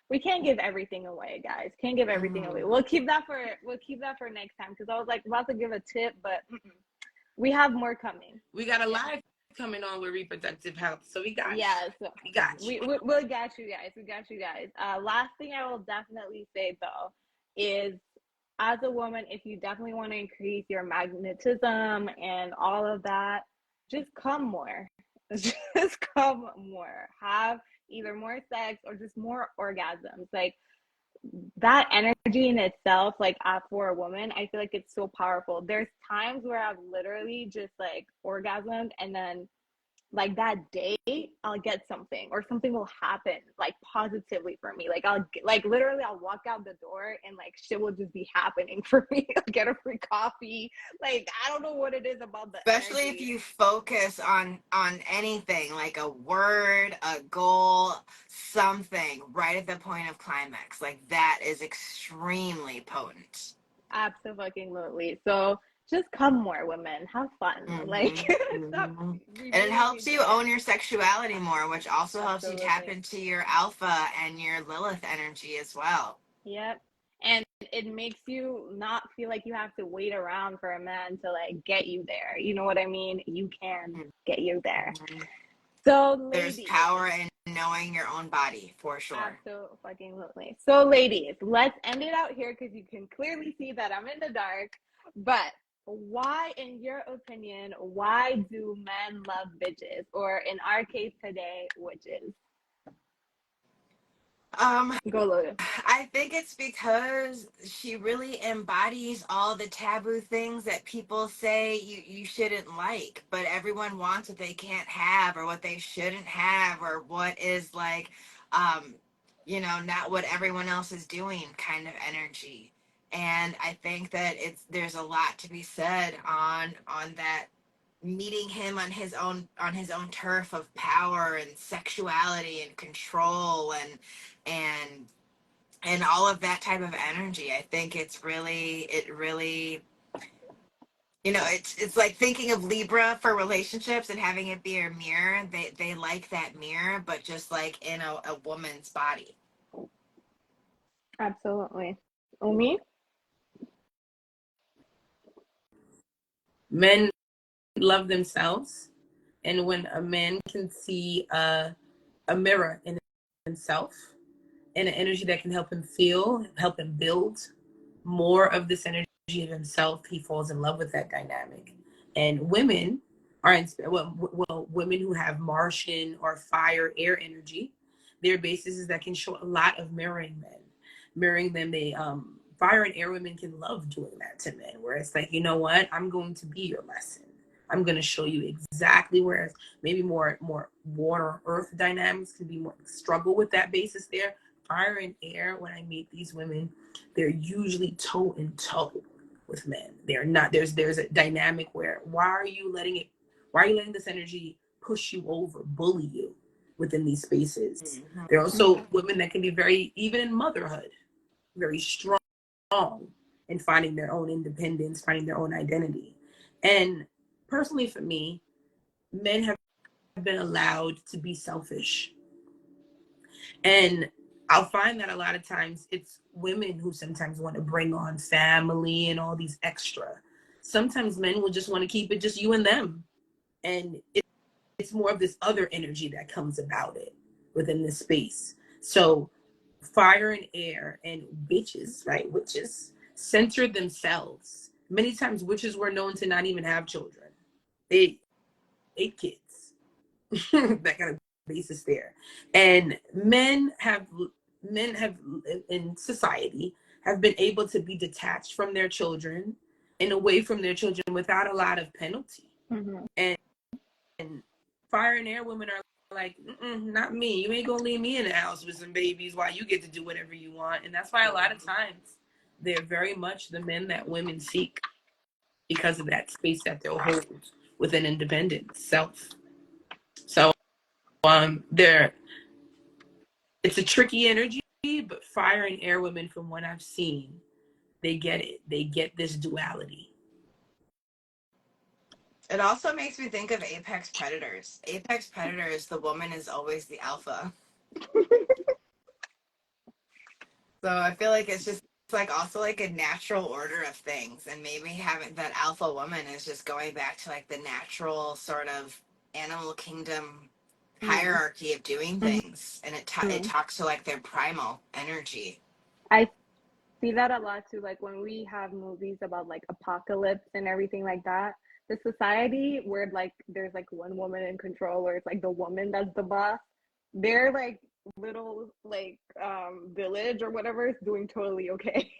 We can't give everything away, guys. Can't give everything away. Mm-hmm. We'll keep that for next time because I was like about to give a tip, but we have more coming. We got a Yeah. live coming on with reproductive health, so we got you. Yes, We got you. we'll get you guys. We got you guys. Last thing I will definitely say though is, as a woman, if you definitely want to increase your magnetism and all of that, just come more. Just come more. Have either more sex or just more orgasms. Like that energy in itself, like for a woman, I feel like it's so powerful. There's times where I've literally just like orgasmed, and then like that day I'll get something, or something will happen like positively for me. Like like literally I'll walk out the door and like shit will just be happening for me. I'll get a free coffee. Like I don't know what it is about the Especially if energy. you focus on anything like a word, a goal, something right at the point of climax. Like that is extremely potent. Absolutely. So just come more, women. Have fun. Like Mm-hmm. stop. Mm-hmm. We And it really helps need to you get own your sexuality more, which also helps you tap absolutely. into your alpha and your Lilith energy as well. Yep. And it makes you not feel like you have to wait around for a man to like get you there. You know what I mean? You can get you there. Mhm. So There's ladies, power in knowing your own body, for sure. absolutely. So ladies, let's end it out here because you can clearly see that I'm in the dark. But why, in your opinion, why do men love bitches? Or in our case today, witches? Um, Go Lotus. I think it's because she really embodies all the taboo things that people say you shouldn't like, but everyone wants what they can't have or what they shouldn't have or what is like, um, not what everyone else is doing kind of energy. And I think that there's a lot to be said on that, meeting him on his own turf of power and sexuality and control and and all of that type of energy. I think it really it's like thinking of Libra for relationships and having it be a mirror. They like that mirror, but just like in a woman's body. Absolutely. Umi? Men love themselves, and when a man can see a mirror in himself and an energy that can help him feel, help him build more of this energy of himself, he falls in love with that dynamic. And women are women who have Martian or fire air energy, their basis is that can show a lot of mirroring men. Mirroring them, they fire and air women can love doing that to men, where it's like, you know what, I'm going to be your lesson. I'm going to show you exactly, whereas maybe more water earth dynamics can be more struggle with that basis there. Fire and air, when I meet these women, they're usually toe in toe with men. They're not, there's a dynamic where why are you letting this energy push you over, bully you within these spaces? Mm-hmm. There are also women that can be very, even in motherhood, very strong in finding their own independence, finding their own identity. And personally for me, men have been allowed to be selfish. And I'll find that a lot of times it's women who sometimes want to bring on family and all these extra. Sometimes men will just want to keep it just you and them. And it's more of this other energy that comes about it within this space. So fire and air and bitches, right? Witches centered themselves. Many times witches were known to not even have children. They ate kids. That kind of basis there. And men have in society have been able to be detached from their children and away from their children without a lot of penalty. Mm-hmm. And fire and air women are like, not me. You ain't gonna leave me in the house with some babies while you get to do whatever you want. And that's why a lot of times they're very much the men that women seek because of that space that they'll hold within independent self. So there, it's a tricky energy, but fire and air women, from what I've seen, they get it. They get this duality. It also makes me think of apex predators. Apex predators, the woman is always the alpha. So I feel like it's like also like a natural order of things, and maybe having that alpha woman is just going back to like the natural sort of animal kingdom hierarchy of doing things, and it Mm-hmm. talks to like their primal energy. I see that a lot too. Like when we have movies about like apocalypse and everything like that, the society where like there's like one woman in control, where it's like the woman that's the boss, their like little like village or whatever is doing totally okay.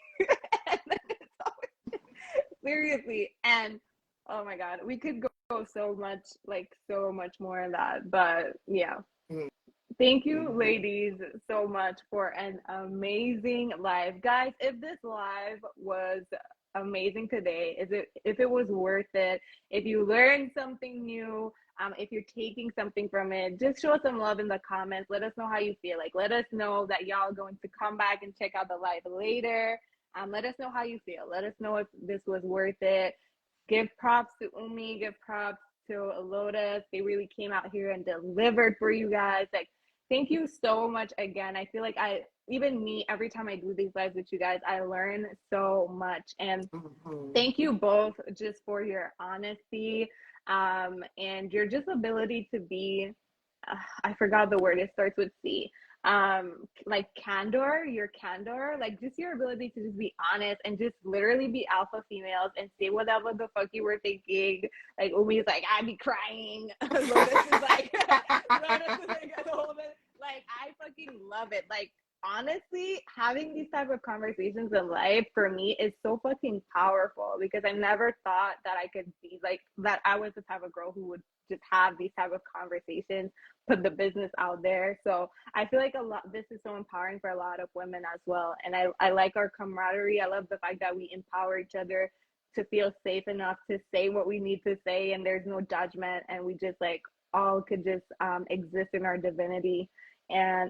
And then it's always, seriously, and oh my god, we could go so much, like so much more in that, but yeah. Thank you, ladies, so much for an amazing live. Guys, if this live was amazing today, if it was worth it, if you learned something new, if you're taking something from it, just show us some love in the comments. Let us know how you feel. Like, let us know that y'all are going to come back and check out the live later. Let us know how you feel. Let us know if this was worth it. Give props to Umi. Give props to Lotus. They really came out here and delivered for you guys. Like, thank you so much again. I feel like even me, every time I do these lives with you guys, I learn so much. And thank you both just for your honesty, and your just ability to be, I forgot the word, it starts with C. Like candor, your candor, like just your ability to just be honest and just literally be alpha females and say whatever the fuck you were thinking. Like Umi's like, I'd be crying. Lotus is like, Lotus is like, at the whole bit. Like, I fucking love it. Like, honestly, having these type of conversations in life for me is so fucking powerful, because I never thought that I could be like that. I was the type of girl who would just have these type of conversations, put the business out there. So I feel like a lot, this is so empowering for a lot of women as well. And I like our camaraderie. I love the fact that we empower each other to feel safe enough to say what we need to say, and there's no judgment, and we just like all could just exist in our divinity and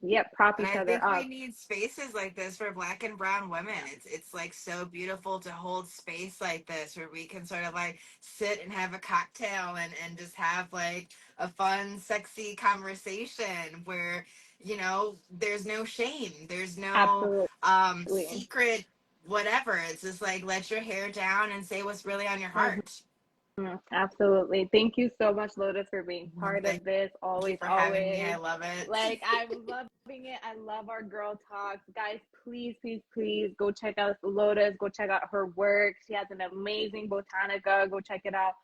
yeah, prop And each I other think we up. need spaces like this for Black and brown women. It's like so beautiful to hold space like this where we can sort of like sit and have a cocktail and just have like a fun, sexy conversation where, you know, there's no shame. There's no Absolutely. secret whatever. It's just like let your hair down and say what's really on your Mhm. heart. Absolutely. Thank you so much, Lotus, for being part Thank of this. you Always, for having me. I always. love it. Like, I'm loving it. I love our girl talks. Guys, please, please, please go check out Lotus. Go check out her work. She has an amazing botanica. Go check it out.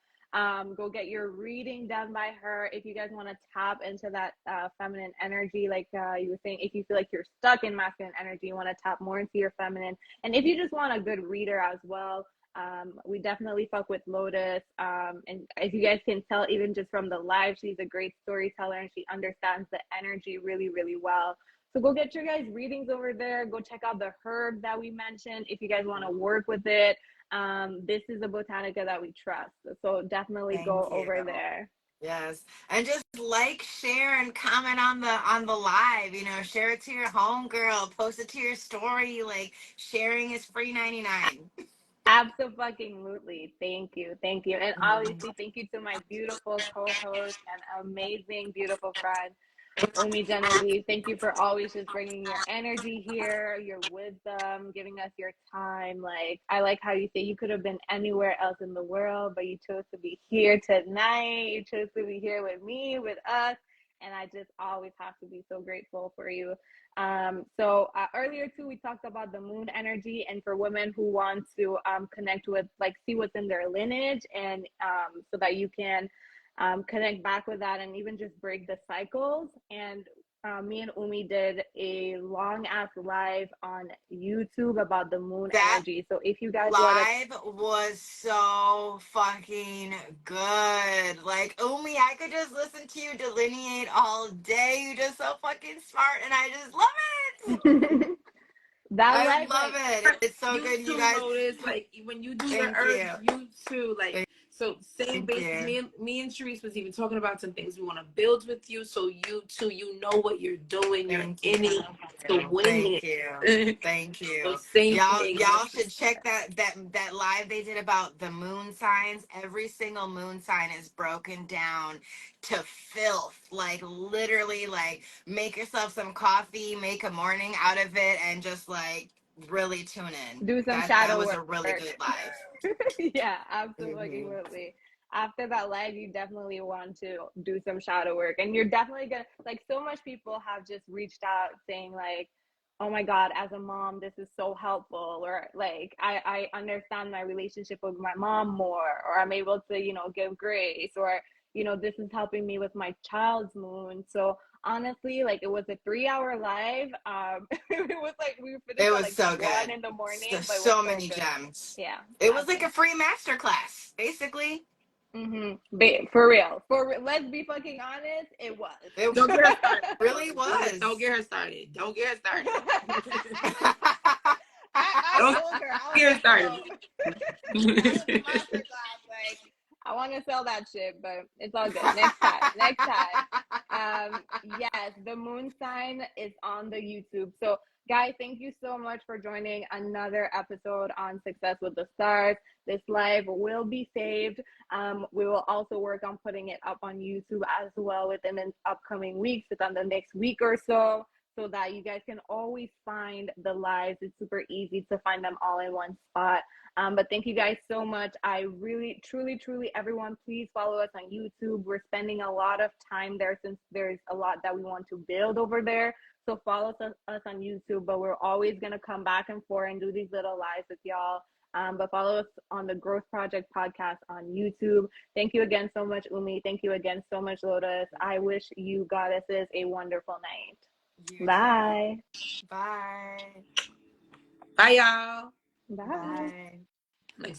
Go get your reading done by her. If you guys want to tap into that feminine energy, like you were saying, if you feel like you're stuck in masculine energy, you want to tap more into your feminine. And if you just want a good reader as well, we definitely fuck with Lotus. And as you guys can tell, even just from the live, she's a great storyteller and she understands the energy really, really well. So go get your guys' readings over there. Go check out the herb that we mentioned if you guys want to work with it. This is a botanica that we trust. So definitely Thank go you. over there. Yes. And just like, share, and comment on the live. You know, share it to your homegirl, post it to your story. Like sharing is free 99. Absolutely. Thank you. Thank you. And obviously, thank you to my beautiful co host and amazing, beautiful friend, Omi Genevieve. Thank you for always just bringing your energy here, your wisdom, giving us your time. Like, I like how you say you could have been anywhere else in the world, but you chose to be here tonight. You chose to be here with me, with us. And I just always have to be so grateful for you. So earlier too, we talked about the moon energy, and for women who want to connect with, like, see what's in their lineage, and so that you can connect back with that and even just break the cycles. And me and Umi did a long ass live on YouTube about the moon That energy. So if you guys want to, live was so fucking good. Like, Umi, I could just listen to you delineate all day. You just so fucking smart, and I just love it. that I live, love like, it. It's so You good, you too, guys. Lotus. Like when you do the Thank herbs, you. you too. Like so, same Thank basis. you. Me and Sharice was even talking about some things we want to build with you. So you too, you know what you're doing. You're Thank in you. it to win Thank you. it. Thank So you. same thing. Y'all should check that live they did about the moon signs. Every single moon sign is broken down to filth. Like literally, like make yourself some coffee, make a morning out of it, and just like really tune in. do some That shadow was work. a really good live. Yeah, Hmm. absolutely. After that live, you definitely want to do some shadow work. And you're definitely gonna, like, so much people have just reached out saying, like, oh my God, as a mom, this is so helpful. Or like, I understand my relationship with my mom more, or I'm able to, give grace, or, this is helping me with my child's moon. So honestly, like, it was a 3 hour live. It was like we finished It at was like so 1 good. in the morning, but it was So so many good. gems. Yeah, It was like awesome. a free masterclass, basically. For real. Let's be fucking honest. It It Don't get her started. really Don't was. get her started. Don't get her started. I Don't told her, I was get her like, started. yo, that was a masterclass. Like, I want to sell that shit, but it's all good. Next time. Next time. Yes, the moon sign is on the YouTube. So, guys, thank you so much for joining another episode on Success with the Stars. This live will be saved. We will also work on putting it up on YouTube as well within the upcoming weeks, within the next week or so. so that you guys can always find the lives. It's super easy to find them all in one spot. But thank you guys so much. I really, truly, truly, everyone, please follow us on YouTube. We're spending a lot of time there since there's a lot that we want to build over there. So follow us on YouTube, but we're always going to come back and forth and do these little lives with y'all. But follow us on the Growth Project podcast on YouTube. Thank you again so much, Umi. Thank you again so much, Lotus. I wish you goddesses a wonderful night. You Bye. too. Bye. Bye, y'all. Bye. Bye. Like,